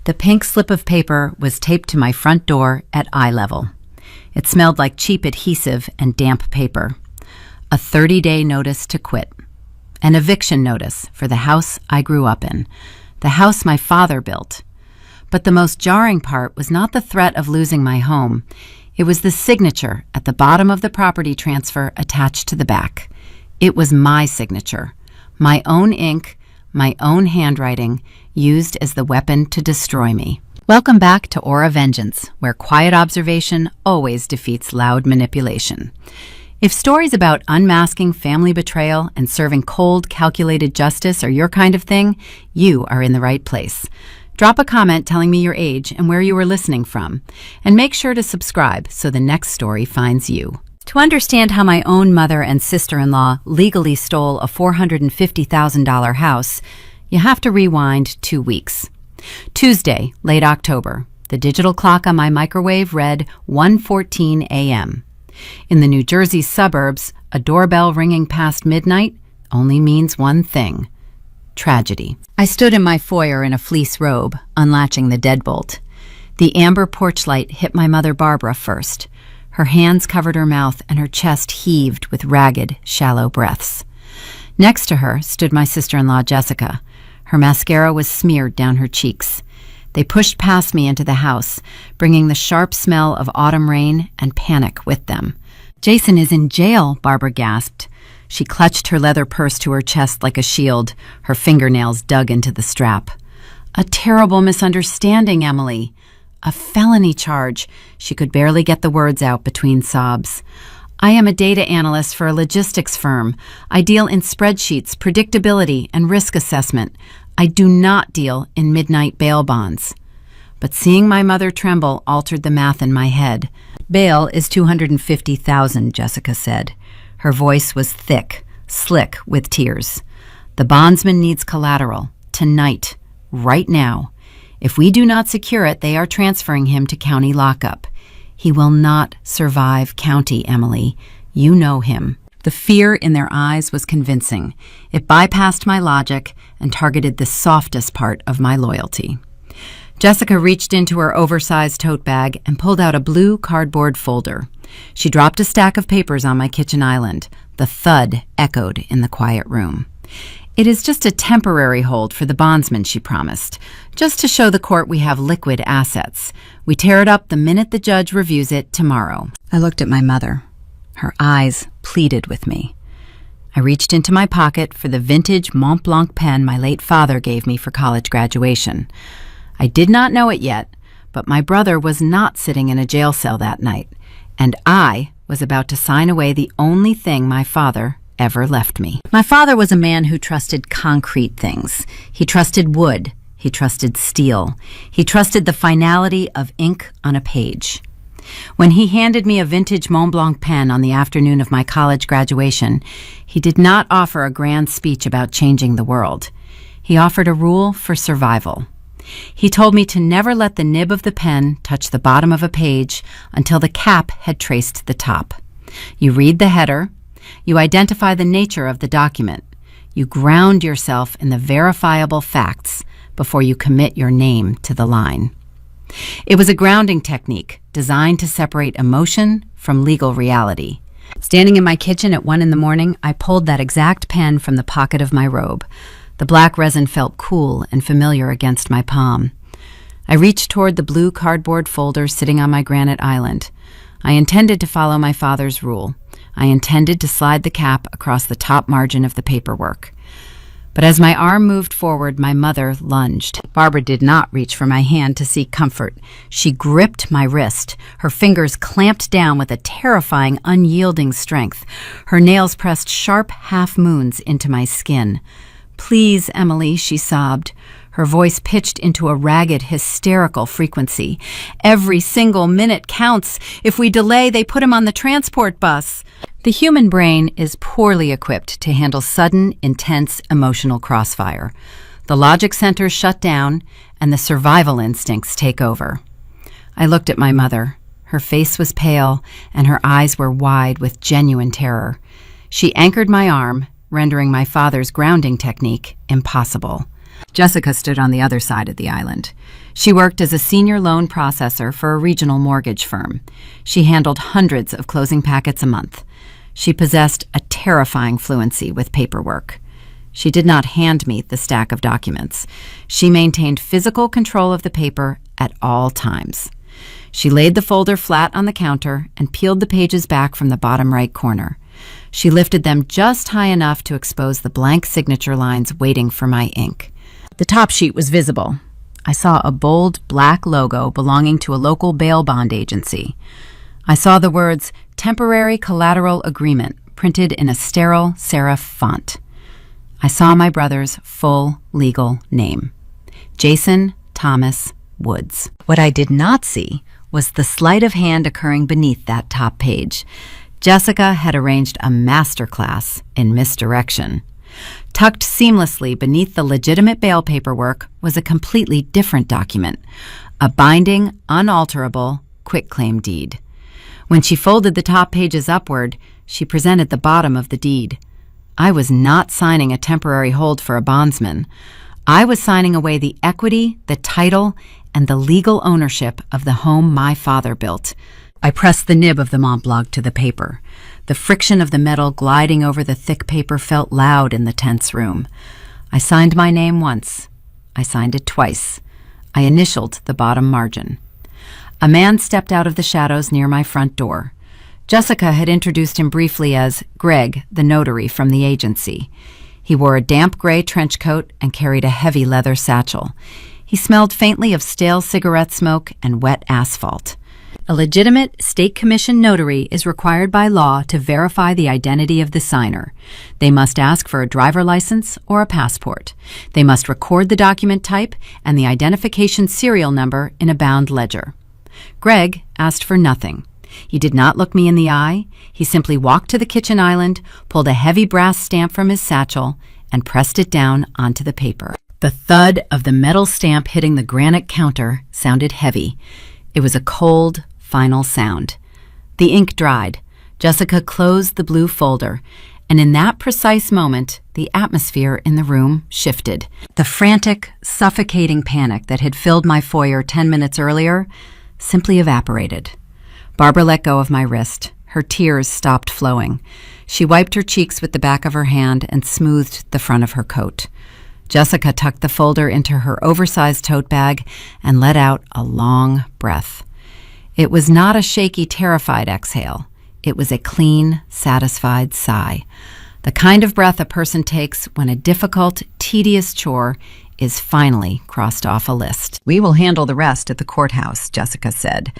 The pink slip of paper was taped to my front door at eye level. It smelled like cheap adhesive and damp paper. A 30-day notice to quit. An eviction notice for the house I grew up in, the house my father built. But the most jarring part was not the threat of losing my home. It was the signature at the bottom of the property transfer attached to the back. It was my signature, my own ink, my own handwriting, used as the weapon to destroy me. Welcome back to Aura Vengeance, where quiet observation always defeats loud manipulation. If stories about unmasking family betrayal and serving cold, calculated justice are your kind of thing, you are in the right place. Drop a comment telling me your age and where you are listening from, and make sure to subscribe so the next story finds you. To understand how my own mother and sister-in-law legally stole a $450,000 house, you have to rewind 2 weeks. Tuesday, late October. The digital clock on my microwave read 1:14 a.m. In the New Jersey suburbs, a doorbell ringing past midnight only means one thing: tragedy. I stood in my foyer in a fleece robe, unlatching the deadbolt. The amber porch light hit my mother Barbara first. Her hands covered her mouth and her chest heaved with ragged, shallow breaths. Next to her stood my sister-in-law Jessica. Her mascara was smeared down her cheeks. They pushed past me into the house, bringing the sharp smell of autumn rain and panic with them. "Jason is in jail," Barbara gasped. She clutched her leather purse to her chest like a shield, her fingernails dug into the strap. "A terrible misunderstanding, Emily. A felony charge." She could barely get the words out between sobs. "I am a data analyst for a logistics firm. I deal in spreadsheets, predictability, and risk assessment. I do not deal in midnight bail bonds." But seeing my mother tremble altered the math in my head. "Bail is $250,000, Jessica said. Her voice was thick, slick with tears. "The bondsman needs collateral. Tonight. Right now. If we do not secure it, they are transferring him to county lockup. He will not survive county, Emily. You know him." The fear in their eyes was convincing. It bypassed my logic and targeted the softest part of my loyalty. Jessica reached into her oversized tote bag and pulled out a blue cardboard folder. She dropped a stack of papers on my kitchen island. The thud echoed in the quiet room. "It is just a temporary hold for the bondsman," she promised. "Just to show the court we have liquid assets. We tear it up the minute the judge reviews it tomorrow." I looked at my mother. Her eyes pleaded with me. I reached into my pocket for the vintage Mont Blanc pen my late father gave me for college graduation. I did not know it yet, but my brother was not sitting in a jail cell that night, and I was about to sign away the only thing my father ever left me. My father was a man who trusted concrete things. He trusted wood. He trusted steel. He trusted the finality of ink on a page. When he handed me a vintage Mont Blanc pen on the afternoon of my college graduation, he did not offer a grand speech about changing the world. He offered a rule for survival. He told me to never let the nib of the pen touch the bottom of a page until the cap had traced the top. You read the header. You identify the nature of the document. You ground yourself in the verifiable facts before you commit your name to the line. It was a grounding technique designed to separate emotion from legal reality. Standing in my kitchen at 1 a.m, I pulled that exact pen from the pocket of my robe. The black resin felt cool and familiar against my palm. I reached toward the blue cardboard folder sitting on my granite island. I intended to follow my father's rule. I intended to slide the cap across the top margin of the paperwork. But as my arm moved forward, my mother lunged. Barbara did not reach for my hand to seek comfort. She gripped my wrist. Her fingers clamped down with a terrifying, unyielding strength. Her nails pressed sharp half-moons into my skin. "Please, Emily," she sobbed. Her voice pitched into a ragged, hysterical frequency. "Every single minute counts. If we delay, they put him on the transport bus." The human brain is poorly equipped to handle sudden, intense emotional crossfire. The logic centers shut down, and the survival instincts take over. I looked at my mother. Her face was pale, and her eyes were wide with genuine terror. She anchored my arm, rendering my father's grounding technique impossible. Jessica stood on the other side of the island. She worked as a senior loan processor for a regional mortgage firm. She handled hundreds of closing packets a month. She possessed a terrifying fluency with paperwork. She did not hand me the stack of documents. She maintained physical control of the paper at all times. She laid the folder flat on the counter and peeled the pages back from the bottom right corner. She lifted them just high enough to expose the blank signature lines waiting for my ink. The top sheet was visible. I saw a bold black logo belonging to a local bail bond agency. I saw the words "Temporary Collateral Agreement" printed in a sterile serif font. I saw my brother's full legal name, Jason Thomas Woods. What I did not see was the sleight of hand occurring beneath that top page. Jessica had arranged a masterclass in misdirection. Tucked seamlessly beneath the legitimate bail paperwork was a completely different document, a binding, unalterable quitclaim deed. When she folded the top pages upward, she presented the bottom of the deed. I was not signing a temporary hold for a bondsman. I was signing away the equity, the title, and the legal ownership of the home my father built. I pressed the nib of the Montblanc to the paper. The friction of the metal gliding over the thick paper felt loud in the tense room. I signed my name once. I signed it twice. I initialed the bottom margin. A man stepped out of the shadows near my front door. Jessica had introduced him briefly as Greg, the notary from the agency. He wore a damp gray trench coat and carried a heavy leather satchel. He smelled faintly of stale cigarette smoke and wet asphalt. A legitimate state commission notary is required by law to verify the identity of the signer. They must ask for a driver license or a passport. They must record the document type and the identification serial number in a bound ledger. Greg asked for nothing. He did not look me in the eye. He simply walked to the kitchen island, pulled a heavy brass stamp from his satchel, and pressed it down onto the paper. The thud of the metal stamp hitting the granite counter sounded heavy. It was a cold, final sound. The ink dried. Jessica closed the blue folder, and in that precise moment, the atmosphere in the room shifted. The frantic, suffocating panic that had filled my foyer 10 minutes earlier simply evaporated. Barbara let go of my wrist. Her tears stopped flowing. She wiped her cheeks with the back of her hand and smoothed the front of her coat. Jessica tucked the folder into her oversized tote bag and let out a long breath. It was not a shaky, terrified exhale. It was a clean, satisfied sigh. The kind of breath a person takes when a difficult, tedious chore is finally crossed off a list. "We will handle the rest at the courthouse," Jessica said.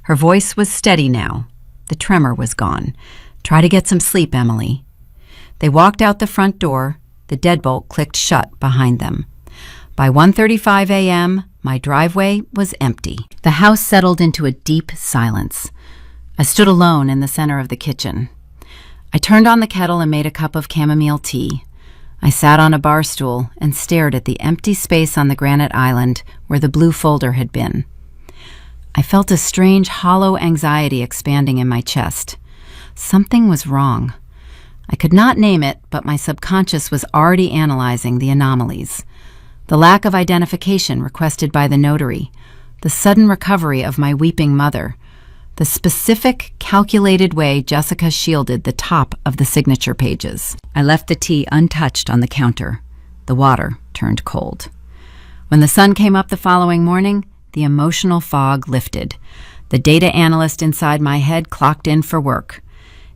Her voice was steady now. The tremor was gone. "Try to get some sleep, Emily." They walked out the front door. The deadbolt clicked shut behind them. By 1:35 a.m., my driveway was empty. The house settled into a deep silence. I stood alone in the center of the kitchen. I turned on the kettle and made a cup of chamomile tea. I sat on a bar stool and stared at the empty space on the granite island where the blue folder had been. I felt a strange, hollow anxiety expanding in my chest. Something was wrong. I could not name it, but my subconscious was already analyzing the anomalies. The lack of identification requested by the notary, the sudden recovery of my weeping mother, the specific, calculated way Jessica shielded the top of the signature pages. I left the tea untouched on the counter. The water turned cold. When the sun came up the following morning, the emotional fog lifted. The data analyst inside my head clocked in for work.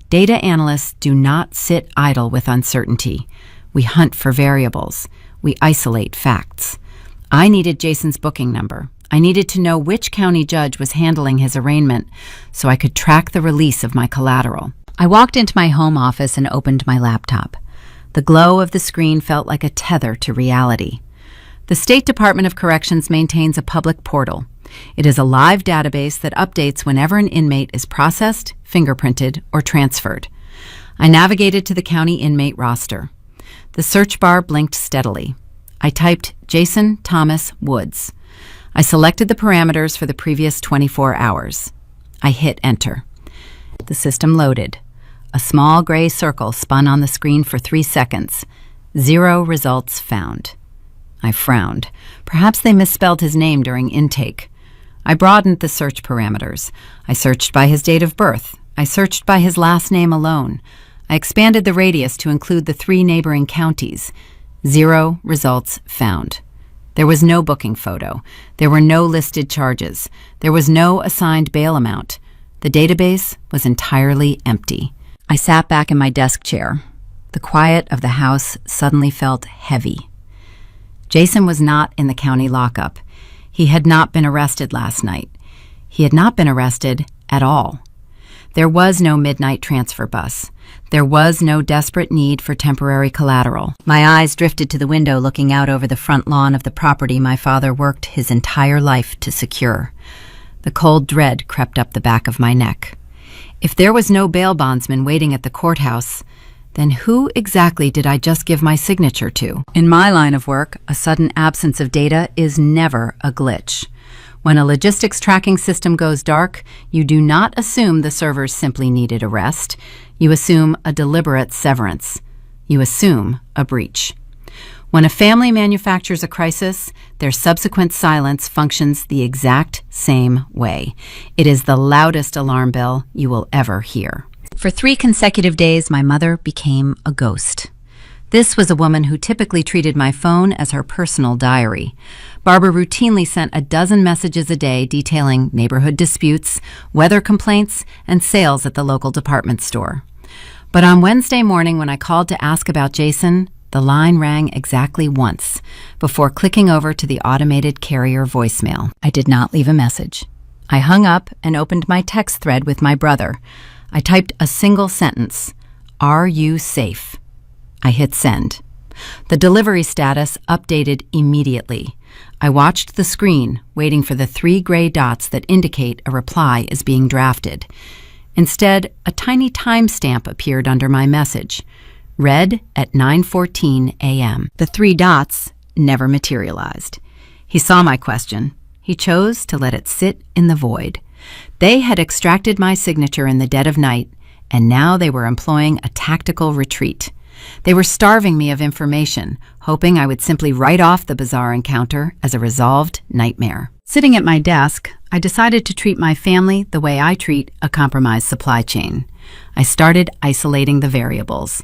Data analysts do not sit idle with uncertainty. We hunt for variables. We isolate facts. I needed Jason's booking number. I needed to know which county judge was handling his arraignment so I could track the release of my collateral. I walked into my home office and opened my laptop. The glow of the screen felt like a tether to reality. The State Department of Corrections maintains a public portal. It is a live database that updates whenever an inmate is processed, fingerprinted, or transferred. I navigated to the county inmate roster. The search bar blinked steadily. I typed Jason Thomas Woods. I selected the parameters for the previous 24 hours. I hit enter. The system loaded. A small gray circle spun on the screen for 3 seconds. 0 results found. I frowned. Perhaps they misspelled his name during intake. I broadened the search parameters. I searched by his date of birth. I searched by his last name alone. I expanded the radius to include the 3 neighboring counties. 0 results found. There was no booking photo. There were no listed charges. There was no assigned bail amount. The database was entirely empty. I sat back in my desk chair. The quiet of the house suddenly felt heavy. Jason was not in the county lockup. He had not been arrested last night. He had not been arrested at all. There was no midnight transfer bus. There was no desperate need for temporary collateral. My eyes drifted to the window looking out over the front lawn of the property my father worked his entire life to secure. The cold dread crept up the back of my neck. If there was no bail bondsman waiting at the courthouse, then who exactly did I just give my signature to? In my line of work, a sudden absence of data is never a glitch. When a logistics tracking system goes dark, you do not assume the servers simply needed a rest. You assume a deliberate severance. You assume a breach. When a family manufactures a crisis, their subsequent silence functions the exact same way. It is the loudest alarm bell you will ever hear. For 3 consecutive days, my mother became a ghost. This was a woman who typically treated my phone as her personal diary. Barbara routinely sent a dozen messages a day detailing neighborhood disputes, weather complaints, and sales at the local department store. But on Wednesday morning, when I called to ask about Jason, the line rang exactly once before clicking over to the automated carrier voicemail. I did not leave a message. I hung up and opened my text thread with my brother. I typed a single sentence, "Are you safe?" I hit send. The delivery status updated immediately. I watched the screen, waiting for the 3 gray dots that indicate a reply is being drafted. Instead, a tiny timestamp appeared under my message. Read at 9:14 a.m. The 3 dots never materialized. He saw my question. He chose to let it sit in the void. They had extracted my signature in the dead of night, and now they were employing a tactical retreat. They were starving me of information, hoping I would simply write off the bizarre encounter as a resolved nightmare. Sitting at my desk, I decided to treat my family the way I treat a compromised supply chain. I started isolating the variables.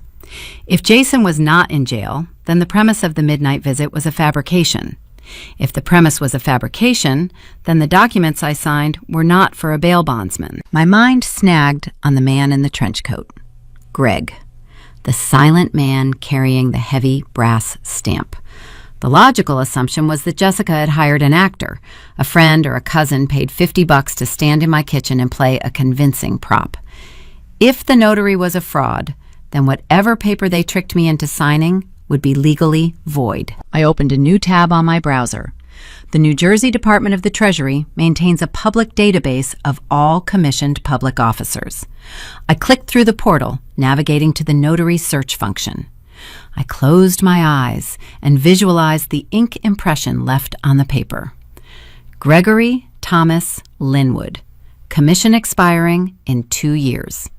If Jason was not in jail, then the premise of the midnight visit was a fabrication. If the premise was a fabrication, then the documents I signed were not for a bail bondsman. My mind snagged on the man in the trench coat. Greg. The silent man carrying the heavy brass stamp. The logical assumption was that Jessica had hired an actor. A friend or a cousin paid $50 to stand in my kitchen and play a convincing prop. If the notary was a fraud, then whatever paper they tricked me into signing would be legally void. I opened a new tab on my browser. The New Jersey Department of the Treasury maintains a public database of all commissioned public officers. I clicked through the portal, navigating to the notary search function. I closed my eyes and visualized the ink impression left on the paper. Gregory Thomas Linwood, commission expiring in 2 years.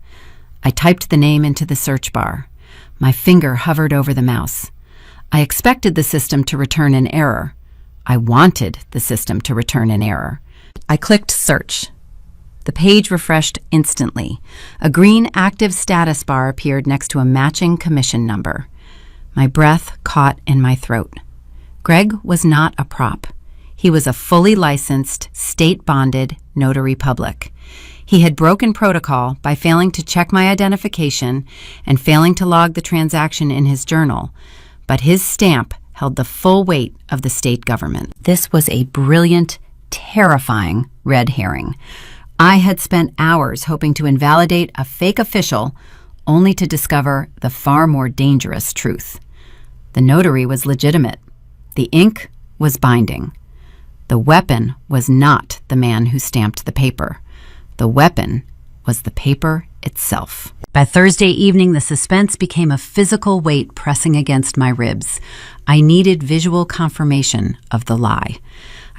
I typed the name into the search bar. My finger hovered over the mouse. I expected the system to return an error. I wanted the system to return an error. I clicked search. The page refreshed instantly. A green active status bar appeared next to a matching commission number. My breath caught in my throat. Greg was not a prop. He was a fully licensed, state-bonded notary public. He had broken protocol by failing to check my identification and failing to log the transaction in his journal, but his stamp held the full weight of the state government. This was a brilliant, terrifying red herring. I had spent hours hoping to invalidate a fake official, only to discover the far more dangerous truth. The notary was legitimate. The ink was binding. The weapon was not the man who stamped the paper. The weapon was the paper itself. By Thursday evening, the suspense became a physical weight pressing against my ribs. I needed visual confirmation of the lie.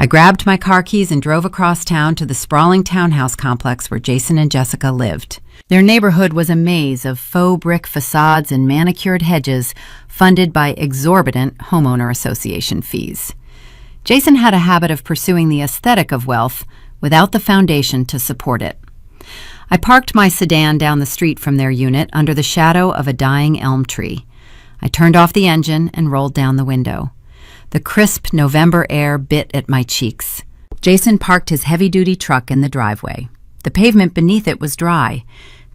I grabbed my car keys and drove across town to the sprawling townhouse complex where Jason and Jessica lived. Their neighborhood was a maze of faux brick facades and manicured hedges funded by exorbitant homeowner association fees. Jason had a habit of pursuing the aesthetic of wealth without the foundation to support it. I parked my sedan down the street from their unit under the shadow of a dying elm tree. I turned off the engine and rolled down the window. The crisp November air bit at my cheeks. Jason parked his heavy-duty truck in the driveway. The pavement beneath it was dry.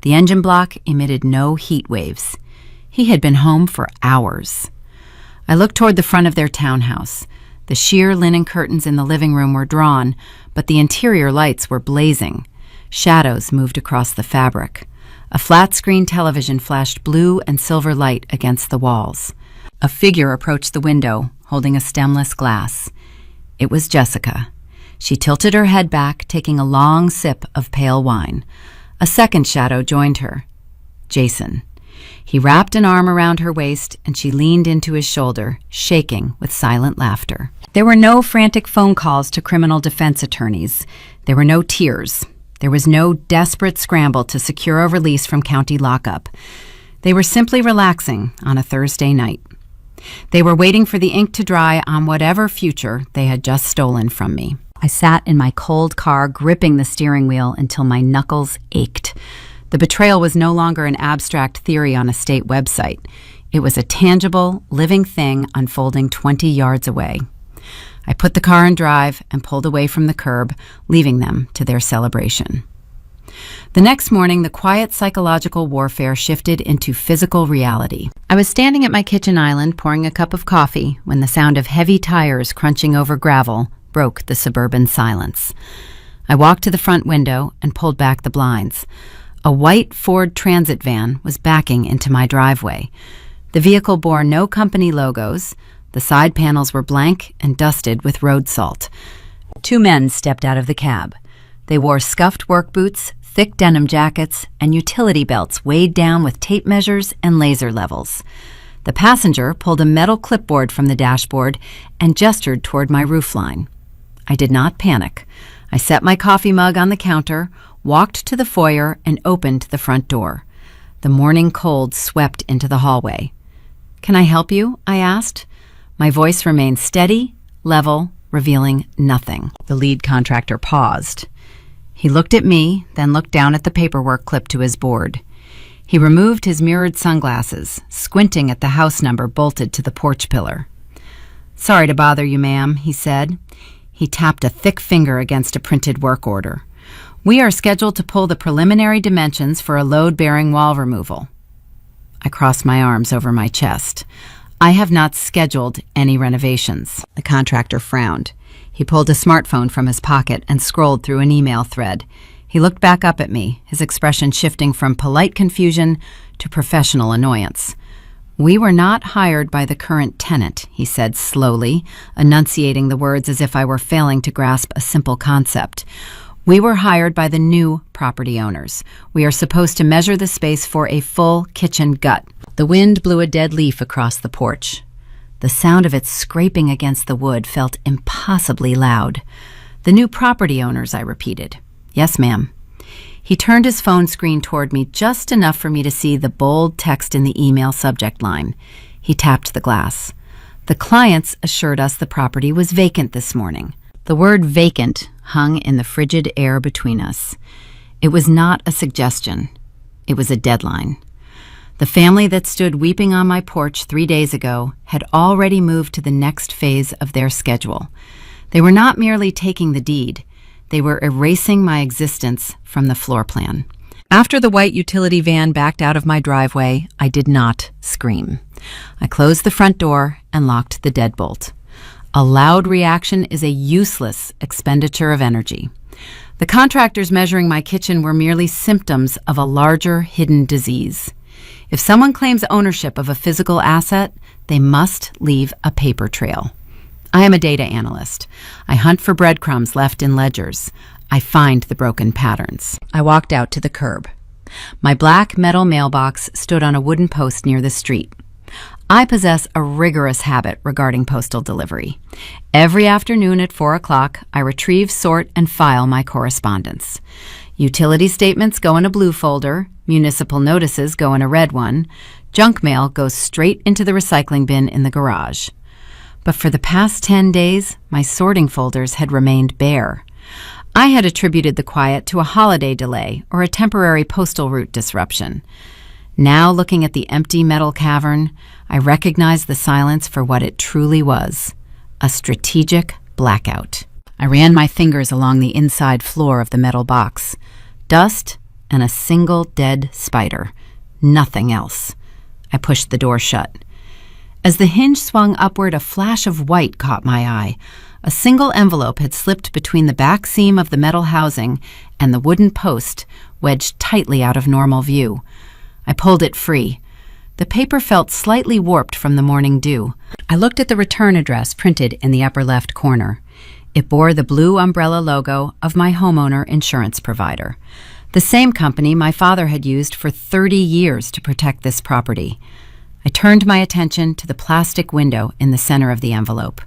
The engine block emitted no heat waves. He had been home for hours. I looked toward the front of their townhouse. The sheer linen curtains in the living room were drawn, but the interior lights were blazing. Shadows moved across the fabric. A flat-screen television flashed blue and silver light against the walls. A figure approached the window, holding a stemless glass. It was Jessica. She tilted her head back, taking a long sip of pale wine. A second shadow joined her. Jason. He wrapped an arm around her waist, and she leaned into his shoulder, shaking with silent laughter. There were no frantic phone calls to criminal defense attorneys. There were no tears. There was no desperate scramble to secure a release from county lockup. They were simply relaxing on a Thursday night. They were waiting for the ink to dry on whatever future they had just stolen from me. I sat in my cold car, gripping the steering wheel until my knuckles ached. The betrayal was no longer an abstract theory on a state website. It was a tangible, living thing unfolding 20 yards away. I put the car in drive and pulled away from the curb, leaving them to their celebration. The next morning, the quiet psychological warfare shifted into physical reality. I was standing at my kitchen island pouring a cup of coffee when the sound of heavy tires crunching over gravel broke the suburban silence. I walked to the front window and pulled back the blinds. A white Ford Transit van was backing into my driveway. The vehicle bore no company logos. The side panels were blank and dusted with road salt. Two men stepped out of the cab. They wore scuffed work boots, thick denim jackets, and utility belts weighed down with tape measures and laser levels. The passenger pulled a metal clipboard from the dashboard and gestured toward my roofline. I did not panic. I set my coffee mug on the counter, walked to the foyer, and opened the front door. The morning cold swept into the hallway. "Can I help you?" I asked. My voice remained steady, level, revealing nothing. The lead contractor paused. He looked at me, then looked down at the paperwork clipped to his board. He removed his mirrored sunglasses, squinting at the house number bolted to the porch pillar. "Sorry to bother you, ma'am," he said. He tapped a thick finger against a printed work order. "We are scheduled to pull the preliminary dimensions for a load-bearing wall removal." I crossed my arms over my chest. "I have not scheduled any renovations." The contractor frowned. He pulled a smartphone from his pocket and scrolled through an email thread. He looked back up at me, his expression shifting from polite confusion to professional annoyance. "We were not hired by the current tenant," he said slowly, enunciating the words as if I were failing to grasp a simple concept. "We were hired by the new property owners. We are supposed to measure the space for a full kitchen gut." The wind blew a dead leaf across the porch. The sound of it scraping against the wood felt impossibly loud. "The new property owners," I repeated. "Yes, ma'am." He turned his phone screen toward me just enough for me to see the bold text in the email subject line. He tapped the glass. "The clients assured us the property was vacant this morning." The word vacant hung in the frigid air between us. It was not a suggestion. It was a deadline. The family that stood weeping on my porch 3 days ago had already moved to the next phase of their schedule. They were not merely taking the deed. They were erasing my existence from the floor plan. After the white utility van backed out of my driveway, I did not scream. I closed the front door and locked the deadbolt. A loud reaction is a useless expenditure of energy. The contractors measuring my kitchen were merely symptoms of a larger hidden disease. If someone claims ownership of a physical asset, they must leave a paper trail. I am a data analyst. I hunt for breadcrumbs left in ledgers. I find the broken patterns. I walked out to the curb. My black metal mailbox stood on a wooden post near the street. I possess a rigorous habit regarding postal delivery. Every afternoon at 4 o'clock, I retrieve, sort, and file my correspondence. Utility statements go in a blue folder, municipal notices go in a red one, junk mail goes straight into the recycling bin in the garage. But for the past 10 days, my sorting folders had remained bare. I had attributed the quiet to a holiday delay or a temporary postal route disruption. Now, looking at the empty metal cavern, I recognized the silence for what it truly was, a strategic blackout. I ran my fingers along the inside floor of the metal box. Dust and a single dead spider. Nothing else. I pushed the door shut. As the hinge swung upward, a flash of white caught my eye. A single envelope had slipped between the back seam of the metal housing and the wooden post, wedged tightly out of normal view. I pulled it free. The paper felt slightly warped from the morning dew. I looked at the return address printed in the upper left corner. It bore the blue umbrella logo of my homeowner insurance provider, the same company my father had used for 30 years to protect this property. I turned my attention to the plastic window in the center of the envelope.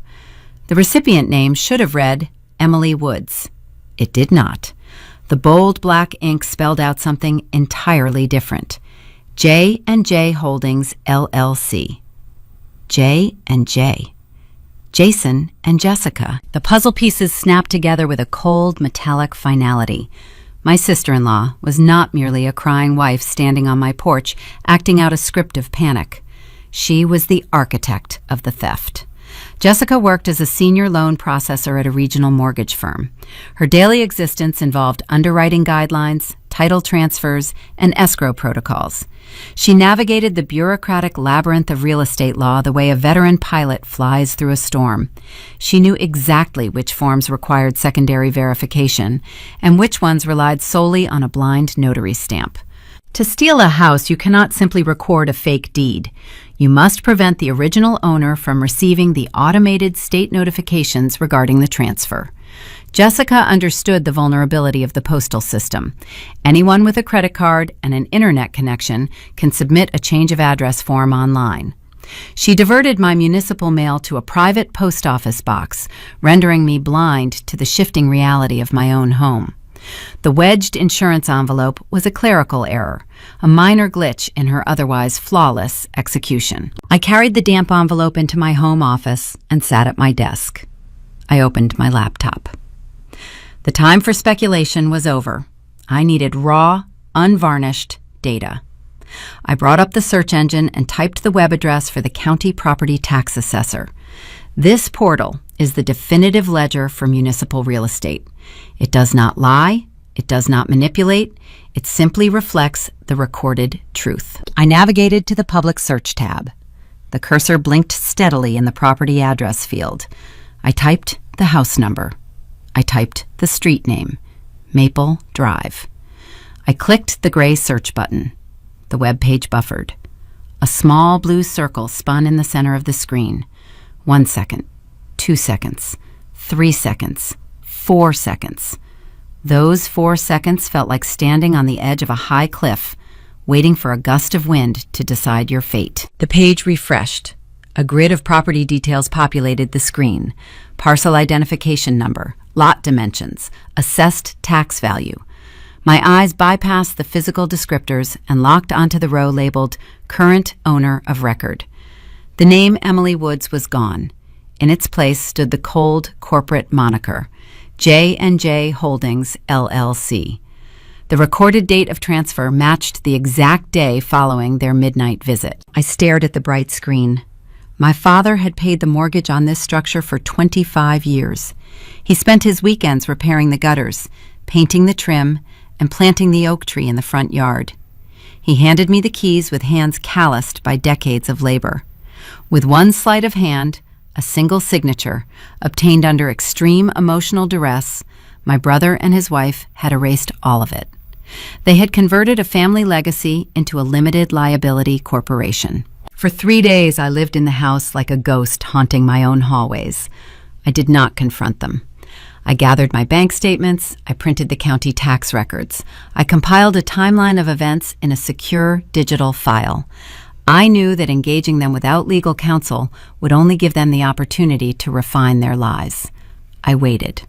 The recipient name should have read Emily Woods. It did not. The bold black ink spelled out something entirely different. J&J Holdings, LLC. J&J. Jason and Jessica. The puzzle pieces snapped together with a cold, metallic finality. My sister-in-law was not merely a crying wife standing on my porch, acting out a script of panic. She was the architect of the theft. Jessica worked as a senior loan processor at a regional mortgage firm. Her daily existence involved underwriting guidelines, title transfers, and escrow protocols. She navigated the bureaucratic labyrinth of real estate law the way a veteran pilot flies through a storm. She knew exactly which forms required secondary verification and which ones relied solely on a blind notary stamp. To steal a house, you cannot simply record a fake deed. You must prevent the original owner from receiving the automated state notifications regarding the transfer. Jessica understood the vulnerability of the postal system. Anyone with a credit card and an internet connection can submit a change of address form online. She diverted my municipal mail to a private post office box, rendering me blind to the shifting reality of my own home. The wedged insurance envelope was a clerical error, a minor glitch in her otherwise flawless execution. I carried the damp envelope into my home office and sat at my desk. I opened my laptop. The time for speculation was over. I needed raw, unvarnished data. I brought up the search engine and typed the web address for the county property tax assessor. This portal is the definitive ledger for municipal real estate. It does not lie, it does not manipulate, it simply reflects the recorded truth. I navigated to the public search tab. The cursor blinked steadily in the property address field. I typed the house number. I typed the street name, Maple Drive. I clicked the gray search button. The web page buffered. A small blue circle spun in the center of the screen. 1 second, 2 seconds, 3 seconds, 4 seconds. Those 4 seconds felt like standing on the edge of a high cliff, waiting for a gust of wind to decide your fate. The page refreshed. A grid of property details populated the screen. Parcel identification number, lot dimensions, assessed tax value. My eyes bypassed the physical descriptors and locked onto the row labeled Current Owner of Record. The name Emily Woods was gone. In its place stood the cold corporate moniker, J&J Holdings, LLC. The recorded date of transfer matched the exact day following their midnight visit. I stared at the bright screen. My father had paid the mortgage on this structure for 25 years. He spent his weekends repairing the gutters, painting the trim, and planting the oak tree in the front yard. He handed me the keys with hands calloused by decades of labor. With one sleight of hand, a single signature, obtained under extreme emotional duress, my brother and his wife had erased all of it. They had converted a family legacy into a limited liability corporation. For 3 days, I lived in the house like a ghost haunting my own hallways. I did not confront them. I gathered my bank statements, I printed the county tax records. I compiled a timeline of events in a secure digital file. I knew that engaging them without legal counsel would only give them the opportunity to refine their lies. I waited.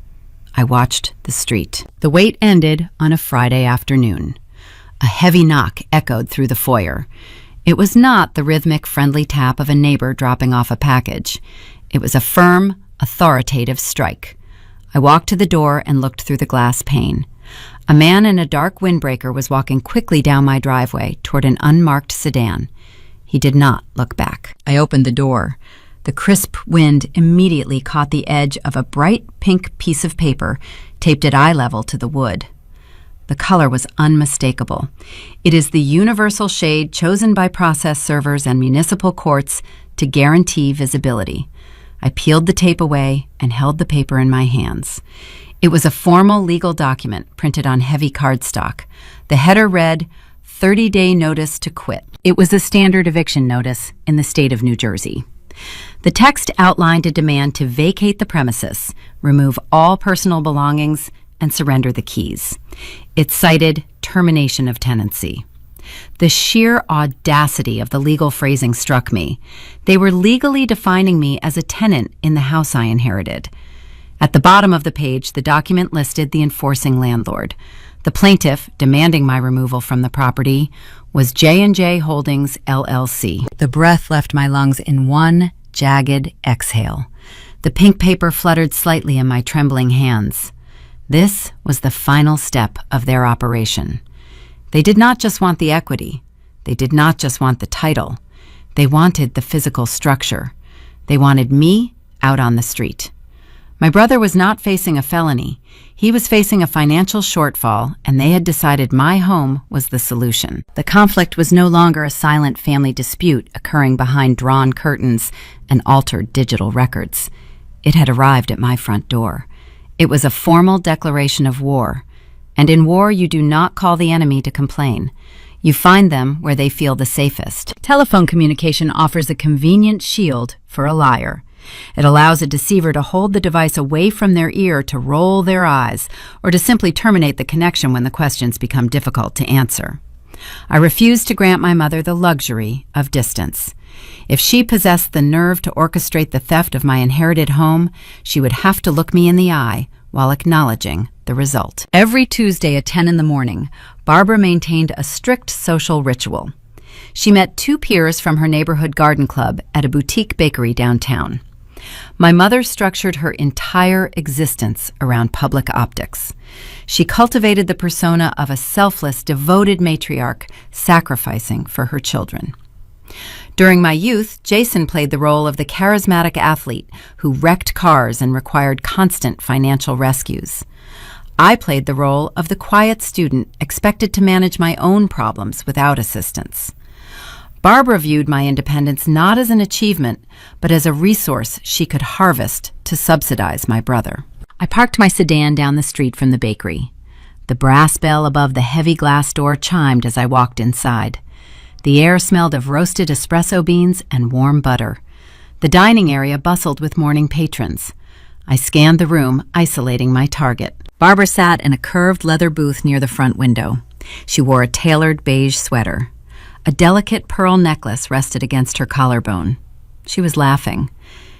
I watched the street. The wait ended on a Friday afternoon. A heavy knock echoed through the foyer. It was not the rhythmic, friendly tap of a neighbor dropping off a package. It was a firm, authoritative strike. I walked to the door and looked through the glass pane. A man in a dark windbreaker was walking quickly down my driveway toward an unmarked sedan. He did not look back. I opened the door. The crisp wind immediately caught the edge of a bright pink piece of paper taped at eye level to the wood. The color was unmistakable. It is the universal shade chosen by process servers and municipal courts to guarantee visibility. I peeled the tape away and held the paper in my hands. It was a formal legal document printed on heavy cardstock. The header read, 30-day notice to quit. It was a standard eviction notice in the state of New Jersey. The text outlined a demand to vacate the premises, remove all personal belongings, and surrender the keys. It cited termination of tenancy. The sheer audacity of the legal phrasing struck me. They were legally defining me as a tenant in the house I inherited. At the bottom of the page, the document listed the enforcing landlord. The plaintiff, demanding my removal from the property, was J&J Holdings, LLC. The breath left my lungs in one jagged exhale. The pink paper fluttered slightly in my trembling hands. This was the final step of their operation. They did not just want the equity. They did not just want the title. They wanted the physical structure. They wanted me out on the street. My brother was not facing a felony. He was facing a financial shortfall, and they had decided my home was the solution. The conflict was no longer a silent family dispute occurring behind drawn curtains and altered digital records. It had arrived at my front door. It was a formal declaration of war. And in war, you do not call the enemy to complain. You find them where they feel the safest. Telephone communication offers a convenient shield for a liar. It allows a deceiver to hold the device away from their ear to roll their eyes, or to simply terminate the connection when the questions become difficult to answer. I refused to grant my mother the luxury of distance. If she possessed the nerve to orchestrate the theft of my inherited home, she would have to look me in the eye while acknowledging the result. Every Tuesday at 10 in the morning, Barbara maintained a strict social ritual. She met two peers from her neighborhood garden club at a boutique bakery downtown. My mother structured her entire existence around public optics. She cultivated the persona of a selfless, devoted matriarch sacrificing for her children. During my youth, Jason played the role of the charismatic athlete who wrecked cars and required constant financial rescues. I played the role of the quiet student expected to manage my own problems without assistance. Barbara viewed my independence not as an achievement, but as a resource she could harvest to subsidize my brother. I parked my sedan down the street from the bakery. The brass bell above the heavy glass door chimed as I walked inside. The air smelled of roasted espresso beans and warm butter. The dining area bustled with morning patrons. I scanned the room, isolating my target. Barbara sat in a curved leather booth near the front window. She wore a tailored beige sweater. A delicate pearl necklace rested against her collarbone. She was laughing.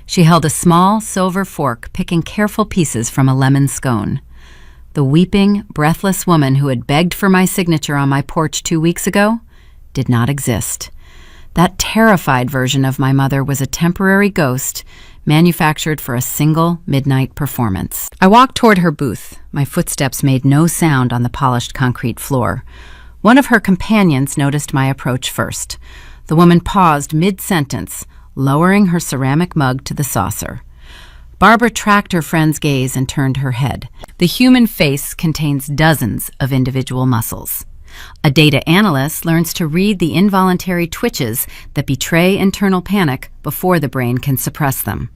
She held a small silver fork, picking careful pieces from a lemon scone. The weeping, breathless woman who had begged for my signature on my porch 2 weeks ago did not exist. That terrified version of my mother was a temporary ghost manufactured for a single midnight performance. I walked toward her booth. My footsteps made no sound on the polished concrete floor. One of her companions noticed my approach first. The woman paused mid-sentence, lowering her ceramic mug to the saucer. Barbara tracked her friend's gaze and turned her head. The human face contains dozens of individual muscles. A data analyst learns to read the involuntary twitches that betray internal panic before the brain can suppress them.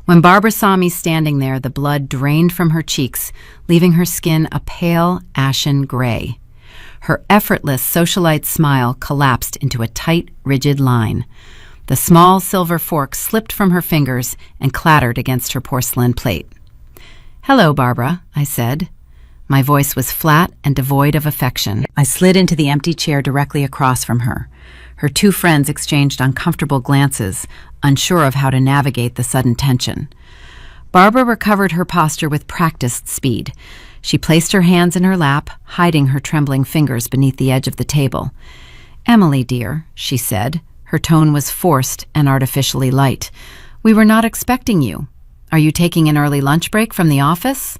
When Barbara saw me standing there, the blood drained from her cheeks, leaving her skin a pale, ashen gray. Her effortless socialite smile collapsed into a tight, rigid line. The small silver fork slipped from her fingers and clattered against her porcelain plate. "Hello, Barbara," I said. My voice was flat and devoid of affection. I slid into the empty chair directly across from her. Her two friends exchanged uncomfortable glances, unsure of how to navigate the sudden tension. Barbara recovered her posture with practiced speed. She placed her hands in her lap, hiding her trembling fingers beneath the edge of the table. "Emily, dear," she said. Her tone was forced and artificially light. "We were not expecting you. Are you taking an early lunch break from the office?"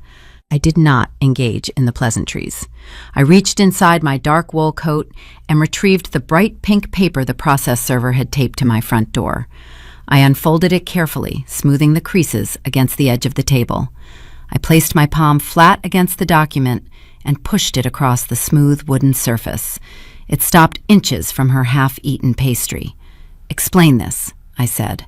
I did not engage in the pleasantries. I reached inside my dark wool coat and retrieved the bright pink paper the process server had taped to my front door. I unfolded it carefully, smoothing the creases against the edge of the table. I placed my palm flat against the document and pushed it across the smooth wooden surface. It stopped inches from her half-eaten pastry. "Explain this," I said.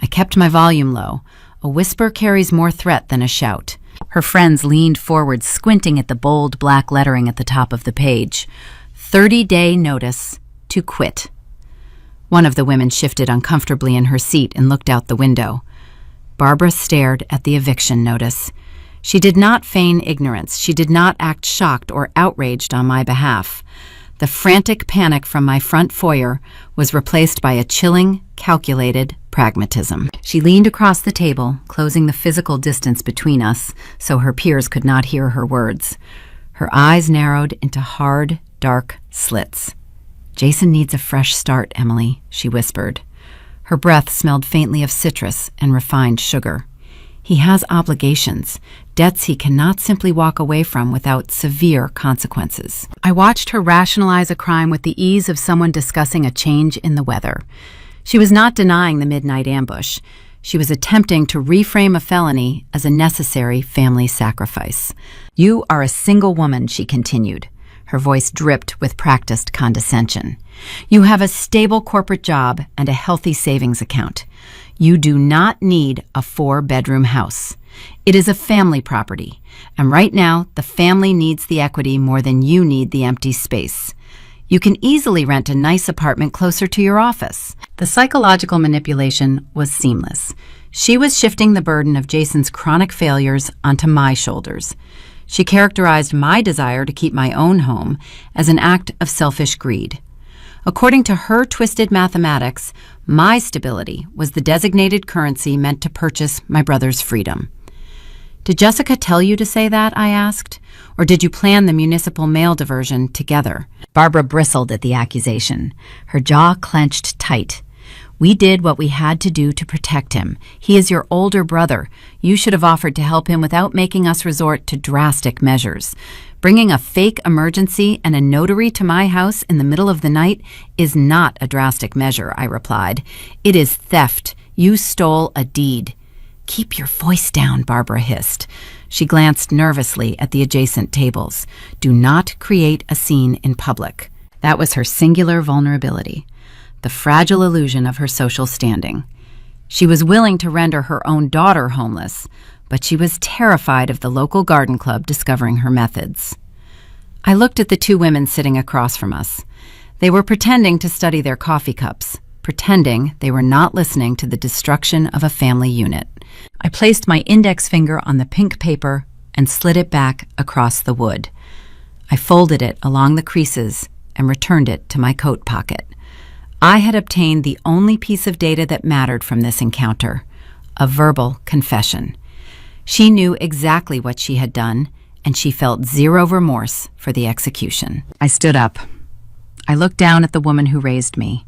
I kept my volume low. A whisper carries more threat than a shout. Her friends leaned forward, squinting at the bold black lettering at the top of the page. 30-day notice to quit. One of the women shifted uncomfortably in her seat and looked out the window. Barbara stared at the eviction notice. She did not feign ignorance. She did not act shocked or outraged on my behalf. The frantic panic from my front foyer was replaced by a chilling, calculated pragmatism. She leaned across the table, closing the physical distance between us so her peers could not hear her words. Her eyes narrowed into hard, dark slits. "Jason needs a fresh start, Emily," she whispered. Her breath smelled faintly of citrus and refined sugar. "He has obligations, debts he cannot simply walk away from without severe consequences." I watched her rationalize a crime with the ease of someone discussing a change in the weather. She was not denying the midnight ambush. She was attempting to reframe a felony as a necessary family sacrifice. "You are a single woman," she continued. Her voice dripped with practiced condescension. "You have a stable corporate job and a healthy savings account. You do not need a 4-bedroom house. It is a family property, and right now the family needs the equity more than you need the empty space. You can easily rent a nice apartment closer to your office." The psychological manipulation was seamless. She was shifting the burden of Jason's chronic failures onto my shoulders. She characterized my desire to keep my own home as an act of selfish greed. According to her twisted mathematics, my stability was the designated currency meant to purchase my brother's freedom. "Did Jessica tell you to say that?" I asked. "Or did you plan the municipal mail diversion together?" Barbara bristled at the accusation. Her jaw clenched tight. "We did what we had to do to protect him. He is your older brother. You should have offered to help him without making us resort to drastic measures. Bringing a fake emergency and a notary to my house in the middle of the night is not a drastic measure," I replied. "It is theft. You stole a deed." "Keep your voice down," Barbara hissed. She glanced nervously at the adjacent tables. "Do not create a scene in public." That was her singular vulnerability, the fragile illusion of her social standing. She was willing to render her own daughter homeless, but she was terrified of the local garden club discovering her methods. I looked at the two women sitting across from us. They were pretending to study their coffee cups, pretending they were not listening to the destruction of a family unit. I placed my index finger on the pink paper and slid it back across the wood. I folded it along the creases and returned it to my coat pocket. I had obtained the only piece of data that mattered from this encounter, a verbal confession. She knew exactly what she had done, and she felt zero remorse for the execution. I stood up. I looked down at the woman who raised me.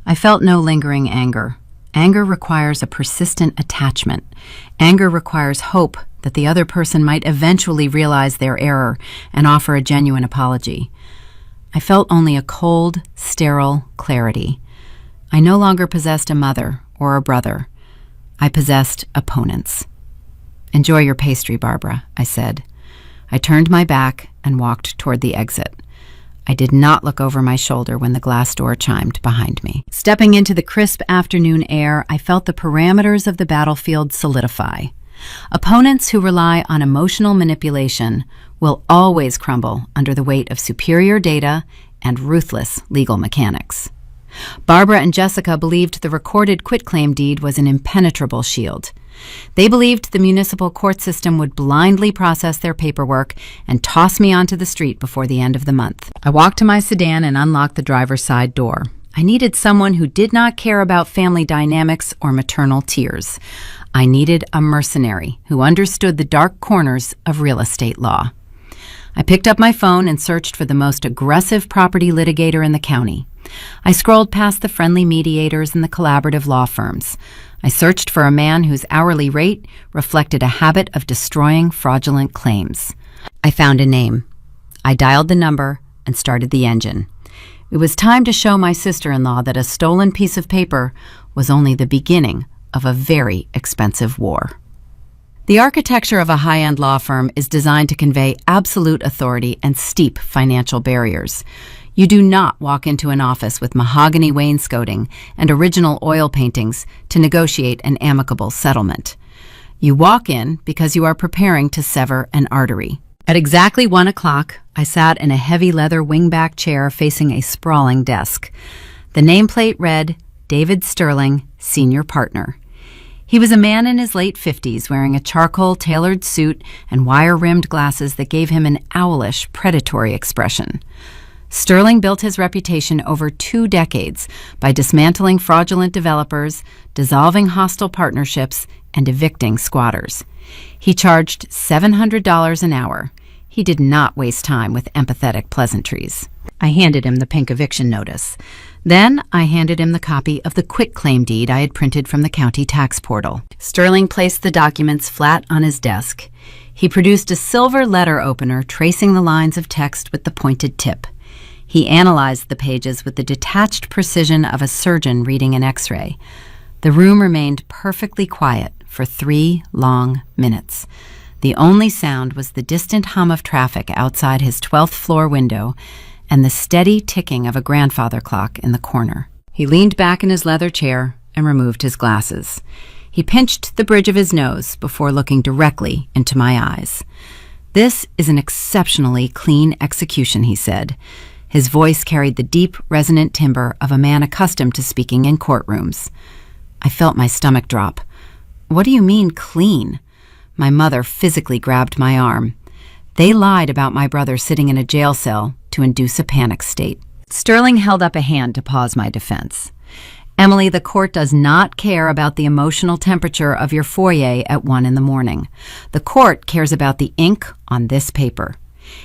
I felt no lingering anger. Anger requires a persistent attachment. Anger requires hope that the other person might eventually realize their error and offer a genuine apology. I felt only a cold, sterile clarity. I no longer possessed a mother or a brother. I possessed opponents. "Enjoy your pastry, Barbara," I said. I turned my back and walked toward the exit. I did not look over my shoulder when the glass door chimed behind me. Stepping into the crisp afternoon air, I felt the parameters of the battlefield solidify. Opponents who rely on emotional manipulation will always crumble under the weight of superior data and ruthless legal mechanics. Barbara and Jessica believed the recorded quitclaim deed was an impenetrable shield. They believed the municipal court system would blindly process their paperwork and toss me onto the street before the end of the month. I walked to my sedan and unlocked the driver's side door. I needed someone who did not care about family dynamics or maternal tears. I needed a mercenary who understood the dark corners of real estate law. I picked up my phone and searched for the most aggressive property litigator in the county. I scrolled past the friendly mediators and the collaborative law firms. I searched for a man whose hourly rate reflected a habit of destroying fraudulent claims. I found a name. I dialed the number and started the engine. It was time to show my sister-in-law that a stolen piece of paper was only the beginning of a very expensive war. The architecture of a high-end law firm is designed to convey absolute authority and steep financial barriers. You do not walk into an office with mahogany wainscoting and original oil paintings to negotiate an amicable settlement. You walk in because you are preparing to sever an artery. At exactly 1 o'clock, I sat in a heavy leather wingback chair facing a sprawling desk. The nameplate read, David Sterling, Senior Partner. He was a man in his late 50s wearing a charcoal-tailored suit and wire-rimmed glasses that gave him an owlish, predatory expression. Sterling built his reputation over 2 decades by dismantling fraudulent developers, dissolving hostile partnerships, and evicting squatters. He charged $700 an hour. He did not waste time with empathetic pleasantries. I handed him the pink eviction notice. Then I handed him the copy of the quitclaim deed I had printed from the county tax portal. Sterling placed the documents flat on his desk. He produced a silver letter opener tracing the lines of text with the pointed tip. He analyzed the pages with the detached precision of a surgeon reading an X-ray. The room remained perfectly quiet for 3 long minutes. The only sound was the distant hum of traffic outside his 12th floor window and the steady ticking of a grandfather clock in the corner. He leaned back in his leather chair and removed his glasses. He pinched the bridge of his nose before looking directly into my eyes. "This is an exceptionally clean execution," he said. His voice carried the deep, resonant timbre of a man accustomed to speaking in courtrooms. I felt my stomach drop. "What do you mean, clean?" My mother physically grabbed my arm. "They lied about my brother sitting in a jail cell to induce a panic state." Sterling held up a hand to pause my defense. "Emily, the court does not care about the emotional temperature of your foyer at 1 in the morning. The court cares about the ink on this paper."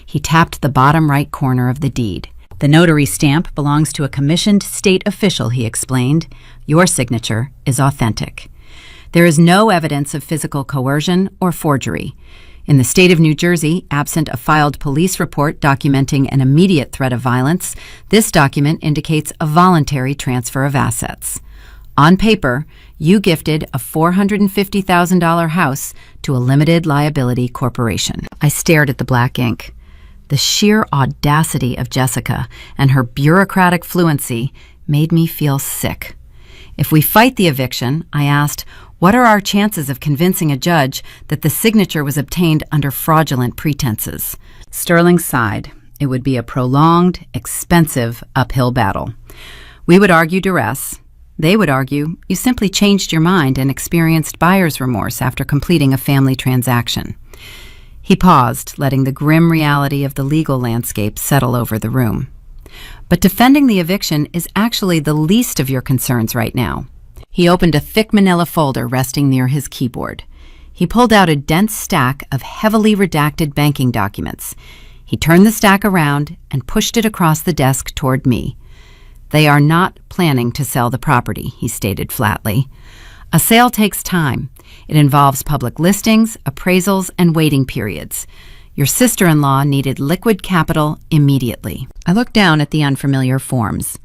He tapped the bottom right corner of the deed. "The notary stamp belongs to a commissioned state official," he explained. "Your signature is authentic. There is no evidence of physical coercion or forgery. In the state of New Jersey, absent a filed police report documenting an immediate threat of violence, this document indicates a voluntary transfer of assets. On paper, you gifted a $450,000 house to a limited liability corporation." I stared at the black ink. The sheer audacity of Jessica and her bureaucratic fluency made me feel sick. "If we fight the eviction," I asked, "what are our chances of convincing a judge that the signature was obtained under fraudulent pretenses?" Sterling sighed. "It would be a prolonged, expensive uphill battle. We would argue duress. They would argue you simply changed your mind and experienced buyer's remorse after completing a family transaction." He paused, letting the grim reality of the legal landscape settle over the room. "But defending the eviction is actually the least of your concerns right now." He opened a thick manila folder resting near his keyboard. He pulled out a dense stack of heavily redacted banking documents. He turned the stack around and pushed it across the desk toward me. "They are not planning to sell the property," he stated flatly. "A sale takes time. It involves public listings, appraisals, and waiting periods. Your sister-in-law needed liquid capital immediately." I looked down at the unfamiliar forms.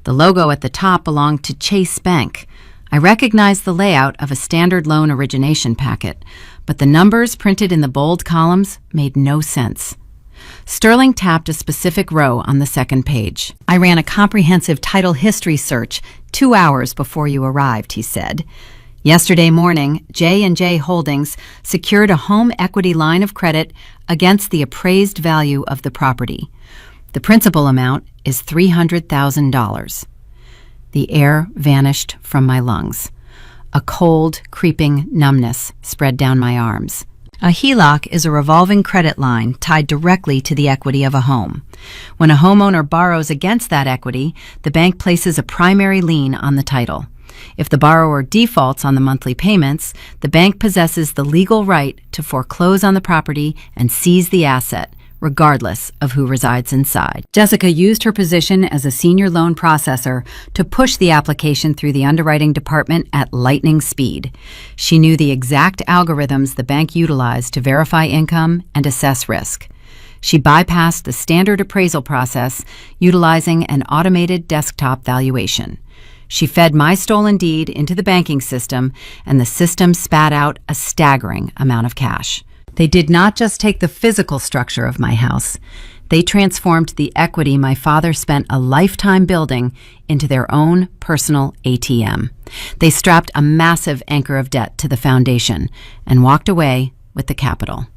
The logo at the top belonged to Chase Bank. I recognized the layout of a standard loan origination packet, but the numbers printed in the bold columns made no sense. Sterling tapped a specific row on the second page. "I ran a comprehensive title history search 2 hours before you arrived," he said. "Yesterday morning, J&J Holdings secured a home equity line of credit against the appraised value of the property. The principal amount is $300,000. The air vanished from my lungs. A cold, creeping numbness spread down my arms. A HELOC is a revolving credit line tied directly to the equity of a home. When a homeowner borrows against that equity, the bank places a primary lien on the title. If the borrower defaults on the monthly payments, the bank possesses the legal right to foreclose on the property and seize the asset, regardless of who resides inside. Jessica used her position as a senior loan processor to push the application through the underwriting department at lightning speed. She knew the exact algorithms the bank utilized to verify income and assess risk. She bypassed the standard appraisal process, utilizing an automated desktop valuation. She fed my stolen deed into the banking system, and the system spat out a staggering amount of cash. They did not just take the physical structure of my house. They transformed the equity my father spent a lifetime building into their own personal ATM. They strapped a massive anchor of debt to the foundation and walked away with the capital.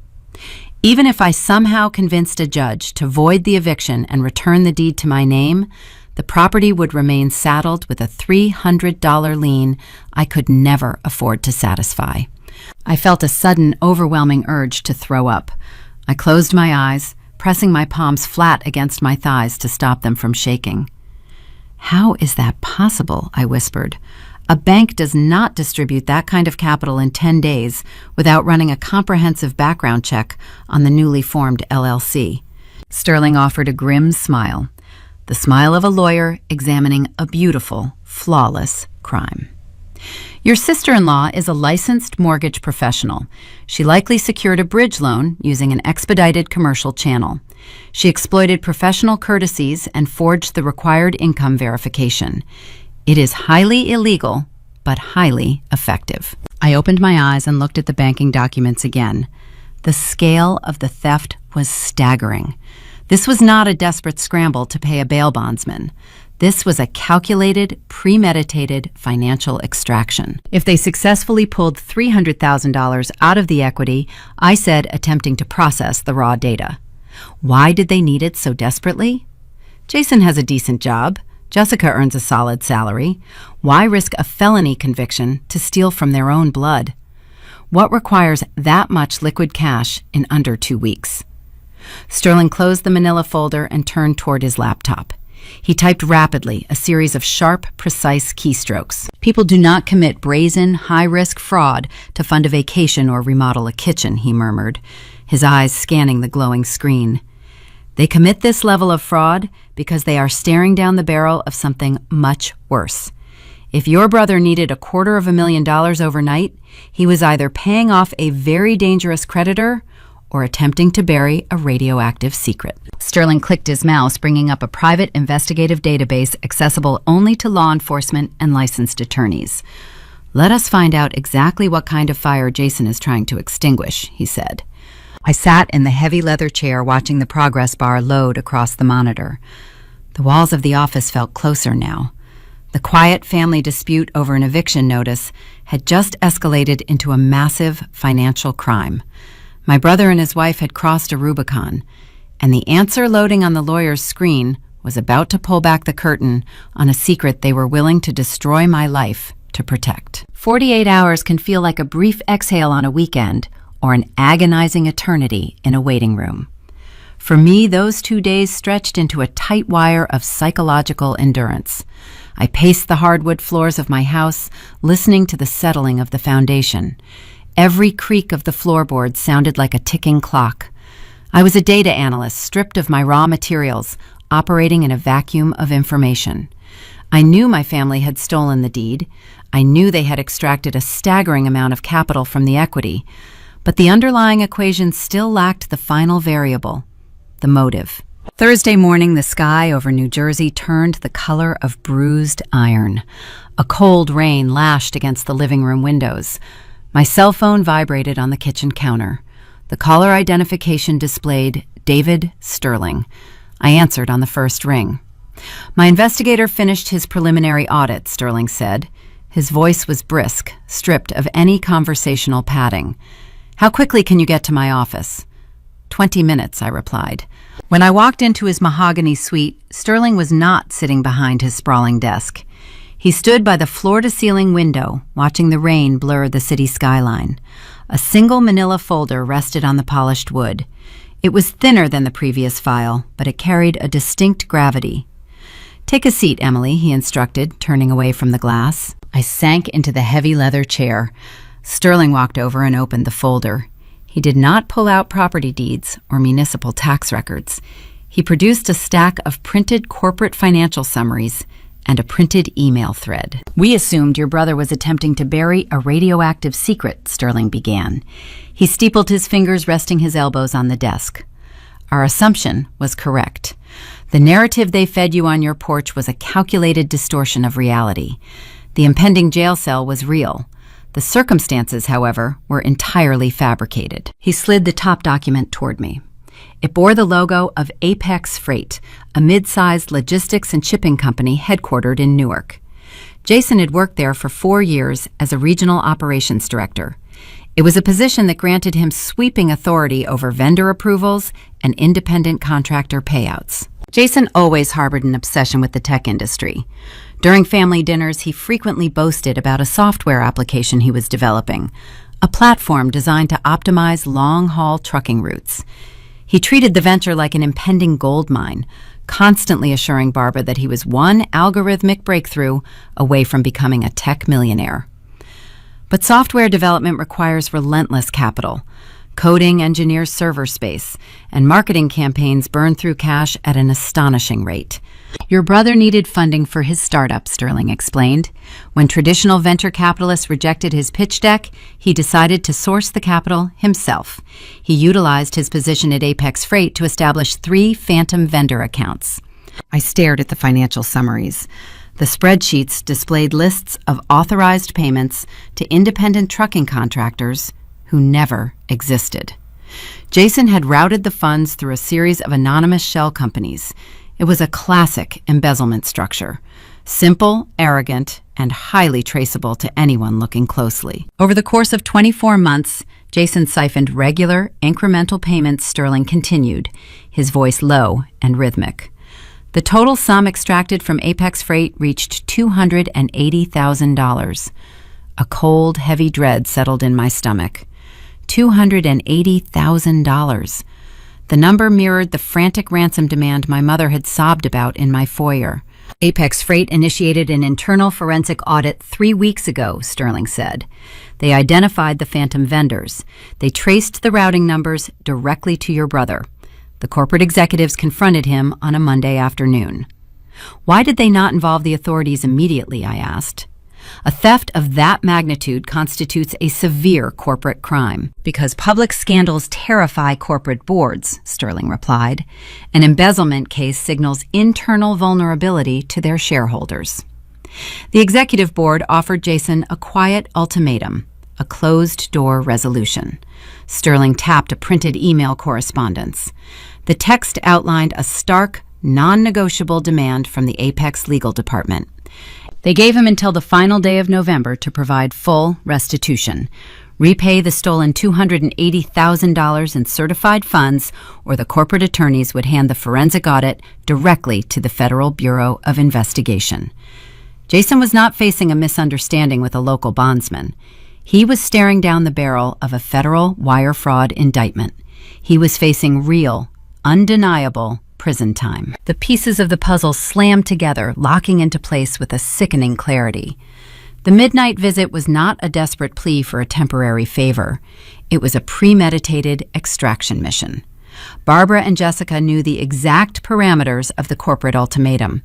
Even if I somehow convinced a judge to void the eviction and return the deed to my name, the property would remain saddled with a $300 lien I could never afford to satisfy. I felt a sudden, overwhelming urge to throw up. I closed my eyes, pressing my palms flat against my thighs to stop them from shaking. "How is that possible?" I whispered. "A bank does not distribute that kind of capital in 10 days without running a comprehensive background check on the newly formed LLC." Sterling offered a grim smile, the smile of a lawyer examining a beautiful, flawless crime. "Your sister-in-law is a licensed mortgage professional. She likely secured a bridge loan using an expedited commercial channel. She exploited professional courtesies and forged the required income verification. It is highly illegal, but highly effective." I opened my eyes and looked at the banking documents again. The scale of the theft was staggering. This was not a desperate scramble to pay a bail bondsman. This was a calculated, premeditated financial extraction. If they successfully pulled $300,000 out of the equity, I said, attempting to process the raw data. Why did they need it so desperately? Jason has a decent job. Jessica earns a solid salary. Why risk a felony conviction to steal from their own blood? What requires that much liquid cash in under 2 weeks? Sterling closed the manila folder and turned toward his laptop. He typed rapidly, a series of sharp, precise keystrokes. "People do not commit brazen, high-risk fraud to fund a vacation or remodel a kitchen," he murmured, his eyes scanning the glowing screen. "They commit this level of fraud because they are staring down the barrel of something much worse. If your brother needed $250,000 overnight, he was either paying off a very dangerous creditor or attempting to bury a radioactive secret." Sterling clicked his mouse, bringing up a private investigative database accessible only to law enforcement and licensed attorneys. "Let us find out exactly what kind of fire Jason is trying to extinguish," he said. I sat in the heavy leather chair watching the progress bar load across the monitor. The walls of the office felt closer now. The quiet family dispute over an eviction notice had just escalated into a massive financial crime. My brother and his wife had crossed a Rubicon, and the answer loading on the lawyer's screen was about to pull back the curtain on a secret they were willing to destroy my life to protect. 48 hours can feel like a brief exhale on a weekend or an agonizing eternity in a waiting room. For me, those 2 days stretched into a tight wire of psychological endurance. I paced the hardwood floors of my house, listening to the settling of the foundation. Every creak of the floorboards sounded like a ticking clock. I was a data analyst, stripped of my raw materials, operating in a vacuum of information. I knew my family had stolen the deed. I knew they had extracted a staggering amount of capital from the equity. But the underlying equation still lacked the final variable, the motive. Thursday morning, the sky over New Jersey turned the color of bruised iron. A cold rain lashed against the living room windows. My cell phone vibrated on the kitchen counter. The caller identification displayed David Sterling. I answered on the first ring. "My investigator finished his preliminary audit," Sterling said. His voice was brisk, stripped of any conversational padding. "How quickly can you get to my office?" 20 minutes, I replied. When I walked into his mahogany suite, Sterling was not sitting behind his sprawling desk. He stood by the floor-to-ceiling window, watching the rain blur the city skyline. A single manila folder rested on the polished wood. It was thinner than the previous file, but it carried a distinct gravity. "Take a seat, Emily," he instructed, turning away from the glass. I sank into the heavy leather chair. Sterling walked over and opened the folder. He did not pull out property deeds or municipal tax records. He produced a stack of printed corporate financial summaries and a printed email thread. "We assumed your brother was attempting to bury a radioactive secret," Sterling began. He steepled his fingers, resting his elbows on the desk. "Our assumption was correct. The narrative they fed you on your porch was a calculated distortion of reality. The impending jail cell was real. The circumstances, however, were entirely fabricated." He slid the top document toward me. It bore the logo of Apex Freight, a mid-sized logistics and shipping company headquartered in Newark. Jason had worked there for 4 years as a regional operations director. It was a position that granted him sweeping authority over vendor approvals and independent contractor payouts. Jason always harbored an obsession with the tech industry. During family dinners, he frequently boasted about a software application he was developing, a platform designed to optimize long-haul trucking routes. He treated the venture like an impending gold mine, constantly assuring Barbara that he was one algorithmic breakthrough away from becoming a tech millionaire. But software development requires relentless capital. Coding engineers server space, and marketing campaigns burn through cash at an astonishing rate. "Your brother needed funding for his startup," Sterling explained. "When traditional venture capitalists rejected his pitch deck, he decided to source the capital himself. He utilized his position at Apex Freight to establish 3 phantom vendor accounts." I stared at the financial summaries. The spreadsheets displayed lists of authorized payments to independent trucking contractors who never existed. Jason had routed the funds through a series of anonymous shell companies. It was a classic embezzlement structure, simple, arrogant, and highly traceable to anyone looking closely. Over the course of 24 months, Jason siphoned regular, incremental payments. Sterling continued, his voice low and rhythmic. The total sum extracted from Apex Freight reached $280,000. A cold, heavy dread settled in my stomach. $280,000. The number mirrored the frantic ransom demand my mother had sobbed about in my foyer. "Apex Freight initiated an internal forensic audit 3 weeks ago," Sterling said. "They identified the phantom vendors. They traced the routing numbers directly to your brother. The corporate executives confronted him on a Monday afternoon." "Why did they not involve the authorities immediately?" I asked. "A theft of that magnitude constitutes a severe corporate crime." "Because public scandals terrify corporate boards," Sterling replied. "An embezzlement case signals internal vulnerability to their shareholders." The executive board offered Jason a quiet ultimatum, a closed-door resolution. Sterling tapped a printed email correspondence. The text outlined a stark, non-negotiable demand from the Apex Legal Department. They gave him until the final day of November to provide full restitution, repay the stolen $280,000 in certified funds, or the corporate attorneys would hand the forensic audit directly to the Federal Bureau of Investigation. Jason was not facing a misunderstanding with a local bondsman. He was staring down the barrel of a federal wire fraud indictment. He was facing real, undeniable prison time. The pieces of the puzzle slammed together, locking into place with a sickening clarity. The midnight visit was not a desperate plea for a temporary favor. It was a premeditated extraction mission. Barbara and Jessica knew the exact parameters of the corporate ultimatum.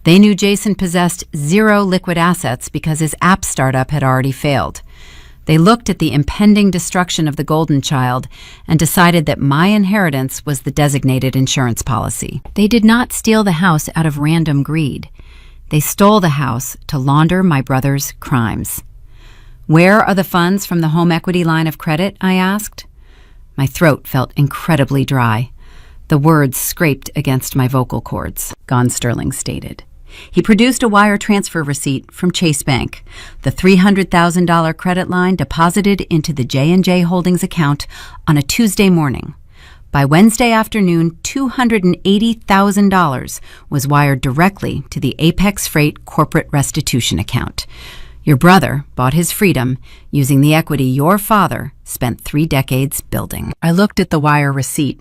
They knew Jason possessed 0 liquid assets because his app startup had already failed. They looked at the impending destruction of the golden child and decided that my inheritance was the designated insurance policy. They did not steal the house out of random greed. They stole the house to launder my brother's crimes. "Where are the funds from the home equity line of credit?" I asked. My throat felt incredibly dry. The words scraped against my vocal cords. "Gone," Sterling stated. He produced a wire transfer receipt from Chase Bank, the $300,000 credit line deposited into the J&J Holdings account on a Tuesday morning. By Wednesday afternoon, $280,000 was wired directly to the Apex Freight corporate restitution account. Your brother bought his freedom using the equity your father spent 3 decades building. I looked at the wire receipt.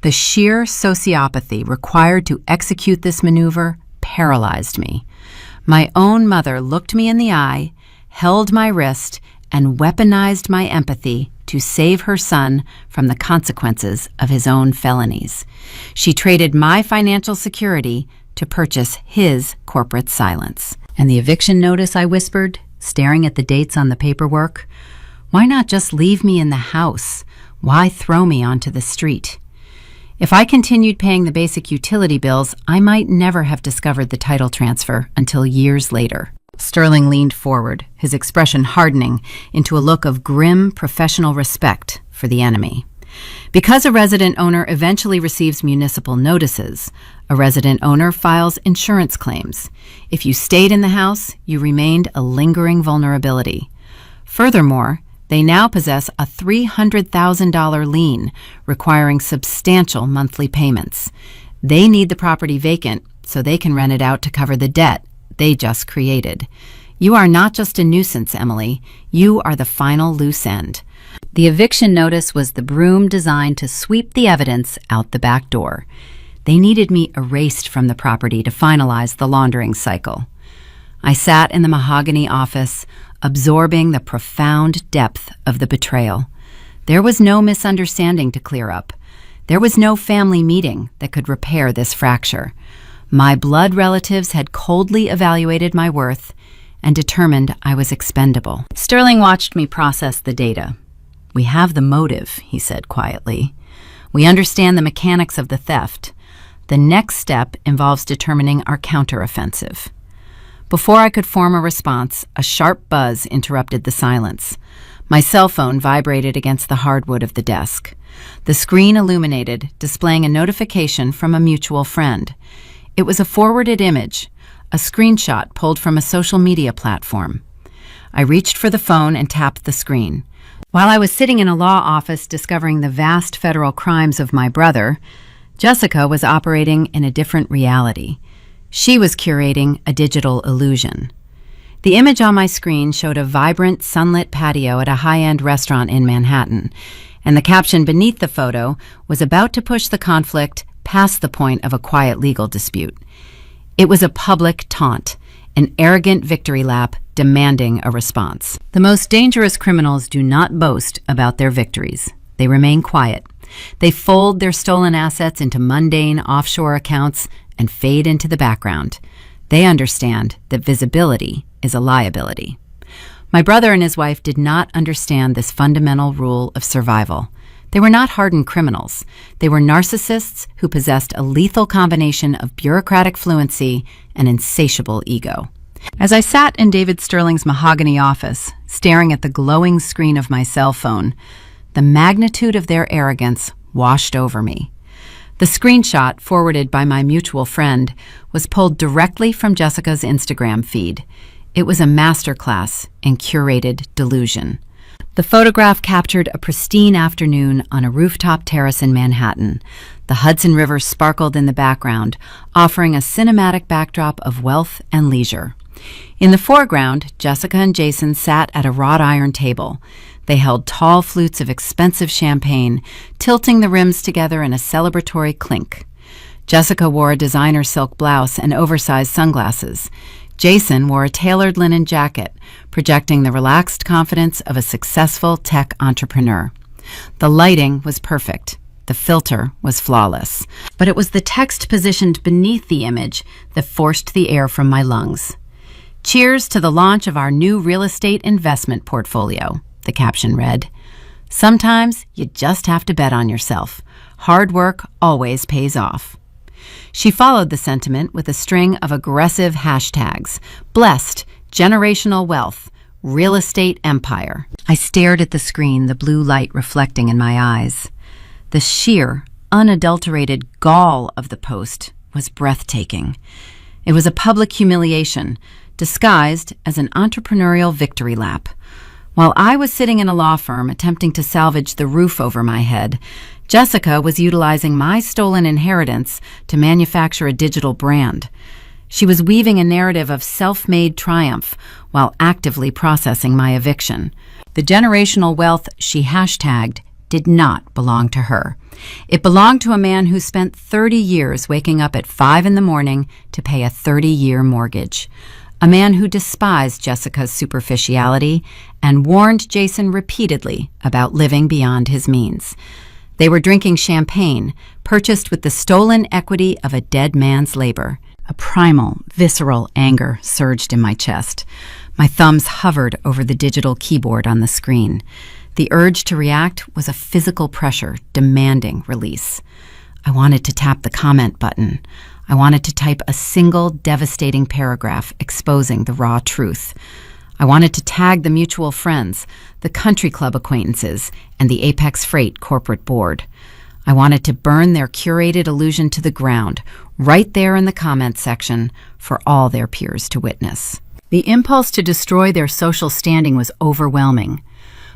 The sheer sociopathy required to execute this maneuver paralyzed me. My own mother looked me in the eye, held my wrist, and weaponized my empathy to save her son from the consequences of his own felonies. She traded my financial security to purchase his corporate silence. And the eviction notice, I whispered, staring at the dates on the paperwork. Why not just leave me in the house? Why throw me onto the street? If I continued paying the basic utility bills, I might never have discovered the title transfer until years later. Sterling leaned forward, his expression hardening into a look of grim professional respect for the enemy. Because a resident owner eventually receives municipal notices, a resident owner files insurance claims. If you stayed in the house, you remained a lingering vulnerability. Furthermore, they now possess a $300,000 lien requiring substantial monthly payments. They need the property vacant so they can rent it out to cover the debt they just created. You are not just a nuisance, Emily. You are the final loose end. The eviction notice was the broom designed to sweep the evidence out the back door. They needed me erased from the property to finalize the laundering cycle. I sat in the mahogany office, absorbing the profound depth of the betrayal. There was no misunderstanding to clear up. There was no family meeting that could repair this fracture. My blood relatives had coldly evaluated my worth and determined I was expendable. Sterling watched me process the data. We have the motive, he said quietly. We understand the mechanics of the theft. The next step involves determining our counteroffensive. Before I could form a response, a sharp buzz interrupted the silence. My cell phone vibrated against the hardwood of the desk. The screen illuminated, displaying a notification from a mutual friend. It was a forwarded image, a screenshot pulled from a social media platform. I reached for the phone and tapped the screen. While I was sitting in a law office discovering the vast federal crimes of my brother, Jessica was operating in a different reality. She was curating a digital illusion. The image on my screen showed a vibrant, sunlit patio at a high-end restaurant in Manhattan, and the caption beneath the photo was about to push the conflict past the point of a quiet legal dispute. It was a public taunt, an arrogant victory lap demanding a response. The most dangerous criminals do not boast about their victories. They remain quiet. They fold their stolen assets into mundane offshore accounts and fade into the background. They understand that visibility is a liability. My brother and his wife did not understand this fundamental rule of survival. They were not hardened criminals. They were narcissists who possessed a lethal combination of bureaucratic fluency and insatiable ego. As I sat in David Sterling's mahogany office, staring at the glowing screen of my cell phone, the magnitude of their arrogance washed over me. The screenshot, forwarded by my mutual friend, was pulled directly from Jessica's Instagram feed. It was a masterclass in curated delusion. The photograph captured a pristine afternoon on a rooftop terrace in Manhattan. The Hudson River sparkled in the background, offering a cinematic backdrop of wealth and leisure. In the foreground, Jessica and Jason sat at a wrought iron table. They held tall flutes of expensive champagne, tilting the rims together in a celebratory clink. Jessica wore a designer silk blouse and oversized sunglasses. Jason wore a tailored linen jacket, projecting the relaxed confidence of a successful tech entrepreneur. The lighting was perfect. The filter was flawless. But it was the text positioned beneath the image that forced the air from my lungs. "Cheers to the launch of our new real estate investment portfolio," the caption read. "Sometimes you just have to bet on yourself. Hard work always pays off." She followed the sentiment with a string of aggressive hashtags: blessed, generational wealth, real estate empire. I stared at the screen, the blue light reflecting in my eyes. The sheer, unadulterated gall of the post was breathtaking. It was a public humiliation, disguised as an entrepreneurial victory lap. While I was sitting in a law firm attempting to salvage the roof over my head, Jessica was utilizing my stolen inheritance to manufacture a digital brand. She was weaving a narrative of self-made triumph while actively processing my eviction. The generational wealth she hashtagged did not belong to her. It belonged to a man who spent 30 years waking up at 5 in the morning to pay a 30-year mortgage. A man who despised Jessica's superficiality and warned Jason repeatedly about living beyond his means. They were drinking champagne, purchased with the stolen equity of a dead man's labor. A primal, visceral anger surged in my chest. My thumbs hovered over the digital keyboard on the screen. The urge to react was a physical pressure demanding release. I wanted to tap the comment button. I wanted to type a single devastating paragraph exposing the raw truth. I wanted to tag the mutual friends, the country club acquaintances, and the Apex Freight corporate board. I wanted to burn their curated illusion to the ground, right there in the comments section, for all their peers to witness. The impulse to destroy their social standing was overwhelming.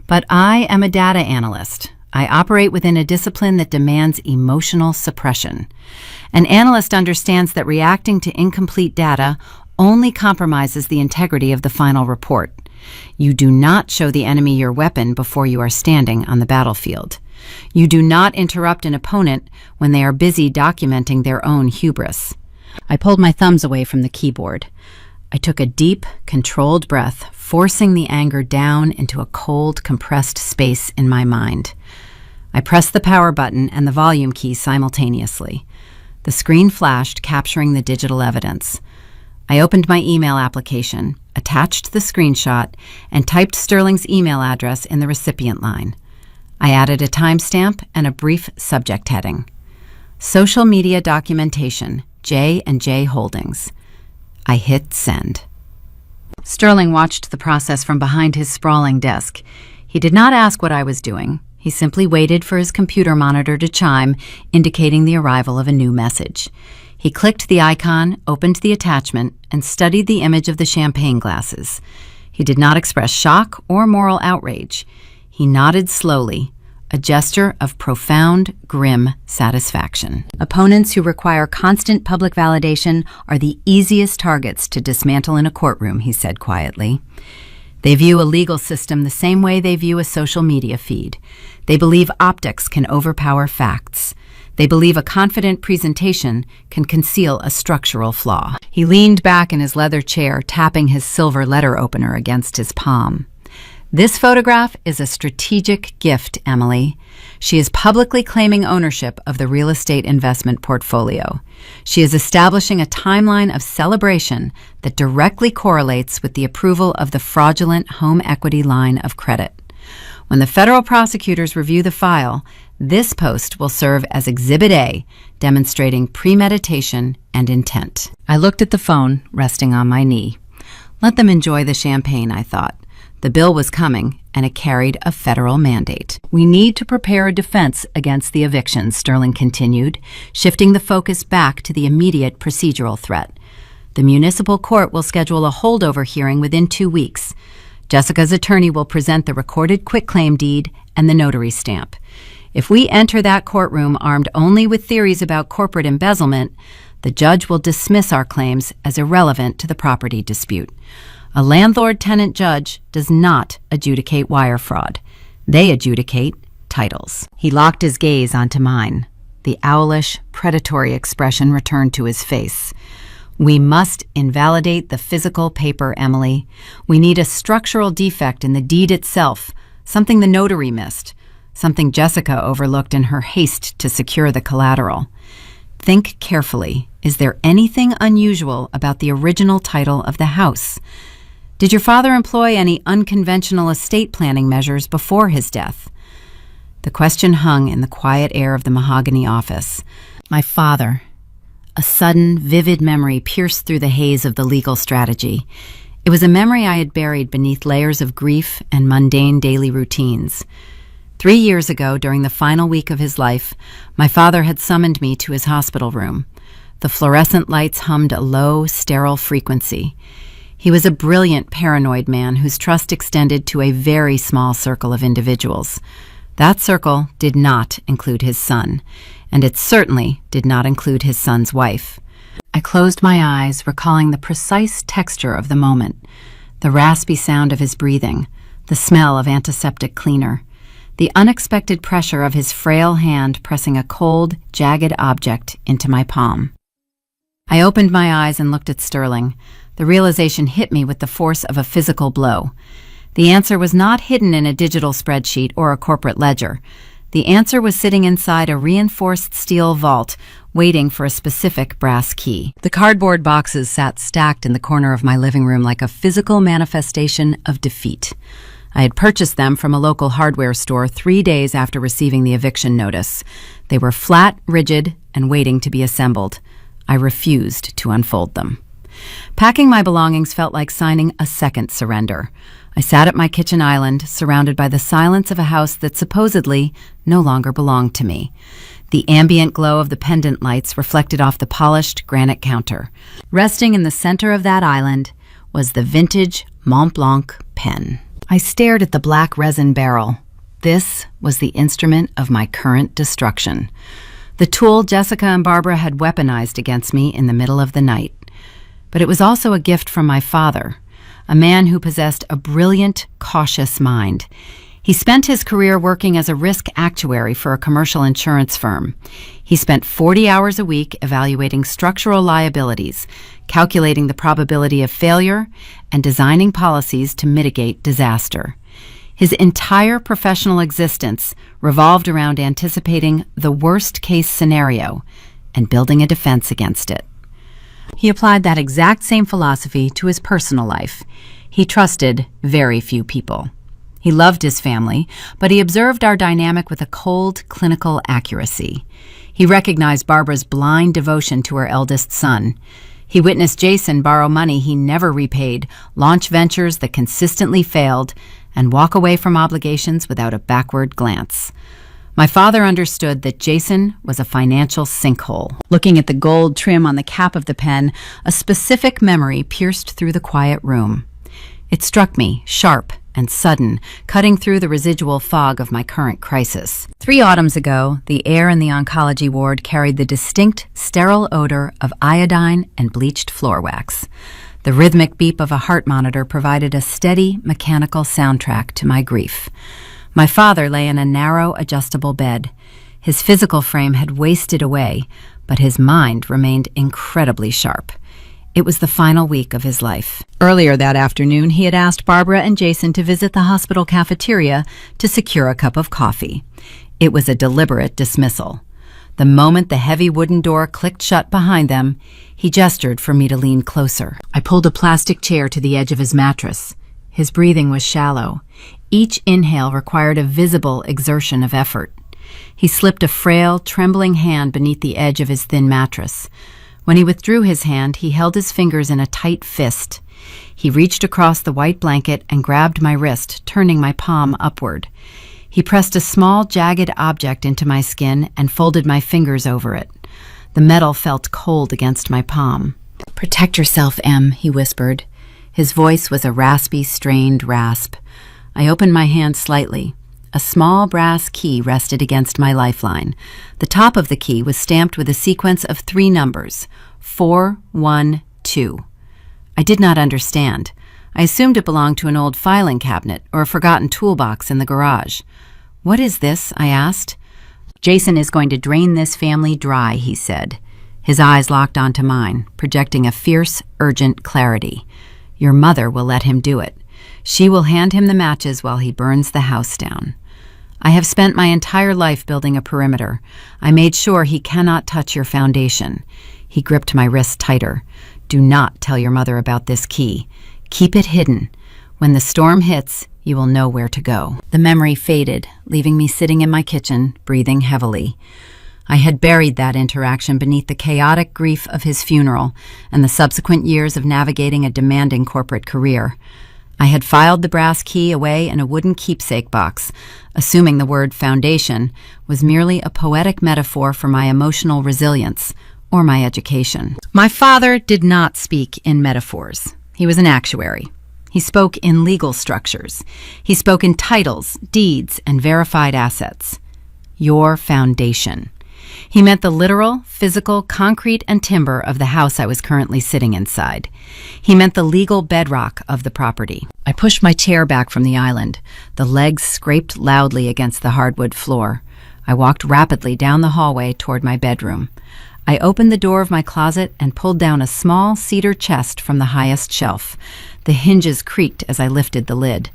But I am a data analyst. I operate within a discipline that demands emotional suppression. An analyst understands that reacting to incomplete data only compromises the integrity of the final report. You do not show the enemy your weapon before you are standing on the battlefield. You do not interrupt an opponent when they are busy documenting their own hubris. I pulled my thumbs away from the keyboard. I took a deep, controlled breath, forcing the anger down into a cold, compressed space in my mind. I pressed the power button and the volume key simultaneously. The screen flashed, capturing the digital evidence. I opened my email application, attached the screenshot, and typed Sterling's email address in the recipient line. I added a timestamp and a brief subject heading. Social media documentation, J&J Holdings. I hit send. Sterling watched the process from behind his sprawling desk. He did not ask what I was doing. He simply waited for his computer monitor to chime, indicating the arrival of a new message. He clicked the icon, opened the attachment, and studied the image of the champagne glasses. He did not express shock or moral outrage. He nodded slowly, a gesture of profound, grim satisfaction. Opponents who require constant public validation are the easiest targets to dismantle in a courtroom, he said quietly. They view a legal system the same way they view a social media feed. They believe optics can overpower facts. They believe a confident presentation can conceal a structural flaw. He leaned back in his leather chair, tapping his silver letter opener against his palm. This photograph is a strategic gift, Emily. She is publicly claiming ownership of the real estate investment portfolio. She is establishing a timeline of celebration that directly correlates with the approval of the fraudulent home equity line of credit. When the federal prosecutors review the file, this post will serve as Exhibit A, demonstrating premeditation and intent. I looked at the phone, resting on my knee. Let them enjoy the champagne, I thought. The bill was coming, and it carried a federal mandate. We need to prepare a defense against the eviction, Sterling continued, shifting the focus back to the immediate procedural threat. The municipal court will schedule a holdover hearing within 2 weeks. Jessica's attorney will present the recorded quitclaim deed and the notary stamp. If we enter that courtroom armed only with theories about corporate embezzlement, the judge will dismiss our claims as irrelevant to the property dispute. A landlord-tenant judge does not adjudicate wire fraud. They adjudicate titles. He locked his gaze onto mine. The owlish, predatory expression returned to his face. We must invalidate the physical paper, Emily. We need a structural defect in the deed itself, something the notary missed, something Jessica overlooked in her haste to secure the collateral. Think carefully. Is there anything unusual about the original title of the house? Did your father employ any unconventional estate planning measures before his death? The question hung in the quiet air of the mahogany office. My father. A sudden, vivid memory pierced through the haze of the legal strategy. It was a memory I had buried beneath layers of grief and mundane daily routines. 3 years ago, during the final week of his life, my father had summoned me to his hospital room. The fluorescent lights hummed a low, sterile frequency. He was a brilliant, paranoid man whose trust extended to a very small circle of individuals. That circle did not include his son, and it certainly did not include his son's wife. I closed my eyes, recalling the precise texture of the moment, the raspy sound of his breathing, the smell of antiseptic cleaner, the unexpected pressure of his frail hand pressing a cold, jagged object into my palm. I opened my eyes and looked at Sterling. The realization hit me with the force of a physical blow. The answer was not hidden in a digital spreadsheet or a corporate ledger. The answer was sitting inside a reinforced steel vault, waiting for a specific brass key. The cardboard boxes sat stacked in the corner of my living room like a physical manifestation of defeat. I had purchased them from a local hardware store 3 days after receiving the eviction notice. They were flat, rigid, and waiting to be assembled. I refused to unfold them. Packing my belongings felt like signing a second surrender. I sat at my kitchen island, surrounded by the silence of a house that supposedly no longer belonged to me. The ambient glow of the pendant lights reflected off the polished granite counter. Resting in the center of that island was the vintage Mont Blanc pen. I stared at the black resin barrel. This was the instrument of my current destruction. The tool Jessica and Barbara had weaponized against me in the middle of the night. But it was also a gift from my father, a man who possessed a brilliant, cautious mind. He spent his career working as a risk actuary for a commercial insurance firm. He spent 40 hours a week evaluating structural liabilities, calculating the probability of failure, and designing policies to mitigate disaster. His entire professional existence revolved around anticipating the worst-case scenario and building a defense against it. He applied that exact same philosophy to his personal life. He trusted very few people. He loved his family, but he observed our dynamic with a cold, clinical accuracy. He recognized Barbara's blind devotion to her eldest son. He witnessed Jason borrow money he never repaid, launch ventures that consistently failed, and walk away from obligations without a backward glance. My father understood that Jason was a financial sinkhole. Looking at the gold trim on the cap of the pen, a specific memory pierced through the quiet room. It struck me, sharp and sudden, cutting through the residual fog of my current crisis. 3 autumns ago, the air in the oncology ward carried the distinct, sterile odor of iodine and bleached floor wax. The rhythmic beep of a heart monitor provided a steady, mechanical soundtrack to my grief. My father lay in a narrow, adjustable bed. His physical frame had wasted away, but his mind remained incredibly sharp. It was the final week of his life. Earlier that afternoon, he had asked Barbara and Jason to visit the hospital cafeteria to secure a cup of coffee. It was a deliberate dismissal. The moment the heavy wooden door clicked shut behind them, he gestured for me to lean closer. I pulled a plastic chair to the edge of his mattress. His breathing was shallow. Each inhale required a visible exertion of effort. He slipped a frail, trembling hand beneath the edge of his thin mattress. When he withdrew his hand, he held his fingers in a tight fist. He reached across the white blanket and grabbed my wrist, turning my palm upward. He pressed a small, jagged object into my skin and folded my fingers over it. The metal felt cold against my palm. "Protect yourself, Em," he whispered. His voice was a raspy, strained rasp. I opened my hand slightly. A small brass key rested against my lifeline. The top of the key was stamped with a sequence of 3 numbers, 412. I did not understand. I assumed it belonged to an old filing cabinet or a forgotten toolbox in the garage. "What is this?" I asked. "Jason is going to drain this family dry," he said. His eyes locked onto mine, projecting a fierce, urgent clarity. "Your mother will let him do it. She will hand him the matches while he burns the house down. I have spent my entire life building a perimeter. I made sure he cannot touch your foundation." He gripped my wrist tighter. "Do not tell your mother about this key. Keep it hidden. When the storm hits, you will know where to go." The memory faded, leaving me sitting in my kitchen, breathing heavily. I had buried that interaction beneath the chaotic grief of his funeral and the subsequent years of navigating a demanding corporate career. I had filed the brass key away in a wooden keepsake box, assuming the word foundation was merely a poetic metaphor for my emotional resilience or my education. My father did not speak in metaphors. He was an actuary. He spoke in legal structures. He spoke in titles, deeds, and verified assets. Your foundation. He meant the literal, physical, concrete, and timber of the house I was currently sitting inside. He meant the legal bedrock of the property. I pushed my chair back from the island. The legs scraped loudly against the hardwood floor. I walked rapidly down the hallway toward my bedroom. I opened the door of my closet and pulled down a small cedar chest from the highest shelf. The hinges creaked as I lifted the lid.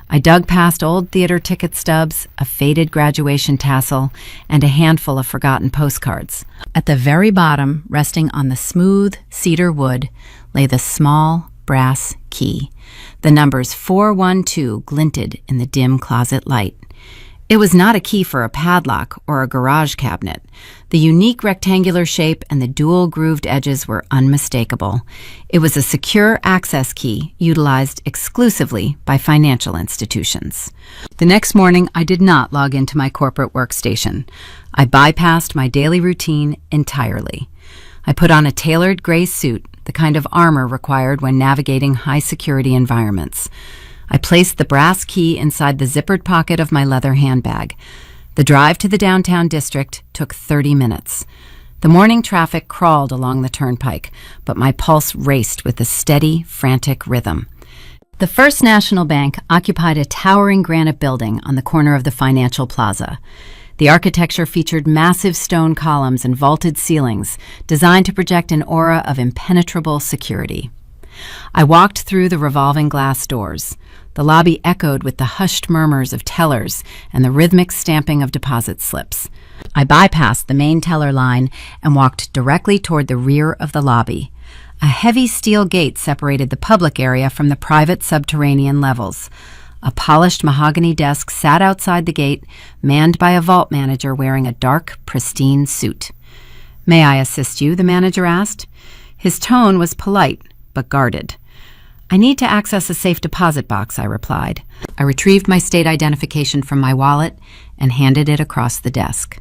I dug past old theater ticket stubs, a faded graduation tassel, and a handful of forgotten postcards. At the very bottom, resting on the smooth cedar wood, lay the small brass key. The numbers 412 glinted in the dim closet light. It was not a key for a padlock or a garage cabinet. The unique rectangular shape and the dual grooved edges were unmistakable. It was a secure access key utilized exclusively by financial institutions. The next morning, I did not log into my corporate workstation. I bypassed my daily routine entirely. I put on a tailored gray suit, the kind of armor required when navigating high-security environments. I placed the brass key inside the zippered pocket of my leather handbag. The drive to the downtown district took 30 minutes. The morning traffic crawled along the turnpike, but my pulse raced with a steady, frantic rhythm. The First National Bank occupied a towering granite building on the corner of the Financial Plaza. The architecture featured massive stone columns and vaulted ceilings designed to project an aura of impenetrable security. I walked through the revolving glass doors. The lobby echoed with the hushed murmurs of tellers and the rhythmic stamping of deposit slips. I bypassed the main teller line and walked directly toward the rear of the lobby. A heavy steel gate separated the public area from the private subterranean levels. A polished mahogany desk sat outside the gate, manned by a vault manager wearing a dark, pristine suit. "May I assist you?" the manager asked. His tone was polite, but guarded. "I need to access a safe deposit box," I replied. I retrieved my state identification from my wallet and handed it across the desk.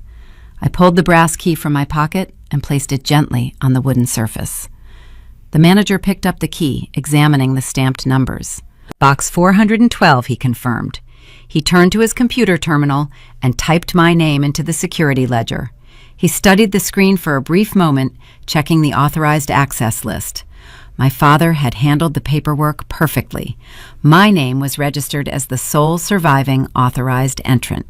I pulled the brass key from my pocket and placed it gently on the wooden surface. The manager picked up the key, examining the stamped numbers. "Box 412, he confirmed. He turned to his computer terminal and typed my name into the security ledger. He studied the screen for a brief moment, checking the authorized access list. My father had handled the paperwork perfectly. My name was registered as the sole surviving authorized entrant.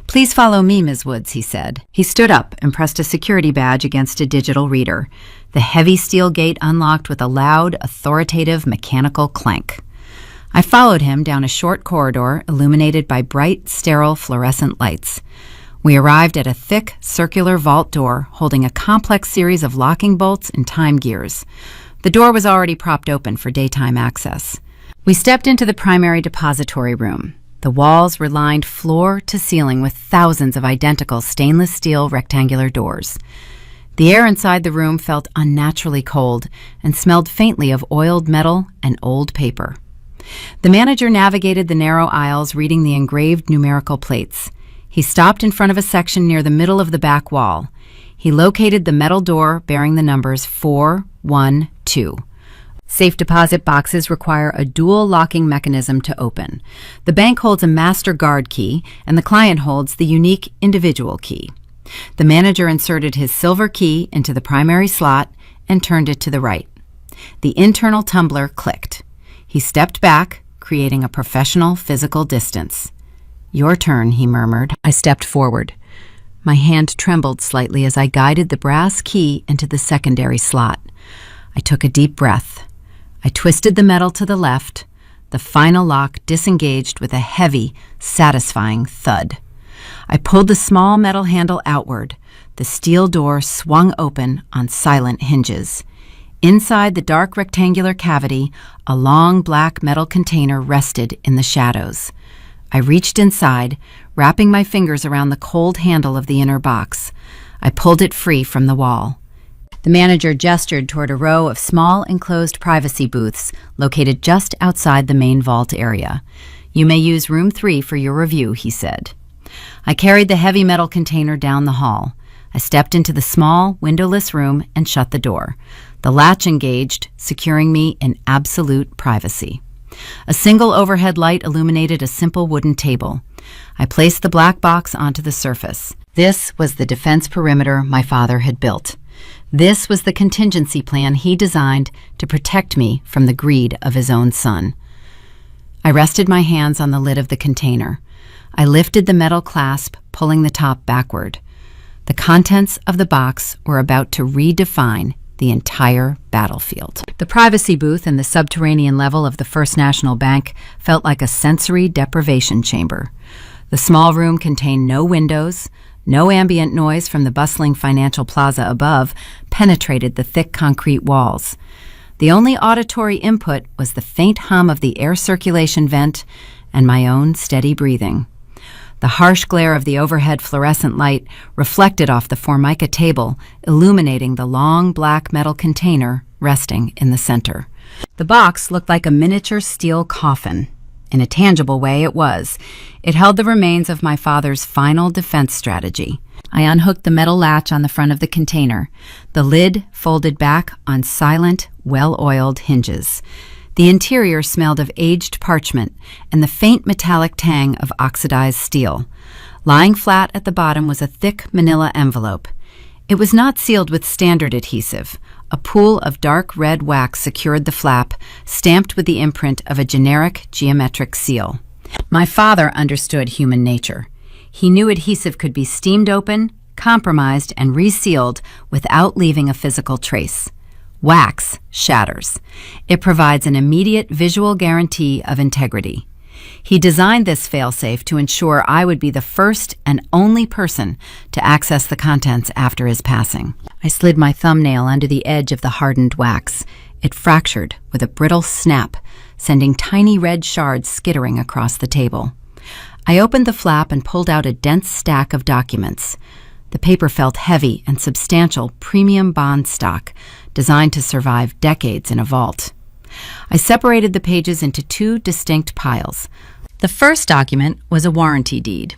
"Please follow me, Ms. Woods," he said. He stood up and pressed a security badge against a digital reader. The heavy steel gate unlocked with a loud, authoritative mechanical clank. I followed him down a short corridor illuminated by bright, sterile fluorescent lights. We arrived at a thick, circular vault door holding a complex series of locking bolts and time gears. The door was already propped open for daytime access. We stepped into the primary depository room. The walls were lined floor to ceiling with thousands of identical stainless steel rectangular doors. The air inside the room felt unnaturally cold and smelled faintly of oiled metal and old paper. The manager navigated the narrow aisles, reading the engraved numerical plates. He stopped in front of a section near the middle of the back wall. He located the metal door bearing the numbers 412. Safe deposit boxes require a dual locking mechanism to open. The bank holds a master guard key, and the client holds the unique individual key. The manager inserted his silver key into the primary slot and turned it to the right. The internal tumbler clicked. He stepped back, creating a professional physical distance. "Your turn," he murmured. I stepped forward. My hand trembled slightly as I guided the brass key into the secondary slot. I took a deep breath. I twisted the metal to the left. The final lock disengaged with a heavy, satisfying thud. I pulled the small metal handle outward. The steel door swung open on silent hinges. Inside the dark rectangular cavity, a long black metal container rested in the shadows. I reached inside, wrapping my fingers around the cold handle of the inner box. I pulled it free from the wall. The manager gestured toward a row of small enclosed privacy booths located just outside the main vault area. "You may use room 3 for your review," he said. I carried the heavy metal container down the hall. I stepped into the small, windowless room and shut the door. The latch engaged, securing me in absolute privacy. A single overhead light illuminated a simple wooden table. I placed the black box onto the surface. This was the defense perimeter my father had built. This was the contingency plan he designed to protect me from the greed of his own son. I rested my hands on the lid of the container. I lifted the metal clasp, pulling the top backward. The contents of the box were about to redefine the entire battlefield. The privacy booth in the subterranean level of the First National Bank felt like a sensory deprivation chamber. The small room contained no windows. No ambient noise from the bustling financial plaza above penetrated the thick concrete walls. The only auditory input was the faint hum of the air circulation vent and my own steady breathing. The harsh glare of the overhead fluorescent light reflected off the Formica table, illuminating the long black metal container resting in the center. The box looked like a miniature steel coffin. In a tangible way, it was. It held the remains of my father's final defense strategy. I unhooked the metal latch on the front of the container. The lid folded back on silent, well-oiled hinges. The interior smelled of aged parchment and the faint metallic tang of oxidized steel. Lying flat at the bottom was a thick manila envelope. It was not sealed with standard adhesive. A pool of dark red wax secured the flap, stamped with the imprint of a generic geometric seal. My father understood human nature. He knew adhesive could be steamed open, compromised, and resealed without leaving a physical trace. Wax shatters. It provides an immediate visual guarantee of integrity. He designed this failsafe to ensure I would be the first and only person to access the contents after his passing. I slid my thumbnail under the edge of the hardened wax. It fractured with a brittle snap, sending tiny red shards skittering across the table. I opened the flap and pulled out a dense stack of documents. The paper felt heavy and substantial premium bond stock, designed to survive decades in a vault. I separated the pages into two distinct piles. The first document was a warranty deed.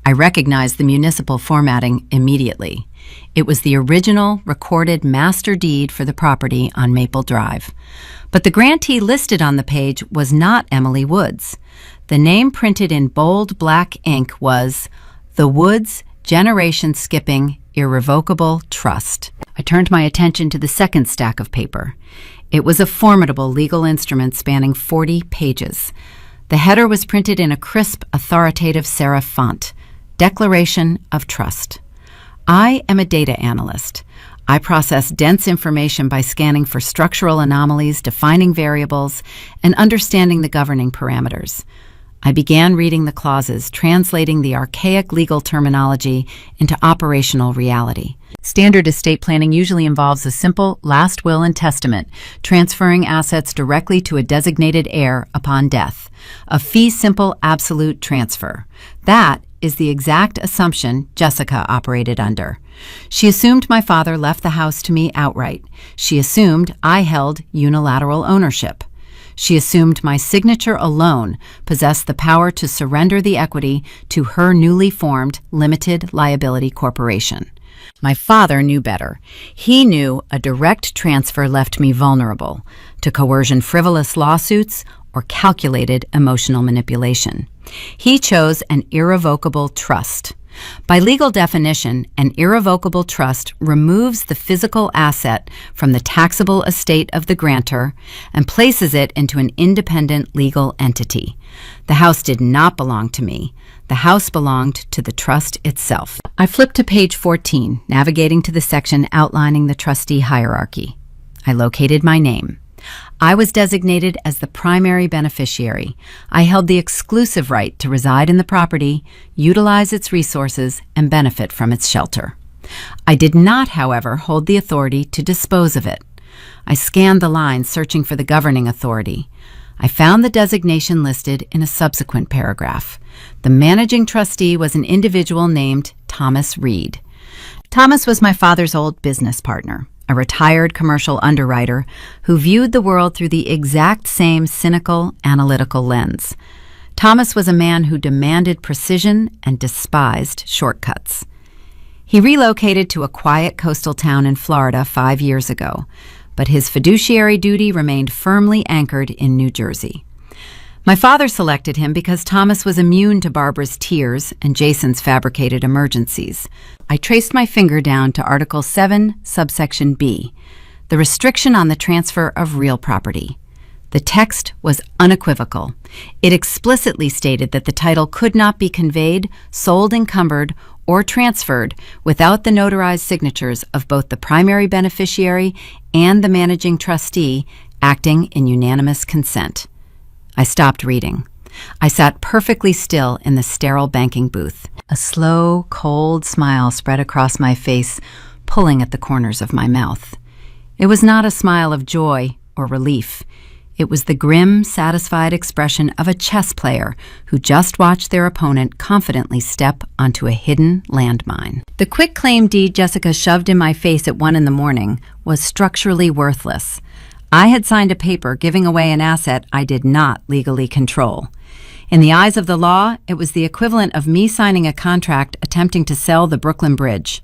I recognized the municipal formatting immediately. It was the original recorded master deed for the property on Maple Drive. But the grantee listed on the page was not Emily Woods. The name printed in bold black ink was The Woods Generation Skipping Irrevocable Trust. I turned my attention to the second stack of paper. It was a formidable legal instrument spanning 40 pages. The header was printed in a crisp, authoritative serif font, Declaration of Trust. I am a data analyst. I process dense information by scanning for structural anomalies, defining variables, and understanding the governing parameters. I began reading the clauses, translating the archaic legal terminology into operational reality. Standard estate planning usually involves a simple last will and testament, transferring assets directly to a designated heir upon death. A fee-simple absolute transfer. That is the exact assumption Jessica operated under. She assumed my father left the house to me outright. She assumed I held unilateral ownership. She assumed my signature alone possessed the power to surrender the equity to her newly formed limited liability corporation. My father knew better. He knew a direct transfer left me vulnerable to coercion, frivolous lawsuits, or calculated emotional manipulation. He chose an irrevocable trust. By legal definition, an irrevocable trust removes the physical asset from the taxable estate of the grantor and places it into an independent legal entity. The house did not belong to me. The house belonged to the trust itself. I flipped to page 14, navigating to the section outlining the trustee hierarchy. I located my name. I was designated as the primary beneficiary. I held the exclusive right to reside in the property, utilize its resources, and benefit from its shelter. I did not, however, hold the authority to dispose of it. I scanned the lines, searching for the governing authority. I found the designation listed in a subsequent paragraph. The managing trustee was an individual named Thomas Reed. Thomas was my father's old business partner, a retired commercial underwriter who viewed the world through the exact same cynical, analytical lens. Thomas was a man who demanded precision and despised shortcuts. He relocated to a quiet coastal town in Florida 5 years ago, but his fiduciary duty remained firmly anchored in New Jersey. My father selected him because Thomas was immune to Barbara's tears and Jason's fabricated emergencies. I traced my finger down to Article 7, subsection B, the restriction on the transfer of real property. The text was unequivocal. It explicitly stated that the title could not be conveyed, sold, encumbered, or transferred without the notarized signatures of both the primary beneficiary and the managing trustee acting in unanimous consent. I stopped reading. I sat perfectly still in the sterile banking booth. A slow, cold smile spread across my face, pulling at the corners of my mouth. It was not a smile of joy or relief. It was the grim, satisfied expression of a chess player who just watched their opponent confidently step onto a hidden landmine. The quitclaim deed Jessica shoved in my face at 1 a.m. was structurally worthless. I had signed a paper giving away an asset I did not legally control. In the eyes of the law, it was the equivalent of me signing a contract attempting to sell the Brooklyn Bridge.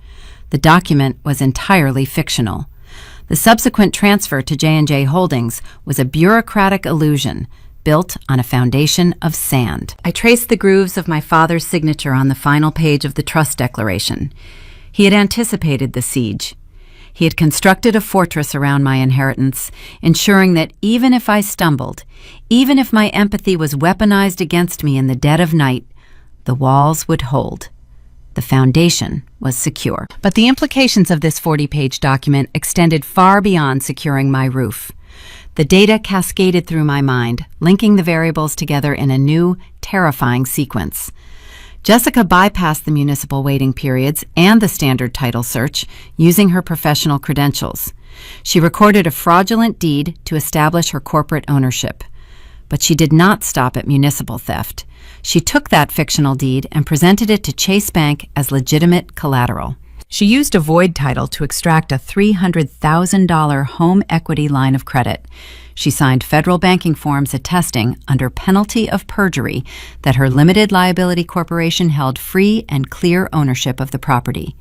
The document was entirely fictional. The subsequent transfer to J&J Holdings was a bureaucratic illusion built on a foundation of sand. I traced the grooves of my father's signature on the final page of the trust declaration. He had anticipated the siege. He had constructed a fortress around my inheritance, ensuring that even if I stumbled, even if my empathy was weaponized against me in the dead of night, the walls would hold. The foundation was secure. But the implications of this 40-page document extended far beyond securing my roof. The data cascaded through my mind, linking the variables together in a new, terrifying sequence. Jessica bypassed the municipal waiting periods and the standard title search using her professional credentials. She recorded a fraudulent deed to establish her corporate ownership. But she did not stop at municipal theft. She took that fictional deed and presented it to Chase Bank as legitimate collateral. She used a void title to extract a $300,000 home equity line of credit. She signed federal banking forms attesting, under penalty of perjury, that her limited liability corporation held free and clear ownership of the property.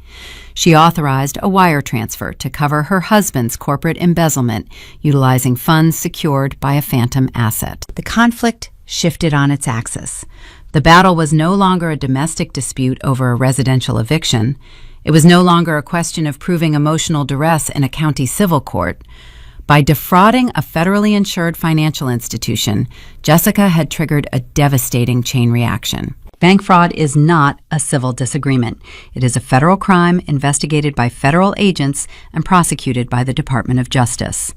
She authorized a wire transfer to cover her husband's corporate embezzlement, utilizing funds secured by a phantom asset. The conflict shifted on its axis. The battle was no longer a domestic dispute over a residential eviction. It was no longer a question of proving emotional duress in a county civil court. By defrauding a federally insured financial institution, Jessica had triggered a devastating chain reaction. Bank fraud is not a civil disagreement. It is a federal crime investigated by federal agents and prosecuted by the Department of Justice.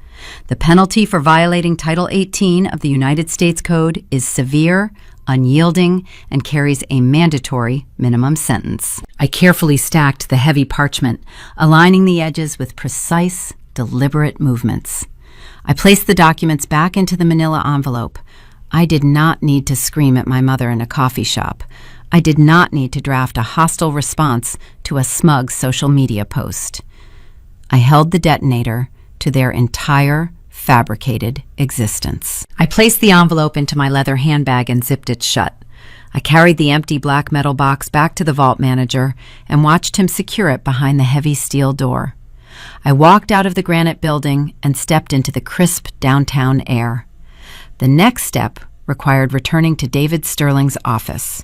The penalty for violating Title 18 of the United States Code is severe, unyielding, and carries a mandatory minimum sentence. I carefully stacked the heavy parchment, aligning the edges with precise, deliberate movements. I placed the documents back into the manila envelope. I did not need to scream at my mother in a coffee shop. I did not need to draft a hostile response to a smug social media post. I held the detonator to their entire fabricated existence. I placed the envelope into my leather handbag and zipped it shut. I carried the empty black metal box back to the vault manager and watched him secure it behind the heavy steel door. I walked out of the granite building and stepped into the crisp downtown air. The next step required returning to David Sterling's office.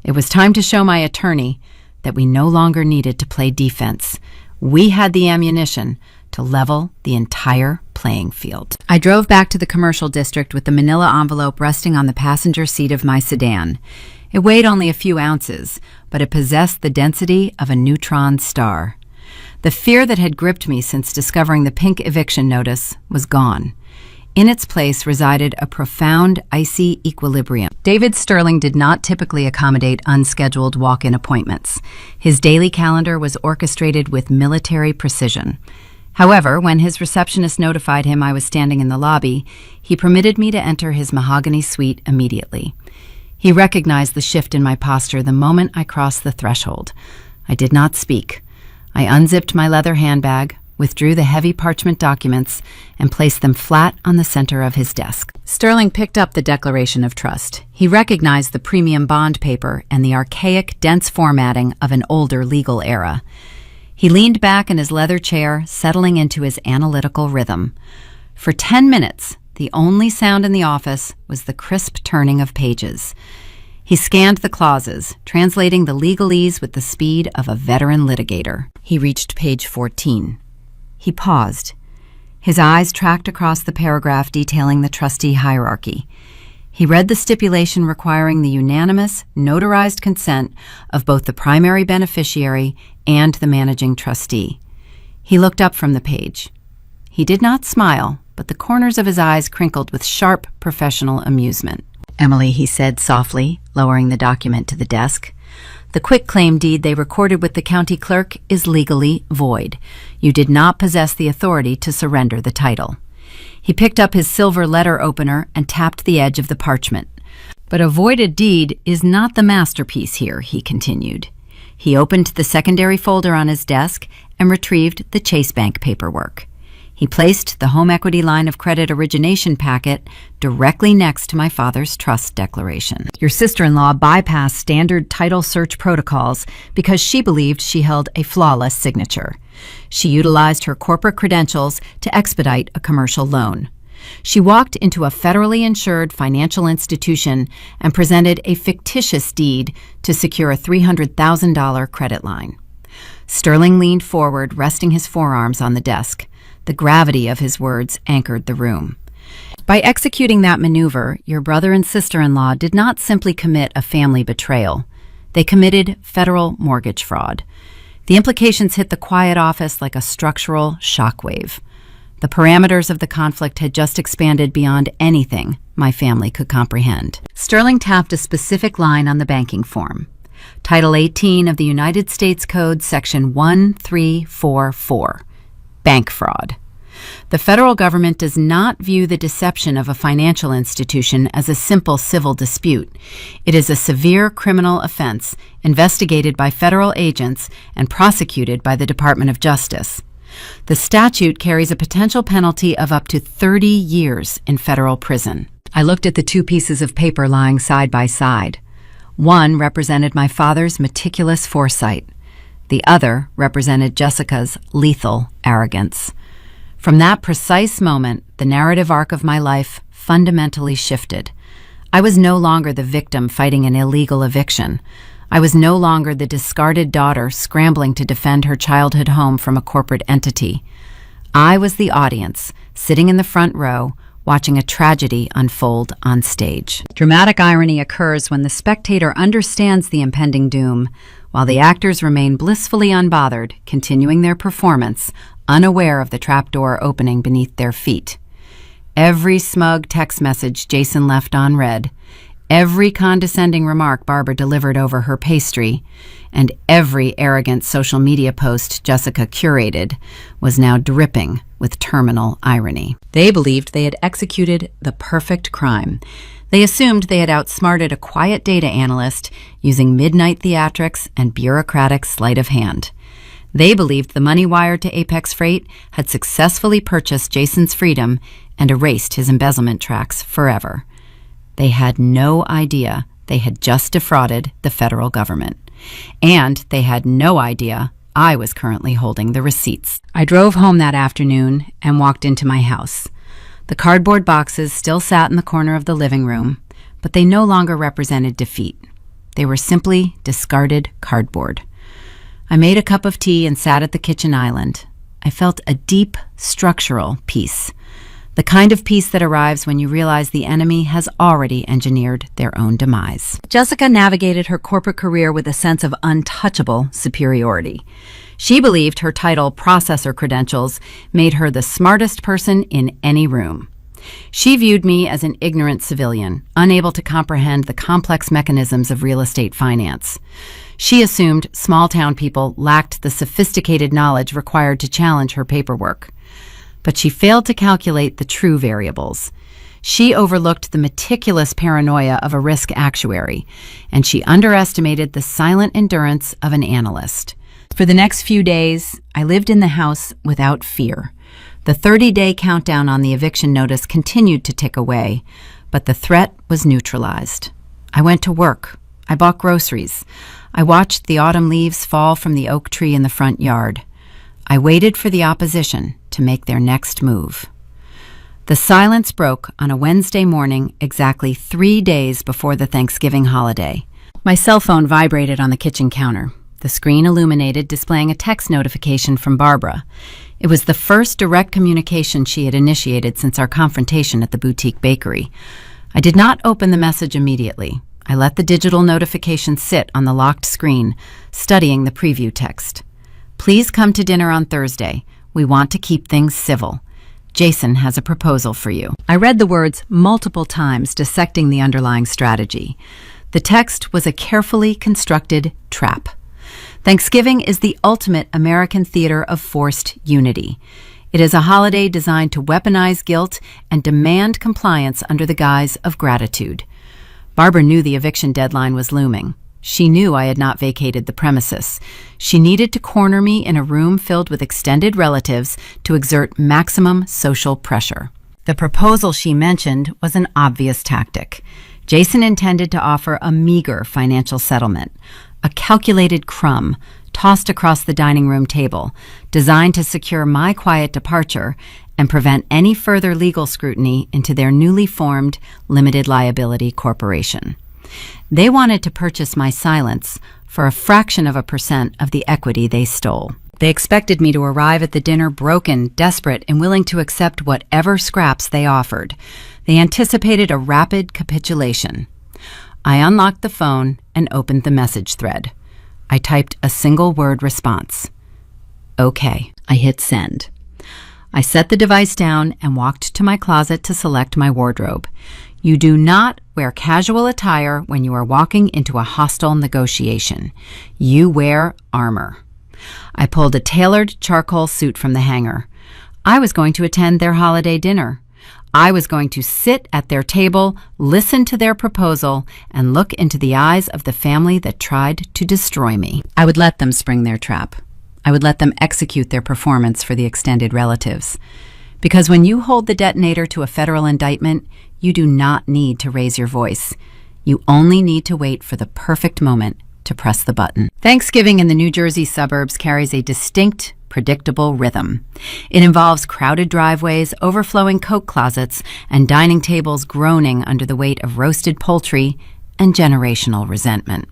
It was time to show my attorney that we no longer needed to play defense. We had the ammunition to level the entire playing field. I drove back to the commercial district with the manila envelope resting on the passenger seat of my sedan. It weighed only a few ounces, but it possessed the density of a neutron star. The fear that had gripped me since discovering the pink eviction notice was gone. In its place resided a profound, icy equilibrium. David Sterling did not typically accommodate unscheduled walk-in appointments. His daily calendar was orchestrated with military precision. However, when his receptionist notified him I was standing in the lobby, he permitted me to enter his mahogany suite immediately. He recognized the shift in my posture the moment I crossed the threshold. I did not speak. I unzipped my leather handbag, withdrew the heavy parchment documents, and placed them flat on the center of his desk. Sterling picked up the Declaration of Trust. He recognized the premium bond paper and the archaic, dense formatting of an older legal era. He leaned back in his leather chair, settling into his analytical rhythm. For 10 minutes, the only sound in the office was the crisp turning of pages. He scanned the clauses, translating the legalese with the speed of a veteran litigator. He reached page 14. He paused. His eyes tracked across the paragraph detailing the trustee hierarchy. He read the stipulation requiring the unanimous, notarized consent of both the primary beneficiary and the managing trustee. He looked up from the page. He did not smile, but the corners of his eyes crinkled with sharp professional amusement. "Emily," he said softly, lowering the document to the desk, "the quitclaim deed they recorded with the county clerk is legally void. You did not possess the authority to surrender the title." He picked up his silver letter opener and tapped the edge of the parchment. "But a voided deed is not the masterpiece here," he continued. He opened the secondary folder on his desk and retrieved the Chase Bank paperwork. He placed the home equity line of credit origination packet directly next to my father's trust declaration. "Your sister-in-law bypassed standard title search protocols because she believed she held a flawless signature. She utilized her corporate credentials to expedite a commercial loan. She walked into a federally insured financial institution and presented a fictitious deed to secure a $300,000 credit line." Sterling leaned forward, resting his forearms on the desk. The gravity of his words anchored the room. "By executing that maneuver, your brother and sister-in-law did not simply commit a family betrayal. They committed federal mortgage fraud. The implications hit the quiet office like a structural shockwave. The parameters of the conflict had just expanded beyond anything my family could comprehend." Sterling tapped a specific line on the banking form. Title 18 of the United States Code, Section 1344, Bank Fraud. The federal government does not view the deception of a financial institution as a simple civil dispute. It is a severe criminal offense investigated by federal agents and prosecuted by the Department of Justice. The statute carries a potential penalty of up to 30 years in federal prison. I looked at the two pieces of paper lying side by side. One represented my father's meticulous foresight. The other represented Jessica's lethal arrogance. From that precise moment, the narrative arc of my life fundamentally shifted. I was no longer the victim fighting an illegal eviction. I was no longer the discarded daughter scrambling to defend her childhood home from a corporate entity. I was the audience, sitting in the front row, watching a tragedy unfold on stage. Dramatic irony occurs when the spectator understands the impending doom, while the actors remain blissfully unbothered, continuing their performance, unaware of the trapdoor opening beneath their feet. Every smug text message Jason left unread, every condescending remark Barbara delivered over her pastry, and every arrogant social media post Jessica curated was now dripping with terminal irony. They believed they had executed the perfect crime. They assumed they had outsmarted a quiet data analyst using midnight theatrics and bureaucratic sleight of hand. They believed the money wired to Apex Freight had successfully purchased Jason's freedom and erased his embezzlement tracks forever. They had no idea they had just defrauded the federal government. And they had no idea I was currently holding the receipts. I drove home that afternoon and walked into my house. The cardboard boxes still sat in the corner of the living room, but they no longer represented defeat. They were simply discarded cardboard. I made a cup of tea and sat at the kitchen island. I felt a deep, structural peace. The kind of peace that arrives when you realize the enemy has already engineered their own demise. Jessica navigated her corporate career with a sense of untouchable superiority. She believed her title processor credentials made her the smartest person in any room. She viewed me as an ignorant civilian, unable to comprehend the complex mechanisms of real estate finance. She assumed small-town people lacked the sophisticated knowledge required to challenge her paperwork. But she failed to calculate the true variables. She overlooked the meticulous paranoia of a risk actuary, and she underestimated the silent endurance of an analyst. For the next few days, I lived in the house without fear. The 30-day countdown on the eviction notice continued to tick away, but the threat was neutralized. I went to work. I bought groceries. I watched the autumn leaves fall from the oak tree in the front yard. I waited for the opposition to make their next move. The silence broke on a Wednesday morning, exactly 3 days before the Thanksgiving holiday. My cell phone vibrated on the kitchen counter. The screen illuminated, displaying a text notification from Barbara. It was the first direct communication she had initiated since our confrontation at the boutique bakery. I did not open the message immediately. I let the digital notification sit on the locked screen, studying the preview text. Please come to dinner on Thursday. We want to keep things civil. Jason has a proposal for you. I read the words multiple times, dissecting the underlying strategy. The text was a carefully constructed trap. Thanksgiving is the ultimate American theater of forced unity. It is a holiday designed to weaponize guilt and demand compliance under the guise of gratitude. Barbara knew the eviction deadline was looming. She knew I had not vacated the premises. She needed to corner me in a room filled with extended relatives to exert maximum social pressure. The proposal she mentioned was an obvious tactic. Jason intended to offer a meager financial settlement, a calculated crumb tossed across the dining room table, designed to secure my quiet departure and prevent any further legal scrutiny into their newly formed limited liability corporation. They wanted to purchase my silence for a fraction of a percent of the equity they stole. They expected me to arrive at the dinner broken, desperate, and willing to accept whatever scraps they offered. They anticipated a rapid capitulation. I unlocked the phone and opened the message thread. I typed a single-word response. Okay. I hit send. I set the device down and walked to my closet to select my wardrobe. You do not wear casual attire when you are walking into a hostile negotiation. You wear armor. I pulled a tailored charcoal suit from the hanger. I was going to attend their holiday dinner. I was going to sit at their table, listen to their proposal, and look into the eyes of the family that tried to destroy me. I would let them spring their trap. I would let them execute their performance for the extended relatives. Because when you hold the detonator to a federal indictment, you do not need to raise your voice. You only need to wait for the perfect moment to press the button. Thanksgiving in the New Jersey suburbs carries a distinct, predictable rhythm. It involves crowded driveways, overflowing coat closets, and dining tables groaning under the weight of roasted poultry and generational resentment.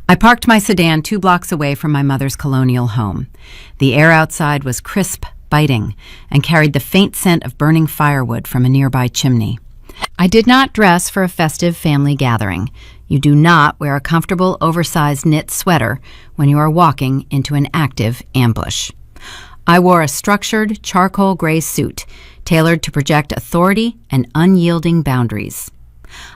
I parked my sedan 2 blocks away from my mother's colonial home. The air outside was crisp, biting, and carried the faint scent of burning firewood from a nearby chimney. I did not dress for a festive family gathering. You do not wear a comfortable, oversized knit sweater when you are walking into an active ambush. I wore a structured, charcoal gray suit, tailored to project authority and unyielding boundaries.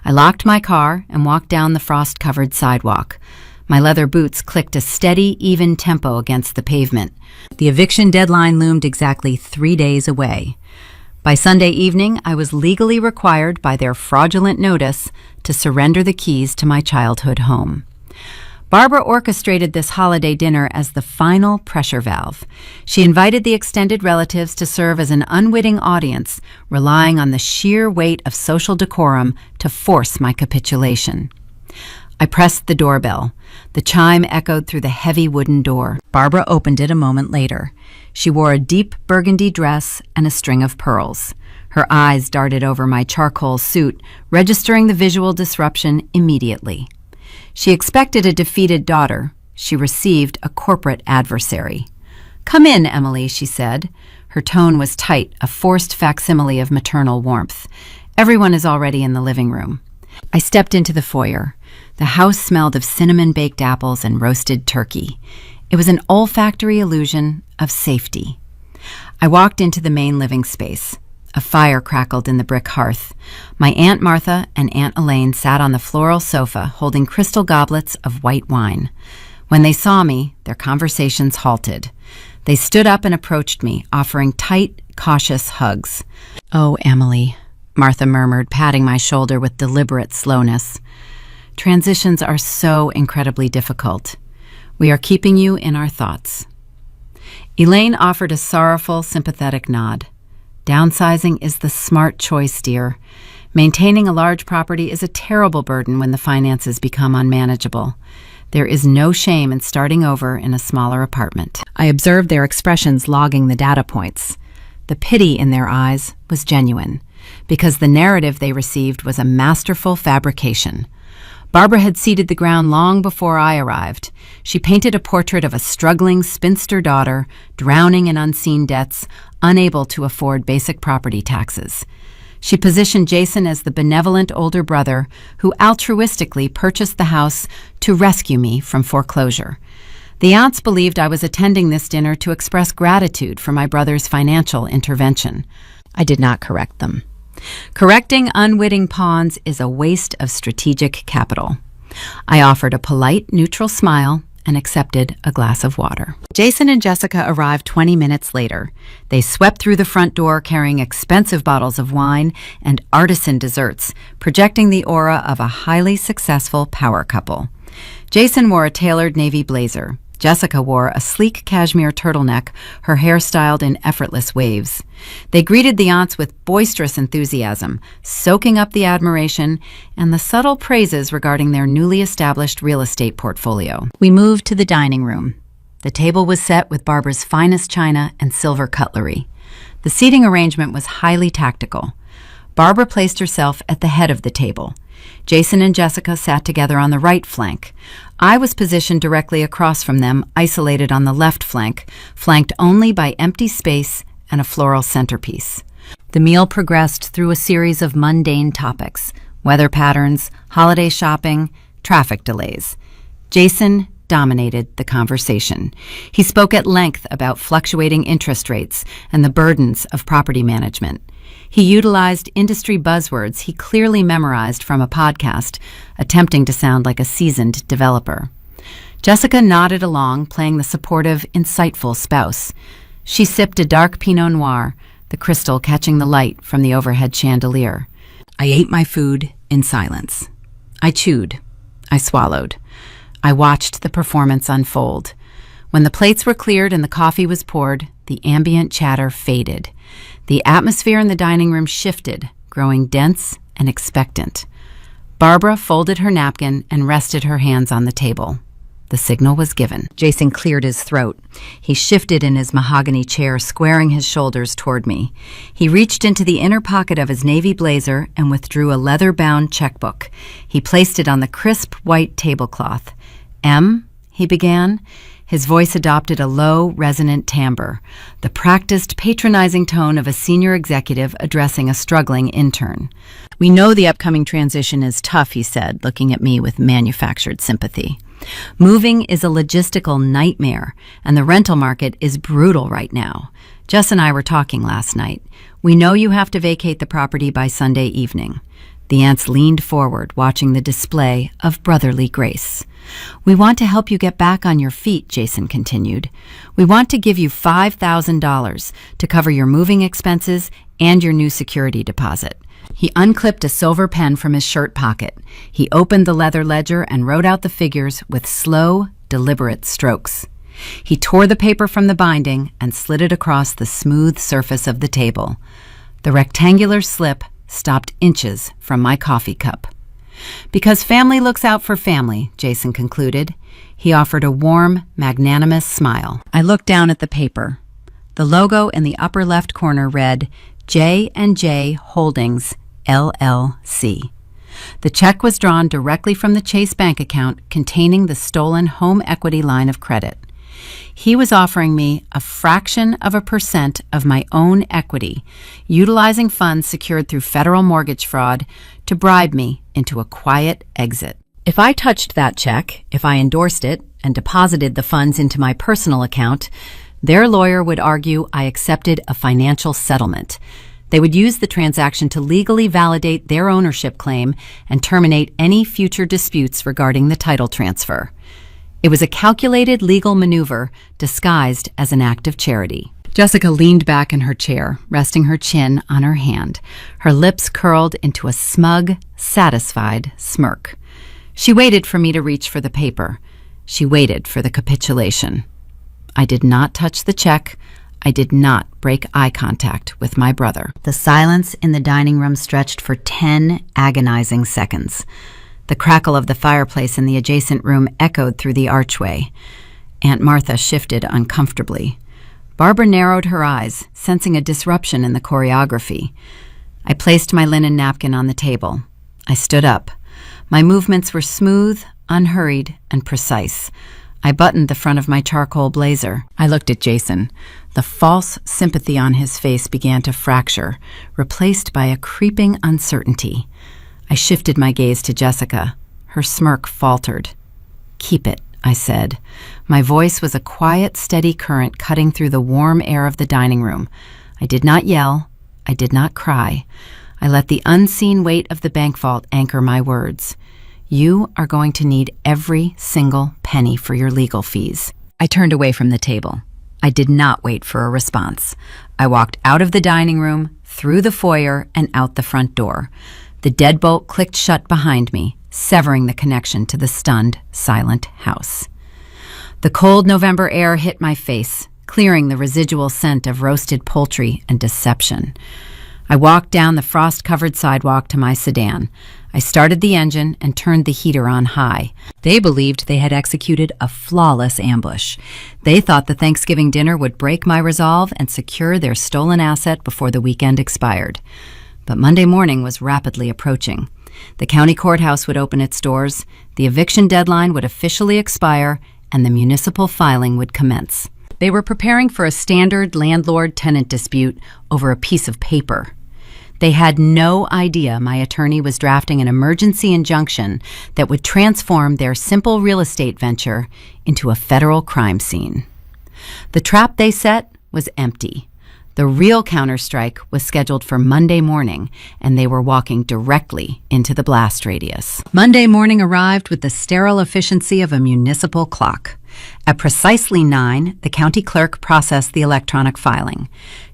I locked my car and walked down the frost-covered sidewalk. My leather boots clicked a steady, even tempo against the pavement. The eviction deadline loomed exactly 3 days away. By Sunday evening, I was legally required by their fraudulent notice to surrender the keys to my childhood home. Barbara orchestrated this holiday dinner as the final pressure valve. She invited the extended relatives to serve as an unwitting audience, relying on the sheer weight of social decorum to force my capitulation. I pressed the doorbell. The chime echoed through the heavy wooden door. Barbara opened it a moment later. She wore a deep burgundy dress and a string of pearls. Her eyes darted over my charcoal suit, registering the visual disruption immediately. She expected a defeated daughter. She received a corporate adversary. "Come in, Emily," she said. Her tone was tight, a forced facsimile of maternal warmth. "Everyone is already in the living room." I stepped into the foyer. The house smelled of cinnamon-baked apples and roasted turkey. It was an olfactory illusion of safety. I walked into the main living space. A fire crackled in the brick hearth. My Aunt Martha and Aunt Elaine sat on the floral sofa holding crystal goblets of white wine. When they saw me, their conversations halted. They stood up and approached me, offering tight, cautious hugs. "Oh, Emily," Martha murmured, patting my shoulder with deliberate slowness. "Transitions are so incredibly difficult. We are keeping you in our thoughts." Elaine offered a sorrowful, sympathetic nod. "Downsizing is the smart choice, dear. Maintaining a large property is a terrible burden when the finances become unmanageable. There is no shame in starting over in a smaller apartment." I observed their expressions, logging the data points. the pity in their eyes was genuine, because the narrative they received was a masterful fabrication. Barbara had seeded the ground long before I arrived. She painted a portrait of a struggling spinster daughter, drowning in unseen debts, unable to afford basic property taxes. She positioned Jason as the benevolent older brother who altruistically purchased the house to rescue me from foreclosure. The aunts believed I was attending this dinner to express gratitude for my brother's financial intervention. I did not correct them. Correcting unwitting pawns is a waste of strategic capital. I offered a polite, neutral smile and accepted a glass of water. Jason and Jessica arrived 20 minutes later. They swept through the front door carrying expensive bottles of wine and artisan desserts, projecting the aura of a highly successful power couple. Jason wore a tailored navy blazer. Jessica wore a sleek cashmere turtleneck, her hair styled in effortless waves. They greeted the aunts with boisterous enthusiasm, soaking up the admiration and the subtle praises regarding their newly established real estate portfolio. We moved to the dining room. The table was set with Barbara's finest china and silver cutlery. The seating arrangement was highly tactical. Barbara placed herself at the head of the table. Jason and Jessica sat together on the right flank. I was positioned directly across from them, isolated on the left flank, flanked only by empty space and a floral centerpiece. The meal progressed through a series of mundane topics: weather patterns, holiday shopping, traffic delays. Jason dominated the conversation. He spoke at length about fluctuating interest rates and the burdens of property management. He utilized industry buzzwords he clearly memorized from a podcast, attempting to sound like a seasoned developer. Jessica nodded along, playing the supportive, insightful spouse. She sipped a dark Pinot Noir, the crystal catching the light from the overhead chandelier. I ate my food in silence. I chewed. I swallowed. I watched the performance unfold. When the plates were cleared and the coffee was poured, the ambient chatter faded. The atmosphere in the dining room shifted, growing dense and expectant. Barbara folded her napkin and rested her hands on the table. The signal was given. Jason cleared his throat. He shifted in his mahogany chair, squaring his shoulders toward me. He reached into the inner pocket of his navy blazer and withdrew a leather-bound checkbook. He placed it on the crisp white tablecloth. "M," he began. His voice adopted a low, resonant timbre, the practiced, patronizing tone of a senior executive addressing a struggling intern. "We know the upcoming transition is tough," he said, looking at me with manufactured sympathy. "Moving is a logistical nightmare, and the rental market is brutal right now. Jess and I were talking last night. We know you have to vacate the property by Sunday evening." The aunts leaned forward, watching the display of brotherly grace. "We want to help you get back on your feet," Jason continued. "We want to give you $5,000 to cover your moving expenses and your new security deposit." He unclipped a silver pen from his shirt pocket. He opened the leather ledger and wrote out the figures with slow, deliberate strokes. He tore the paper from the binding and slid it across the smooth surface of the table. The rectangular slip stopped inches from my coffee cup. "Because family looks out for family," Jason concluded. He offered a warm, magnanimous smile. I looked down at the paper. The logo in the upper left corner read, J&J Holdings, LLC. The check was drawn directly from the Chase bank account containing the stolen home equity line of credit. He was offering me a fraction of a percent of my own equity, utilizing funds secured through federal mortgage fraud to bribe me into a quiet exit. If I touched that check, if I endorsed it and deposited the funds into my personal account, their lawyer would argue I accepted a financial settlement. They would use the transaction to legally validate their ownership claim and terminate any future disputes regarding the title transfer. It was a calculated legal maneuver disguised as an act of charity. Jessica leaned back in her chair, resting her chin on her hand. Her lips curled into a smug, satisfied smirk. She waited for me to reach for the paper. She waited for the capitulation. I did not touch the check. I did not break eye contact with my brother. The silence in the dining room stretched for 10 agonizing seconds. The crackle of the fireplace in the adjacent room echoed through the archway. Aunt Martha shifted uncomfortably. Barbara narrowed her eyes, sensing a disruption in the choreography. I placed my linen napkin on the table. I stood up. My movements were smooth, unhurried, and precise. I buttoned the front of my charcoal blazer. I looked at Jason. The false sympathy on his face began to fracture, replaced by a creeping uncertainty. I shifted my gaze to Jessica. Her smirk faltered. "Keep it," I said. My voice was a quiet, steady current cutting through the warm air of the dining room. I did not yell. I did not cry. I let the unseen weight of the bank vault anchor my words. "You are going to need every single penny for your legal fees." I turned away from the table. I did not wait for a response. I walked out of the dining room, through the foyer, and out the front door. The deadbolt clicked shut behind me, severing the connection to the stunned, silent house. The cold November air hit my face, clearing the residual scent of roasted poultry and deception. I walked down the frost-covered sidewalk to my sedan. I started the engine and turned the heater on high. They believed they had executed a flawless ambush. They thought the Thanksgiving dinner would break my resolve and secure their stolen asset before the weekend expired. But Monday morning was rapidly approaching. The county courthouse would open its doors, the eviction deadline would officially expire, and the municipal filing would commence. They were preparing for a standard landlord-tenant dispute over a piece of paper. They had no idea my attorney was drafting an emergency injunction that would transform their simple real estate venture into a federal crime scene. The trap they set was empty. The real counterstrike was scheduled for Monday morning, and they were walking directly into the blast radius. Monday morning arrived with the sterile efficiency of a municipal clock. At precisely 9, the county clerk processed the electronic filing.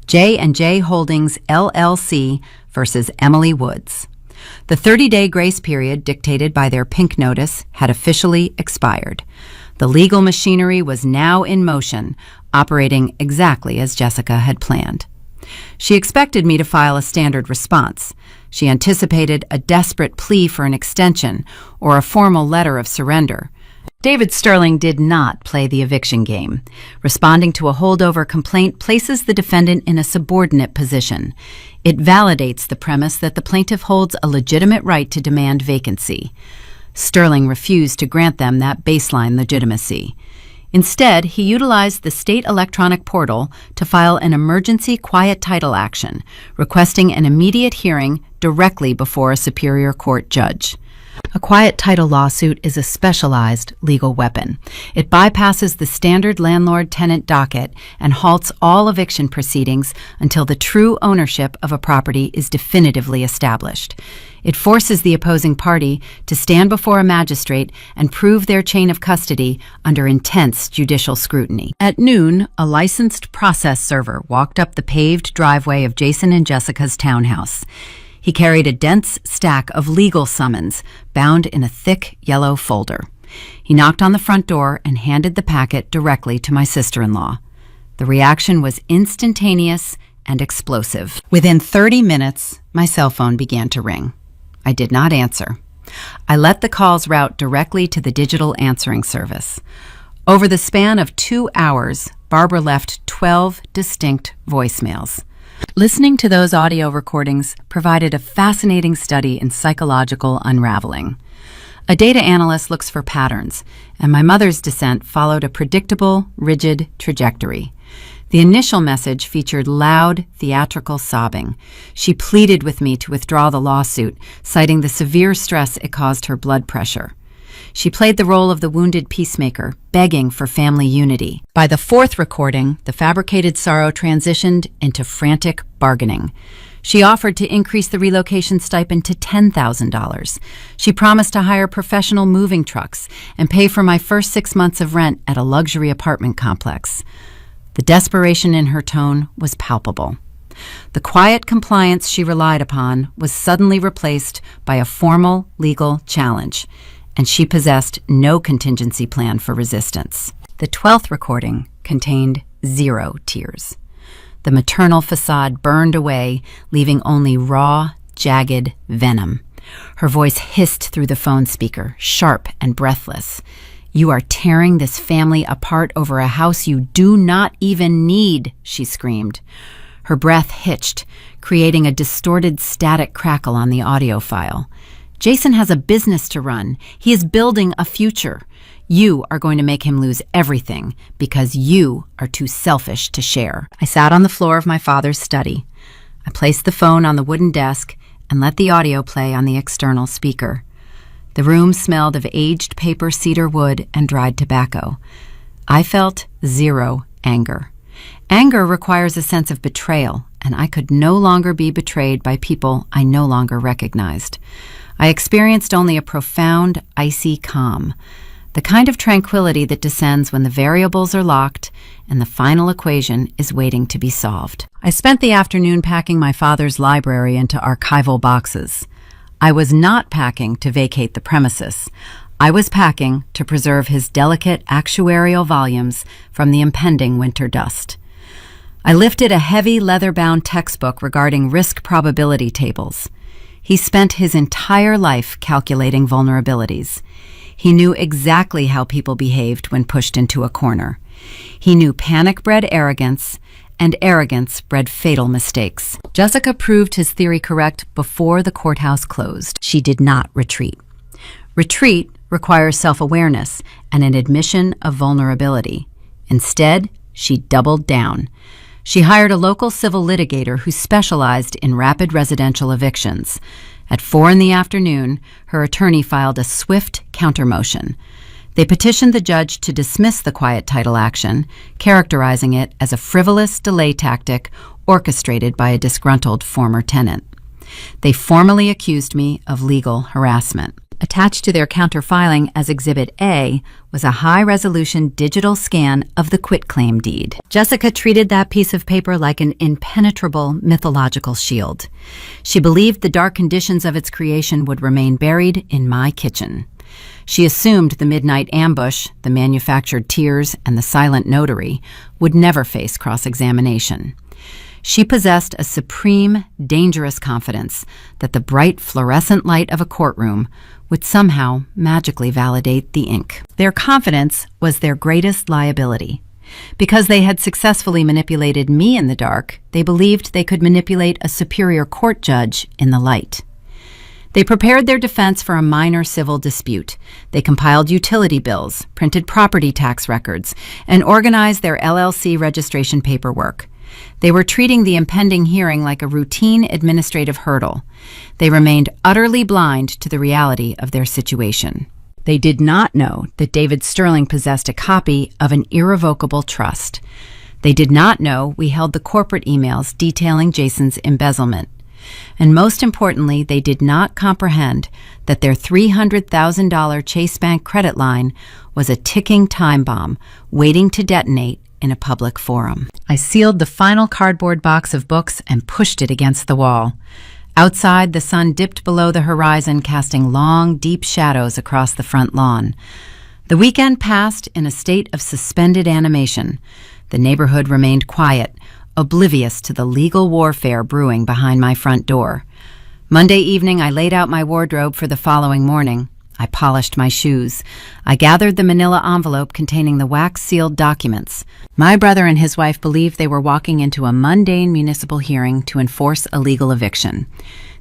J&J Holdings, LLC versus Emily Woods. The 30-day grace period dictated by their pink notice had officially expired. The legal machinery was now in motion, operating exactly as Jessica had planned. She expected me to file a standard response. She anticipated a desperate plea for an extension or a formal letter of surrender. David Sterling did not play the eviction game. Responding to a holdover complaint places the defendant in a subordinate position. It validates the premise that the plaintiff holds a legitimate right to demand vacancy. Sterling refused to grant them that baseline legitimacy. Instead, he utilized the state electronic portal to file an emergency quiet title action, requesting an immediate hearing directly before a superior court judge. A quiet title lawsuit is a specialized legal weapon. It bypasses the standard landlord-tenant docket and halts all eviction proceedings until the true ownership of a property is definitively established. It forces the opposing party to stand before a magistrate and prove their chain of custody under intense judicial scrutiny. At noon, a licensed process server walked up the paved driveway of Jason and Jessica's townhouse. He carried a dense stack of legal summons bound in a thick yellow folder. He knocked on the front door and handed the packet directly to my sister-in-law. The reaction was instantaneous and explosive. Within 30 minutes, my cell phone began to ring. I did not answer. I let the calls route directly to the digital answering service. Over the span of 2 hours, Barbara left 12 distinct voicemails. Listening to those audio recordings provided a fascinating study in psychological unraveling. A data analyst looks for patterns, and my mother's descent followed a predictable, rigid trajectory. The initial message featured loud, theatrical sobbing. She pleaded with me to withdraw the lawsuit, citing the severe stress it caused her blood pressure. She played the role of the wounded peacemaker, begging for family unity. By the 4th recording, the fabricated sorrow transitioned into frantic bargaining. She offered to increase the relocation stipend to $10,000. She promised to hire professional moving trucks and pay for my first 6 months of rent at a luxury apartment complex. The desperation in her tone was palpable. The quiet compliance she relied upon was suddenly replaced by a formal legal challenge, and she possessed no contingency plan for resistance. The 12th recording contained 0 tears. The maternal facade burned away, leaving only raw, jagged venom. Her voice hissed through the phone speaker, sharp and breathless. "You are tearing this family apart over a house you do not even need," she screamed. Her breath hitched, creating a distorted static crackle on the audio file. "Jason has a business to run. He is building a future. You are going to make him lose everything because you are too selfish to share." I sat on the floor of my father's study. I placed the phone on the wooden desk and let the audio play on the external speaker. The room smelled of aged paper, cedar wood, and dried tobacco. I felt zero anger. Anger requires a sense of betrayal, and I could no longer be betrayed by people I no longer recognized. I experienced only a profound, icy calm, the kind of tranquility that descends when the variables are locked and the final equation is waiting to be solved. I spent the afternoon packing my father's library into archival boxes. I was not packing to vacate the premises. I was packing to preserve his delicate actuarial volumes from the impending winter dust. I lifted a heavy leather-bound textbook regarding risk probability tables. He spent his entire life calculating vulnerabilities. He knew exactly how people behaved when pushed into a corner. He knew panic bred arrogance, and arrogance bred fatal mistakes. Jessica proved his theory correct before the courthouse closed. She did not retreat. Retreat requires self-awareness and an admission of vulnerability. Instead, she doubled down. She hired a local civil litigator who specialized in rapid residential evictions. At 4 p.m, her attorney filed a swift countermotion. They petitioned the judge to dismiss the quiet title action, characterizing it as a frivolous delay tactic orchestrated by a disgruntled former tenant. They formally accused me of legal harassment. Attached to their counterfiling as Exhibit A was a high-resolution digital scan of the quitclaim deed. Jessica treated that piece of paper like an impenetrable mythological shield. She believed the dark conditions of its creation would remain buried in my kitchen. She assumed the midnight ambush, the manufactured tears, and the silent notary would never face cross-examination. She possessed a supreme, dangerous confidence that the bright fluorescent light of a courtroom would somehow magically validate the ink. Their confidence was their greatest liability. Because they had successfully manipulated me in the dark, they believed they could manipulate a superior court judge in the light. They prepared their defense for a minor civil dispute. They compiled utility bills, printed property tax records, and organized their LLC registration paperwork. They were treating the impending hearing like a routine administrative hurdle. They remained utterly blind to the reality of their situation. They did not know that David Sterling possessed a copy of an irrevocable trust. They did not know we held the corporate emails detailing Jason's embezzlement. And most importantly, they did not comprehend that their $300,000 Chase Bank credit line was a ticking time bomb waiting to detonate in a public forum. I sealed the final cardboard box of books and pushed it against the wall. Outside, the sun dipped below the horizon, casting long, deep shadows across the front lawn. The weekend passed in a state of suspended animation. The neighborhood remained quiet, oblivious to the legal warfare brewing behind my front door. Monday evening, I laid out my wardrobe for the following morning. I polished my shoes. I gathered the manila envelope containing the wax-sealed documents. My brother and his wife believed they were walking into a mundane municipal hearing to enforce a legal eviction.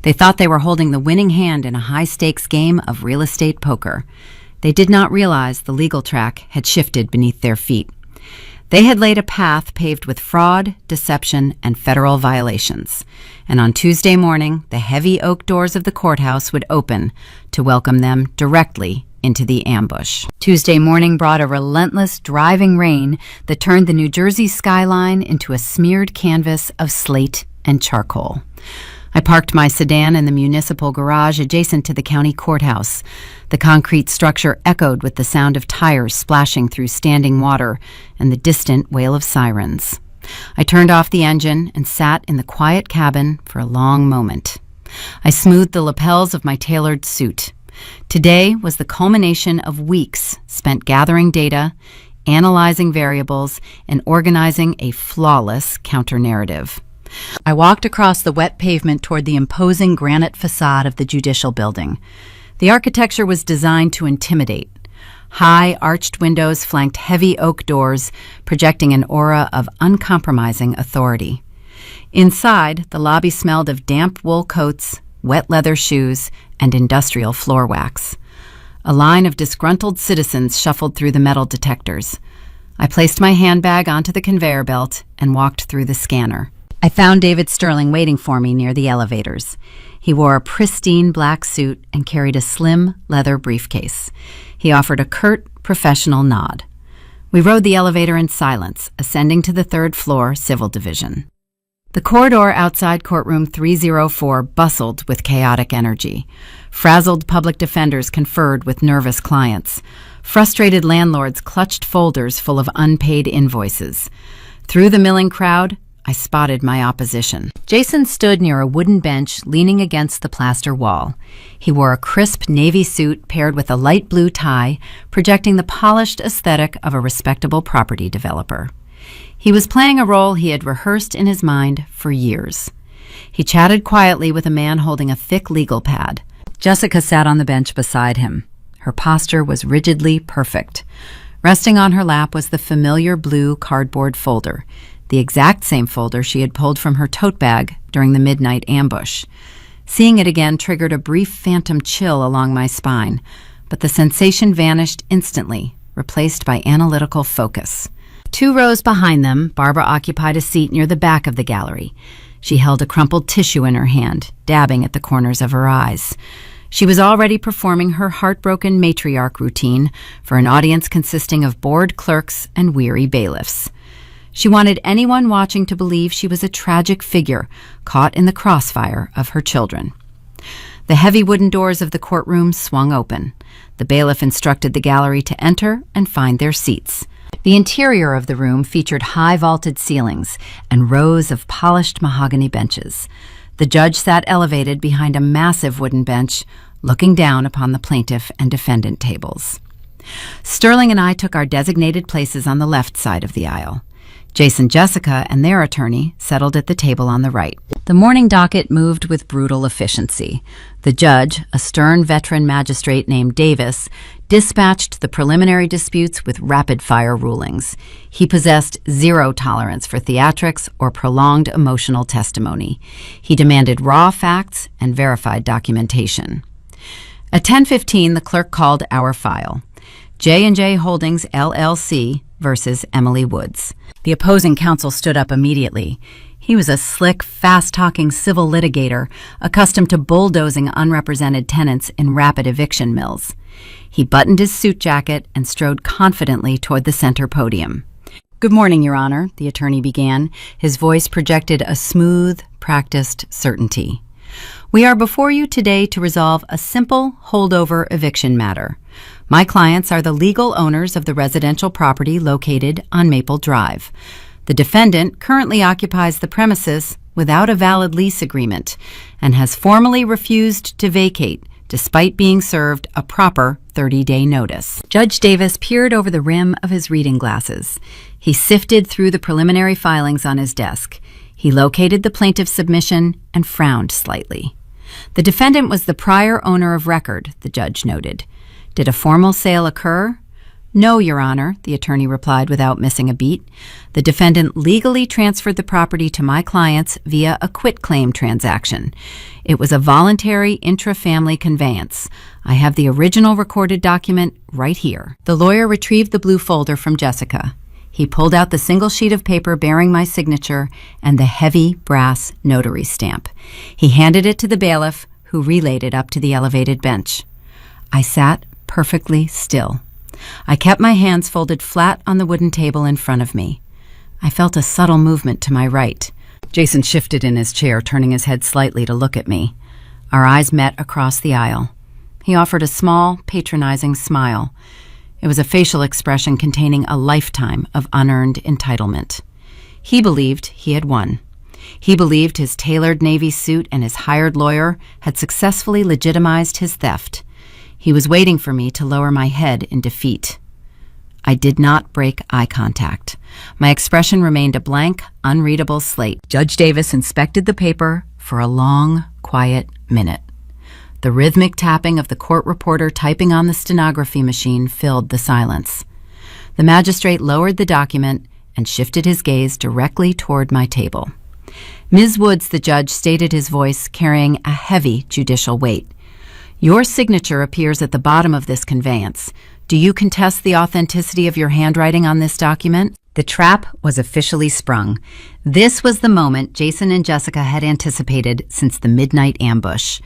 They thought they were holding the winning hand in a high-stakes game of real estate poker. They did not realize the legal track had shifted beneath their feet. They had laid a path paved with fraud, deception, and federal violations. And on Tuesday morning, the heavy oak doors of the courthouse would open to welcome them directly into the ambush. Tuesday morning brought a relentless, driving rain that turned the New Jersey skyline into a smeared canvas of slate and charcoal. I parked my sedan in the municipal garage adjacent to the county courthouse. The concrete structure echoed with the sound of tires splashing through standing water and the distant wail of sirens. I turned off the engine and sat in the quiet cabin for a long moment. I smoothed the lapels of my tailored suit. Today was the culmination of weeks spent gathering data, analyzing variables, and organizing a flawless counter-narrative. I walked across the wet pavement toward the imposing granite facade of the judicial building. The architecture was designed to intimidate. High, arched windows flanked heavy oak doors, projecting an aura of uncompromising authority. Inside, the lobby smelled of damp wool coats, wet leather shoes, and industrial floor wax. A line of disgruntled citizens shuffled through the metal detectors. I placed my handbag onto the conveyor belt and walked through the scanner. I found David Sterling waiting for me near the elevators. He wore a pristine black suit and carried a slim leather briefcase. He offered a curt, professional nod. We rode the elevator in silence, ascending to the third floor civil division. The corridor outside courtroom 304 bustled with chaotic energy. Frazzled public defenders conferred with nervous clients. Frustrated landlords clutched folders full of unpaid invoices. Through the milling crowd, I spotted my opposition. Jason stood near a wooden bench leaning against the plaster wall. He wore a crisp navy suit paired with a light blue tie, projecting the polished aesthetic of a respectable property developer. He was playing a role he had rehearsed in his mind for years. He chatted quietly with a man holding a thick legal pad. Jessica sat on the bench beside him. Her posture was rigidly perfect. Resting on her lap was the familiar blue cardboard folder, the exact same folder she had pulled from her tote bag during the midnight ambush. Seeing it again triggered a brief phantom chill along my spine, but the sensation vanished instantly, replaced by analytical focus. 2 rows behind them, Barbara occupied a seat near the back of the gallery. She held a crumpled tissue in her hand, dabbing at the corners of her eyes. She was already performing her heartbroken matriarch routine for an audience consisting of bored clerks and weary bailiffs. She wanted anyone watching to believe she was a tragic figure caught in the crossfire of her children. The heavy wooden doors of the courtroom swung open. The bailiff instructed the gallery to enter and find their seats. The interior of the room featured high vaulted ceilings and rows of polished mahogany benches. The judge sat elevated behind a massive wooden bench, looking down upon the plaintiff and defendant tables. Sterling and I took our designated places on the left side of the aisle. Jason, Jessica, and their attorney settled at the table on the right. The morning docket moved with brutal efficiency. The judge, a stern veteran magistrate named Davis, dispatched the preliminary disputes with rapid-fire rulings. He possessed zero tolerance for theatrics or prolonged emotional testimony. He demanded raw facts and verified documentation. At 10:15, the clerk called our file. J&J Holdings, LLC versus Emily Woods. The opposing counsel stood up immediately. He was a slick, fast-talking civil litigator, accustomed to bulldozing unrepresented tenants in rapid eviction mills. He buttoned his suit jacket and strode confidently toward the center podium. "Good morning, Your Honor," the attorney began. His voice projected a smooth, practiced certainty. "We are before you today to resolve a simple holdover eviction matter. My clients are the legal owners of the residential property located on Maple Drive. The defendant currently occupies the premises without a valid lease agreement and has formally refused to vacate despite being served a proper 30-day notice." Judge Davis peered over the rim of his reading glasses. He sifted through the preliminary filings on his desk. He located the plaintiff's submission and frowned slightly. The defendant was the prior owner of record, the judge noted. Did a formal sale occur? "No, Your Honor," the attorney replied without missing a beat. "The defendant legally transferred the property to my clients via a quitclaim transaction. It was a voluntary intra-family conveyance. I have the original recorded document right here." The lawyer retrieved the blue folder from Jessica. He pulled out the single sheet of paper bearing my signature and the heavy brass notary stamp. He handed it to the bailiff, who relayed it up to the elevated bench. I sat perfectly still. I kept my hands folded flat on the wooden table in front of me. I felt a subtle movement to my right. Jason shifted in his chair, turning his head slightly to look at me. Our eyes met across the aisle. He offered a small, patronizing smile. It was a facial expression containing a lifetime of unearned entitlement. He believed he had won. He believed his tailored Navy suit and his hired lawyer had successfully legitimized his theft. He was waiting for me to lower my head in defeat. I did not break eye contact. My expression remained a blank, unreadable slate. Judge Davis inspected the paper for a long, quiet minute. The rhythmic tapping of the court reporter typing on the stenography machine filled the silence. The magistrate lowered the document and shifted his gaze directly toward my table. "Ms. Woods," the judge stated, his voice carrying a heavy judicial weight, "your signature appears at the bottom of this conveyance. Do you contest the authenticity of your handwriting on this document?" The trap was officially sprung. This was the moment Jason and Jessica had anticipated since the midnight ambush.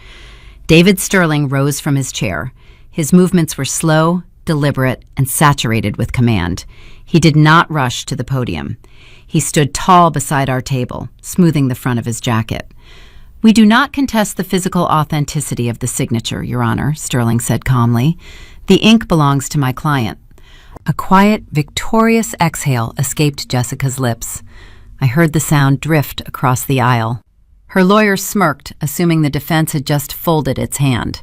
David Sterling rose from his chair. His movements were slow, deliberate, and saturated with command. He did not rush to the podium. He stood tall beside our table, smoothing the front of his jacket. "We do not contest the physical authenticity of the signature, Your Honor," Sterling said calmly. "The ink belongs to my client." A quiet, victorious exhale escaped Jessica's lips. I heard the sound drift across the aisle. Her lawyer smirked, assuming the defense had just folded its hand.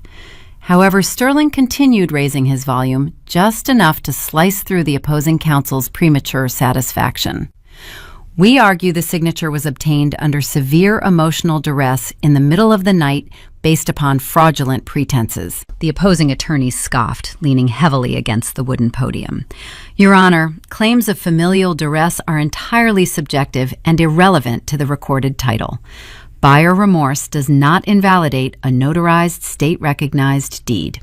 However, Sterling continued raising his volume, just enough to slice through the opposing counsel's premature satisfaction. "We argue the signature was obtained under severe emotional duress in the middle of the night based upon fraudulent pretenses." The opposing attorney scoffed, leaning heavily against the wooden podium. "Your Honor, claims of familial duress are entirely subjective and irrelevant to the recorded title. Buyer remorse does not invalidate a notarized, state-recognized deed."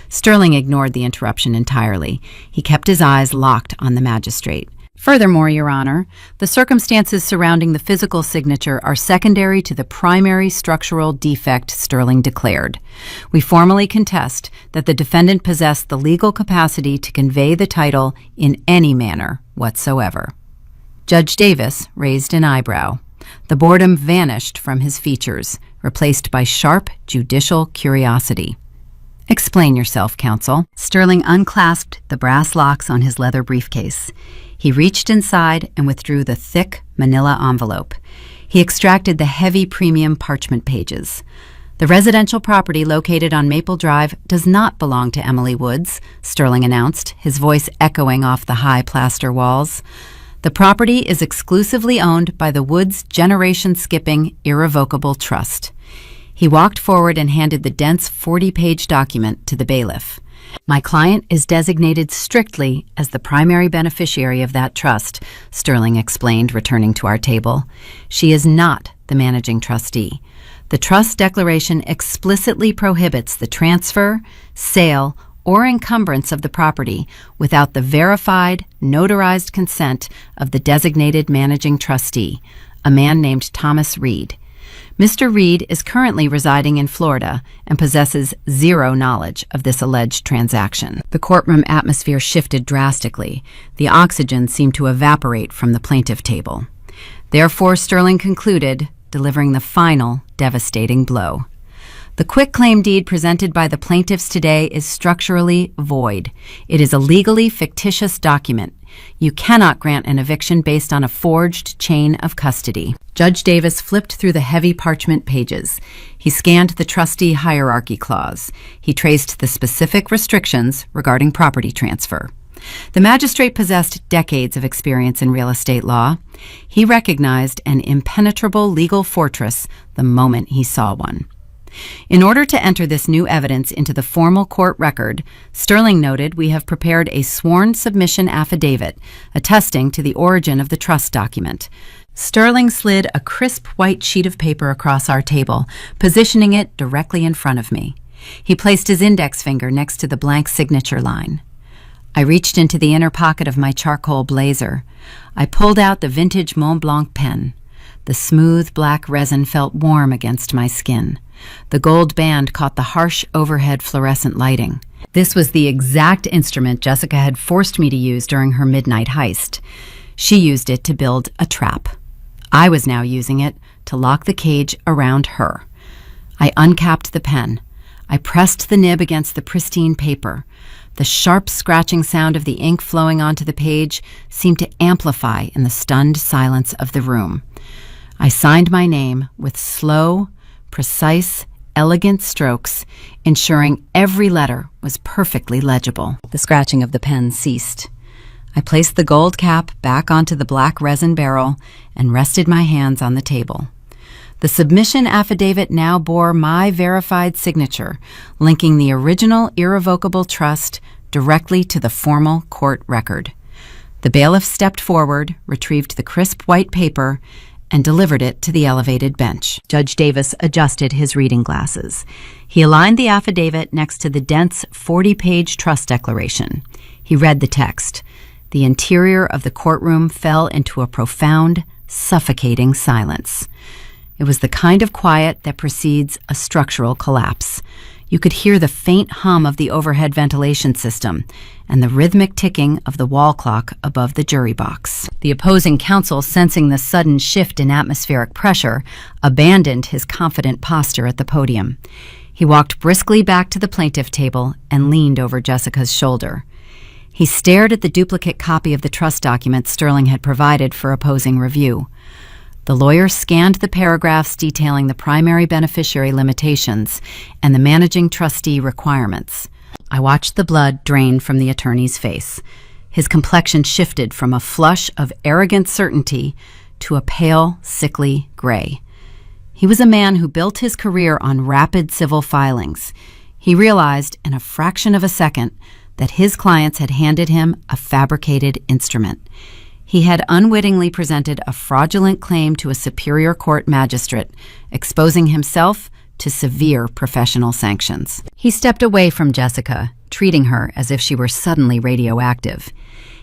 Sterling ignored the interruption entirely. He kept his eyes locked on the magistrate. "Furthermore, Your Honor, the circumstances surrounding the physical signature are secondary to the primary structural defect Sterling declared. We formally contest that the defendant possessed the legal capacity to convey the title in any manner whatsoever." Judge Davis raised an eyebrow. The boredom vanished from his features, replaced by sharp judicial curiosity. "Explain yourself, counsel." Sterling unclasped the brass locks on his leather briefcase. He reached inside and withdrew the thick manila envelope. He extracted the heavy premium parchment pages. "The residential property located on Maple Drive does not belong to Emily Woods," Sterling announced, his voice echoing off the high plaster walls. "The property is exclusively owned by the Woods Generation Skipping Irrevocable Trust." He walked forward and handed the dense 40-page document to the bailiff. "My client is designated strictly as the primary beneficiary of that trust," Sterling explained, returning to our table. "She is not the managing trustee. The trust declaration explicitly prohibits the transfer, sale, or encumbrance of the property without the verified, notarized consent of the designated managing trustee, a man named Thomas Reed. Mr. Reed is currently residing in Florida and possesses zero knowledge of this alleged transaction." The courtroom atmosphere shifted drastically. The oxygen seemed to evaporate from the plaintiff table. Therefore, Sterling concluded, delivering the final devastating blow. "The quitclaim deed presented by the plaintiffs today is structurally void. It is a legally fictitious document. You cannot grant an eviction based on a forged chain of custody." Judge Davis flipped through the heavy parchment pages. He scanned the trustee hierarchy clause. He traced the specific restrictions regarding property transfer. The magistrate possessed decades of experience in real estate law. He recognized an impenetrable legal fortress the moment he saw one. In order to enter this new evidence into the formal court record, Sterling noted, "We have prepared a sworn submission affidavit attesting to the origin of the trust document." Sterling slid a crisp white sheet of paper across our table, positioning it directly in front of me. He placed his index finger next to the blank signature line. I reached into the inner pocket of my charcoal blazer. I pulled out the vintage Mont Blanc pen. The smooth black resin felt warm against my skin. The gold band caught the harsh overhead fluorescent lighting. This was the exact instrument Jessica had forced me to use during her midnight heist. She used it to build a trap. I was now using it to lock the cage around her. I uncapped the pen. I pressed the nib against the pristine paper. The sharp scratching sound of the ink flowing onto the page seemed to amplify in the stunned silence of the room. I signed my name with slow, precise, elegant strokes, ensuring every letter was perfectly legible. The scratching of the pen ceased. I placed the gold cap back onto the black resin barrel and rested my hands on the table. The submission affidavit now bore my verified signature, linking the original irrevocable trust directly to the formal court record. The bailiff stepped forward, retrieved the crisp white paper, and delivered it to the elevated bench. Judge Davis adjusted his reading glasses. He aligned the affidavit next to the dense 40-page trust declaration. He read the text. The interior of the courtroom fell into a profound, suffocating silence. It was the kind of quiet that precedes a structural collapse. You could hear the faint hum of the overhead ventilation system and the rhythmic ticking of the wall clock above the jury box. The opposing counsel, sensing the sudden shift in atmospheric pressure, abandoned his confident posture at the podium. He walked briskly back to the plaintiff table and leaned over Jessica's shoulder. He stared at the duplicate copy of the trust document Sterling had provided for opposing review. The lawyer scanned the paragraphs detailing the primary beneficiary limitations and the managing trustee requirements. I watched the blood drain from the attorney's face. His complexion shifted from a flush of arrogant certainty to a pale, sickly gray. He was a man who built his career on rapid civil filings. He realized in a fraction of a second that his clients had handed him a fabricated instrument. He had unwittingly presented a fraudulent claim to a superior court magistrate, exposing himself to severe professional sanctions. He stepped away from Jessica, treating her as if she were suddenly radioactive.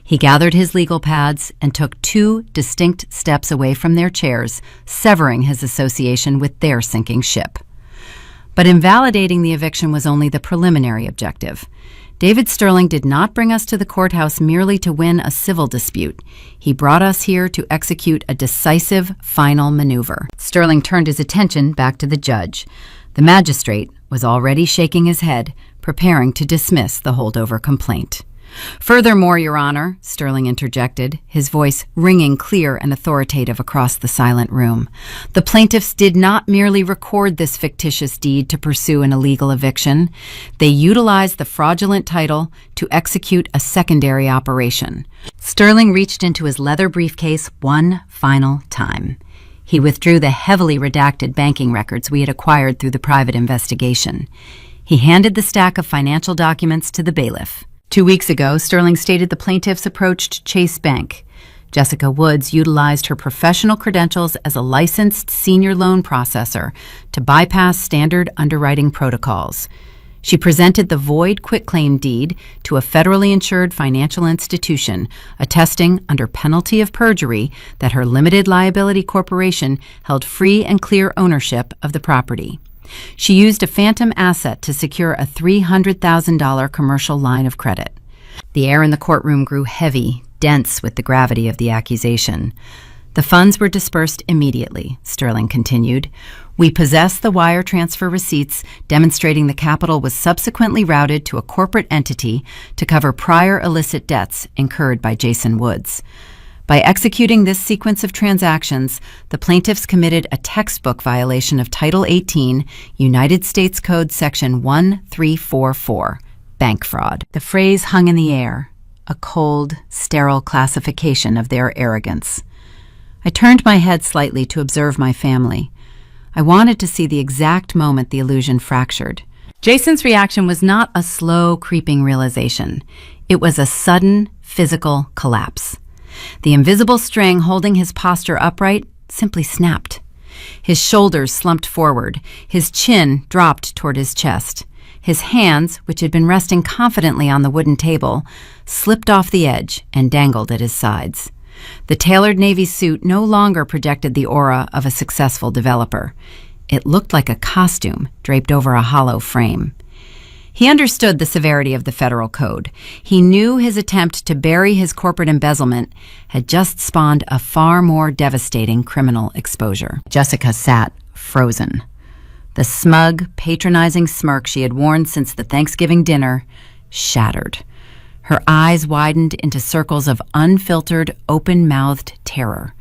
He gathered his legal pads and took 2 distinct steps away from their chairs, severing his association with their sinking ship. But invalidating the eviction was only the preliminary objective. David Sterling did not bring us to the courthouse merely to win a civil dispute. He brought us here to execute a decisive final maneuver. Sterling turned his attention back to the judge. The magistrate was already shaking his head, preparing to dismiss the holdover complaint. "Furthermore, Your Honor," Sterling interjected, his voice ringing clear and authoritative across the silent room, "the plaintiffs did not merely record this fictitious deed to pursue an illegal eviction. They utilized the fraudulent title to execute a secondary operation." Sterling reached into his leather briefcase one final time. He withdrew the heavily redacted banking records we had acquired through the private investigation. He handed the stack of financial documents to the bailiff. 2 weeks ago, Sterling stated the plaintiffs approached Chase Bank. Jessica Woods utilized her professional credentials as a licensed senior loan processor to bypass standard underwriting protocols. She presented the void quitclaim deed to a federally insured financial institution, attesting under penalty of perjury that her limited liability corporation held free and clear ownership of the property. She used a phantom asset to secure a $300,000 commercial line of credit. The air in the courtroom grew heavy, dense with the gravity of the accusation. "The funds were dispersed immediately," Sterling continued. "We possess the wire transfer receipts demonstrating the capital was subsequently routed to a corporate entity to cover prior illicit debts incurred by Jason Woods. By executing this sequence of transactions, the plaintiffs committed a textbook violation of Title 18, United States Code Section 1344, bank fraud." The phrase hung in the air, a cold, sterile classification of their arrogance. I turned my head slightly to observe my family. I wanted to see the exact moment the illusion fractured. Jason's reaction was not a slow, creeping realization. It was a sudden, physical collapse. The invisible string holding his posture upright simply snapped. His shoulders slumped forward. His chin dropped toward his chest. His hands, which had been resting confidently on the wooden table, slipped off the edge and dangled at his sides. The tailored Navy suit no longer projected the aura of a successful developer. It looked like a costume draped over a hollow frame. He understood the severity of the federal code. He knew his attempt to bury his corporate embezzlement had just spawned a far more devastating criminal exposure. Jessica sat frozen. The smug, patronizing smirk she had worn since the Thanksgiving dinner shattered. Her eyes widened into circles of unfiltered, open-mouthed terror.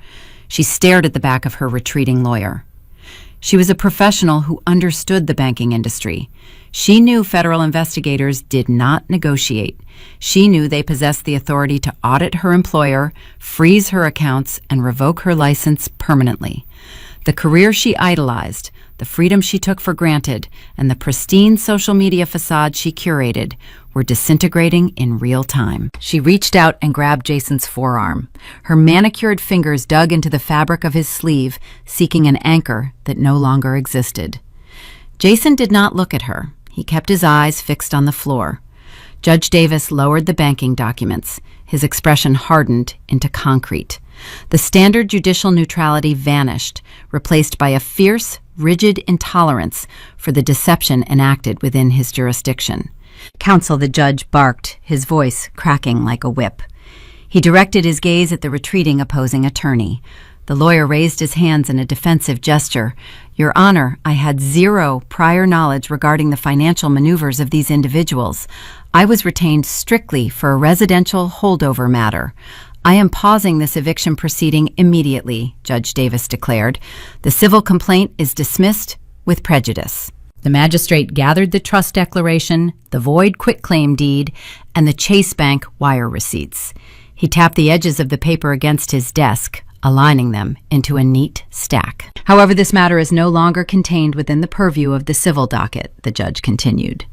She stared at the back of her retreating lawyer. She was a professional who understood the banking industry. She knew federal investigators did not negotiate. She knew they possessed the authority to audit her employer, freeze her accounts, and revoke her license permanently. The career she idolized, the freedom she took for granted, and the pristine social media facade she curated were disintegrating in real time. She reached out and grabbed Jason's forearm. Her manicured fingers dug into the fabric of his sleeve, seeking an anchor that no longer existed. Jason did not look at her. He kept his eyes fixed on the floor. Judge Davis lowered the banking documents. His expression hardened into concrete. The standard judicial neutrality vanished, replaced by a fierce, rigid intolerance for the deception enacted within his jurisdiction. "Counsel," the judge barked, his voice cracking like a whip. He directed his gaze at the retreating opposing attorney. The lawyer raised his hands in a defensive gesture. "Your Honor, I had zero prior knowledge regarding the financial maneuvers of these individuals. I was retained strictly for a residential holdover matter. I am pausing this eviction proceeding immediately," Judge Davis declared. "The civil complaint is dismissed with prejudice." The magistrate gathered the trust declaration, the void quitclaim deed, and the Chase Bank wire receipts. He tapped the edges of the paper against his desk, aligning them into a neat stack. "However, this matter is no longer contained within the purview of the civil docket," the judge continued.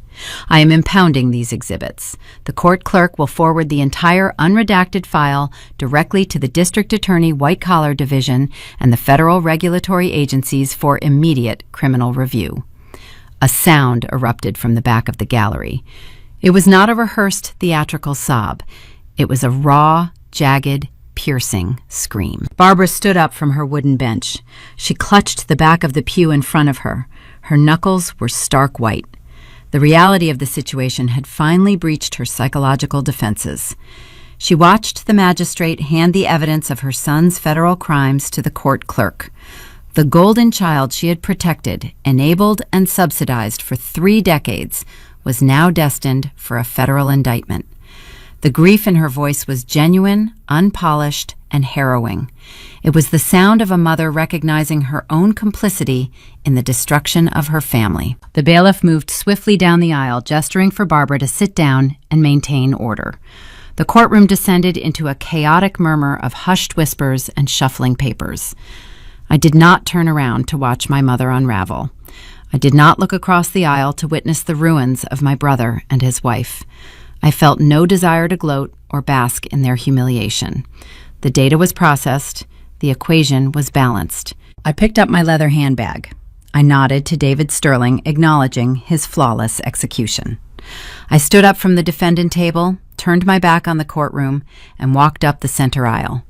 "I am impounding these exhibits. The court clerk will forward the entire unredacted file directly to the District Attorney White Collar Division and the federal regulatory agencies for immediate criminal review." A sound erupted from the back of the gallery. It was not a rehearsed theatrical sob. It was a raw, jagged, piercing scream. Barbara stood up from her wooden bench. She clutched the back of the pew in front of her. Her knuckles were stark white. The reality of the situation had finally breached her psychological defenses. She watched the magistrate hand the evidence of her son's federal crimes to the court clerk. The golden child she had protected, enabled, and subsidized for 3 decades was now destined for a federal indictment. The grief in her voice was genuine, unpolished, and harrowing. It was the sound of a mother recognizing her own complicity in the destruction of her family. The bailiff moved swiftly down the aisle, gesturing for Barbara to sit down and maintain order. The courtroom descended into a chaotic murmur of hushed whispers and shuffling papers. I did not turn around to watch my mother unravel. I did not look across the aisle to witness the ruins of my brother and his wife. I felt no desire to gloat or bask in their humiliation. The data was processed. The equation was balanced. I picked up my leather handbag. I nodded to David Sterling, acknowledging his flawless execution. I stood up from the defendant table, turned my back on the courtroom, and walked up the center aisle.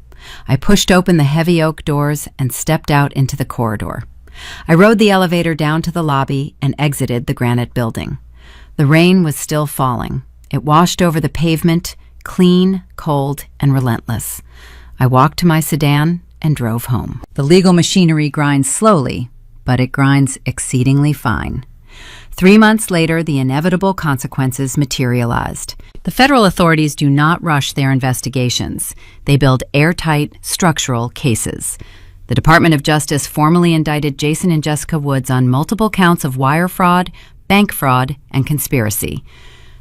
I pushed open the heavy oak doors and stepped out into the corridor. I rode the elevator down to the lobby and exited the granite building. The rain was still falling. It washed over the pavement, clean, cold, and relentless. I walked to my sedan and drove home. The legal machinery grinds slowly, but it grinds exceedingly fine. 3 months later, the inevitable consequences materialized. The federal authorities do not rush their investigations. They build airtight, structural cases. The Department of Justice formally indicted Jason and Jessica Woods on multiple counts of wire fraud, bank fraud, and conspiracy.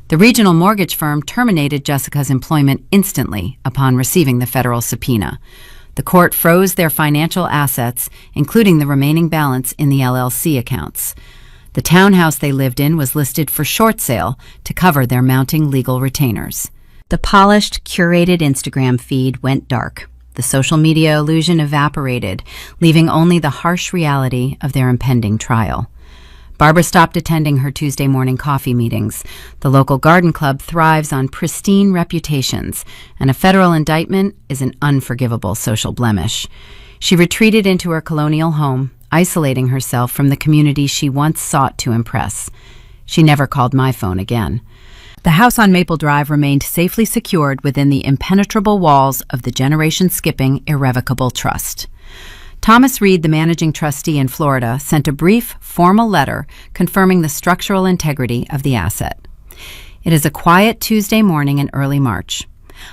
The regional mortgage firm terminated Jessica's employment instantly upon receiving the federal subpoena. The court froze their financial assets, including the remaining balance in the LLC accounts. The townhouse they lived in was listed for short sale to cover their mounting legal retainers. The polished, curated Instagram feed went dark. The social media illusion evaporated, leaving only the harsh reality of their impending trial. Barbara stopped attending her Tuesday morning coffee meetings. The local garden club thrives on pristine reputations, and a federal indictment is an unforgivable social blemish. She retreated into her colonial home, isolating herself from the community she once sought to impress. She never called my phone again. The house on Maple Drive remained safely secured within the impenetrable walls of the Generation Skipping Irrevocable Trust. Thomas Reed, the managing trustee in Florida, sent a brief, formal letter confirming the structural integrity of the asset. It is a quiet Tuesday morning in early March.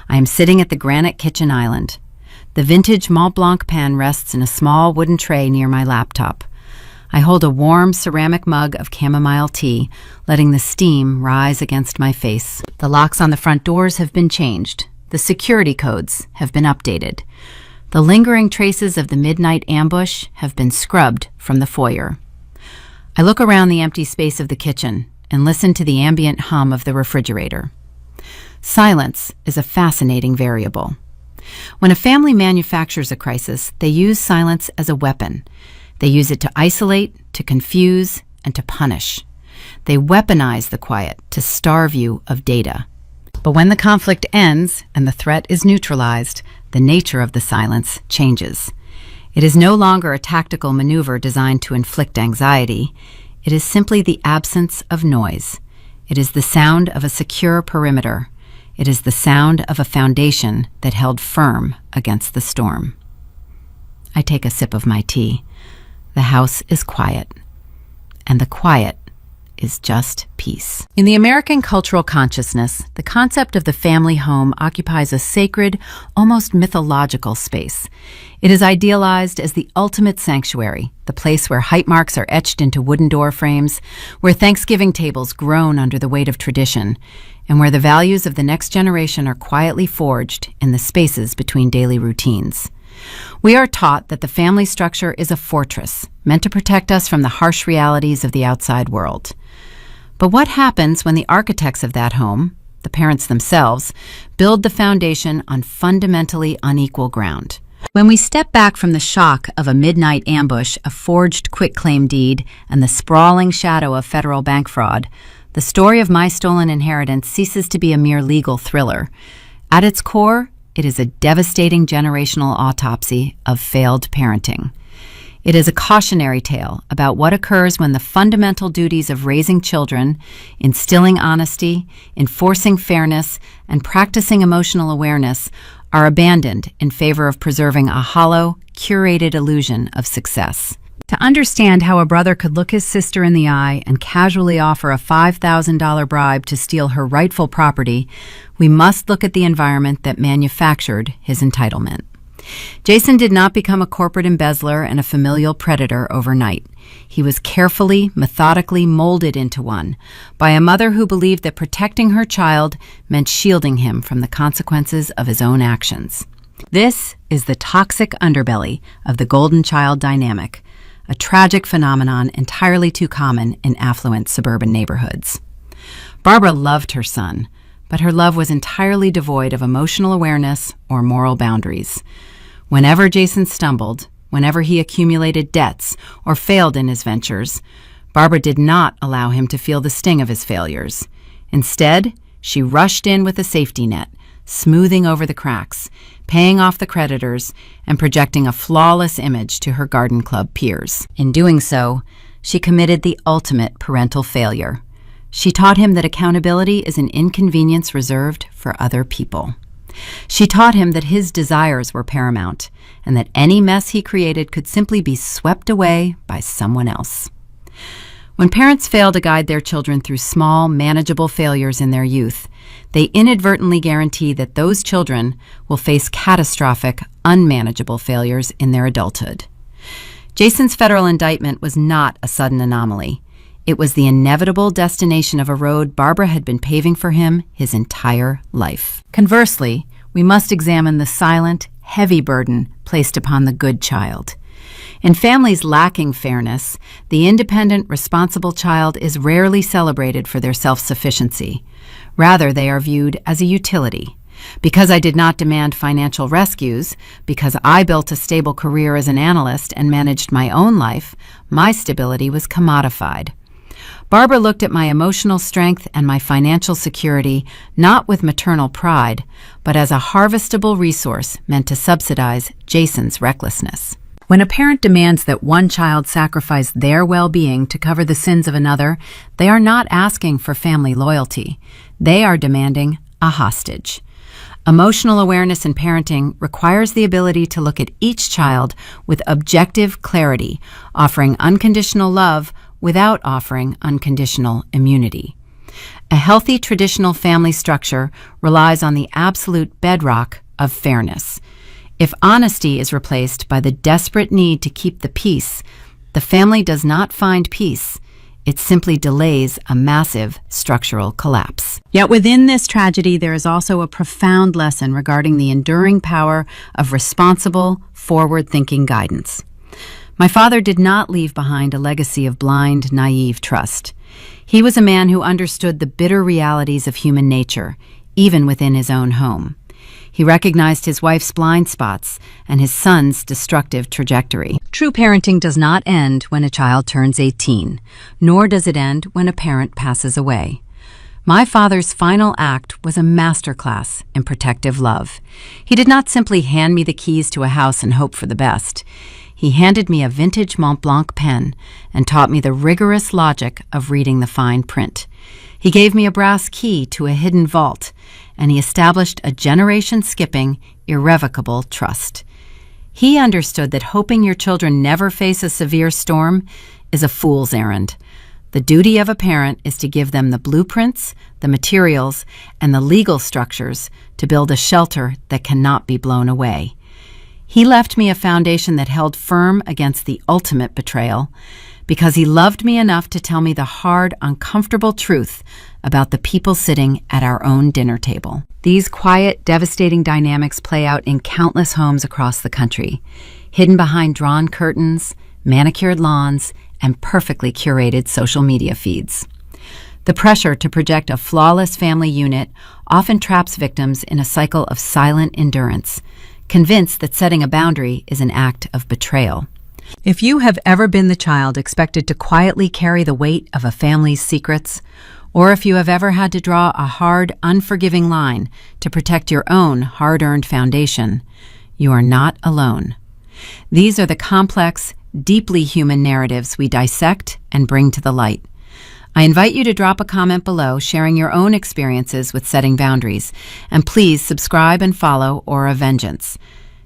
I am sitting at the granite kitchen island. The vintage Mont Blanc pen rests in a small wooden tray near my laptop. I hold a warm ceramic mug of chamomile tea, letting the steam rise against my face. The locks on the front doors have been changed. The security codes have been updated. The lingering traces of the midnight ambush have been scrubbed from the foyer. I look around the empty space of the kitchen and listen to the ambient hum of the refrigerator. Silence is a fascinating variable. When a family manufactures a crisis, they use silence as a weapon. They use it to isolate, to confuse, and to punish. They weaponize the quiet to starve you of data. But when the conflict ends and the threat is neutralized, the nature of the silence changes. It is no longer a tactical maneuver designed to inflict anxiety. It is simply the absence of noise. It is the sound of a secure perimeter. It is the sound of a foundation that held firm against the storm. I take a sip of my tea. The house is quiet, and the quiet is just peace. In the American cultural consciousness, the concept of the family home occupies a sacred, almost mythological space. It is idealized as the ultimate sanctuary, the place where height marks are etched into wooden door frames, where Thanksgiving tables groan under the weight of tradition, and where the values of the next generation are quietly forged in the spaces between daily routines. We are taught that the family structure is a fortress, meant to protect us from the harsh realities of the outside world. But what happens when the architects of that home, the parents themselves, build the foundation on fundamentally unequal ground? When we step back from the shock of a midnight ambush, a forged quitclaim deed, and the sprawling shadow of federal bank fraud, the story of My Stolen Inheritance ceases to be a mere legal thriller. At its core, it is a devastating generational autopsy of failed parenting. It is a cautionary tale about what occurs when the fundamental duties of raising children, instilling honesty, enforcing fairness, and practicing emotional awareness are abandoned in favor of preserving a hollow, curated illusion of success. To understand how a brother could look his sister in the eye and casually offer a $5,000 bribe to steal her rightful property, we must look at the environment that manufactured his entitlement. Jason did not become a corporate embezzler and a familial predator overnight. He was carefully, methodically molded into one by a mother who believed that protecting her child meant shielding him from the consequences of his own actions. This is the toxic underbelly of the golden child dynamic, a tragic phenomenon entirely too common in affluent suburban neighborhoods. Barbara loved her son, but her love was entirely devoid of emotional awareness or moral boundaries. Whenever Jason stumbled, whenever he accumulated debts or failed in his ventures, Barbara did not allow him to feel the sting of his failures. Instead, she rushed in with a safety net, smoothing over the cracks, paying off the creditors, and projecting a flawless image to her garden club peers. In doing so, she committed the ultimate parental failure. She taught him that accountability is an inconvenience reserved for other people. She taught him that his desires were paramount, and that any mess he created could simply be swept away by someone else. When parents fail to guide their children through small, manageable failures in their youth, they inadvertently guarantee that those children will face catastrophic, unmanageable failures in their adulthood. Jason's federal indictment was not a sudden anomaly. It was the inevitable destination of a road Barbara had been paving for him his entire life. Conversely, we must examine the silent, heavy burden placed upon the good child. In families lacking fairness, the independent, responsible child is rarely celebrated for their self-sufficiency. Rather, they are viewed as a utility. Because I did not demand financial rescues, because I built a stable career as an analyst and managed my own life, my stability was commodified. Barbara looked at my emotional strength and my financial security not with maternal pride, but as a harvestable resource meant to subsidize Jason's recklessness. When a parent demands that one child sacrifice their well-being to cover the sins of another, they are not asking for family loyalty. They are demanding a hostage. Emotional awareness in parenting requires the ability to look at each child with objective clarity, offering unconditional love without offering unconditional immunity. A healthy traditional family structure relies on the absolute bedrock of fairness. If honesty is replaced by the desperate need to keep the peace, the family does not find peace. It simply delays a massive structural collapse. Yet within this tragedy, there is also a profound lesson regarding the enduring power of responsible, forward-thinking guidance. My father did not leave behind a legacy of blind, naive trust. He was a man who understood the bitter realities of human nature, even within his own home. He recognized his wife's blind spots and his son's destructive trajectory. True parenting does not end when a child turns 18, nor does it end when a parent passes away. My father's final act was a masterclass in protective love. He did not simply hand me the keys to a house and hope for the best. He handed me a vintage Montblanc pen and taught me the rigorous logic of reading the fine print. He gave me a brass key to a hidden vault, and he established a generation-skipping, irrevocable trust. He understood that hoping your children never face a severe storm is a fool's errand. The duty of a parent is to give them the blueprints, the materials, and the legal structures to build a shelter that cannot be blown away. He left me a foundation that held firm against the ultimate betrayal, because he loved me enough to tell me the hard, uncomfortable truth about the people sitting at our own dinner table. These quiet, devastating dynamics play out in countless homes across the country, hidden behind drawn curtains, manicured lawns, and perfectly curated social media feeds. The pressure to project a flawless family unit often traps victims in a cycle of silent endurance, convinced that setting a boundary is an act of betrayal. If you have ever been the child expected to quietly carry the weight of a family's secrets, or if you have ever had to draw a hard, unforgiving line to protect your own hard-earned foundation, you are not alone. These are the complex, deeply human narratives we dissect and bring to the light. I invite you to drop a comment below sharing your own experiences with setting boundaries, and please subscribe and follow Aura Vengeance.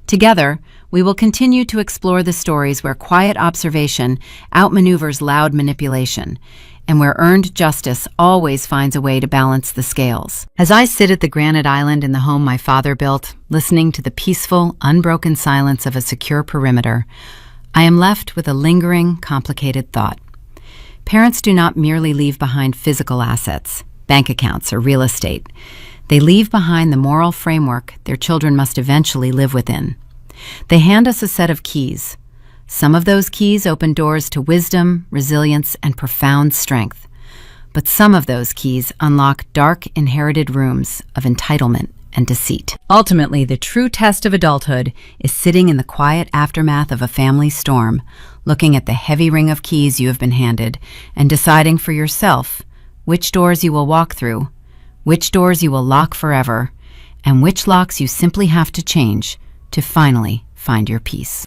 Together, we will continue to explore the stories where quiet observation outmaneuvers loud manipulation, and where earned justice always finds a way to balance the scales. As I sit at the granite island in the home my father built, listening to the peaceful, unbroken silence of a secure perimeter, I am left with a lingering, complicated thought. Parents do not merely leave behind physical assets, bank accounts, or real estate. They leave behind the moral framework their children must eventually live within. They hand us a set of keys. Some of those keys open doors to wisdom, resilience, and profound strength. But some of those keys unlock dark, inherited rooms of entitlement and deceit. Ultimately, the true test of adulthood is sitting in the quiet aftermath of a family storm, looking at the heavy ring of keys you have been handed, and deciding for yourself which doors you will walk through, which doors you will lock forever, and which locks you simply have to change to finally find your peace.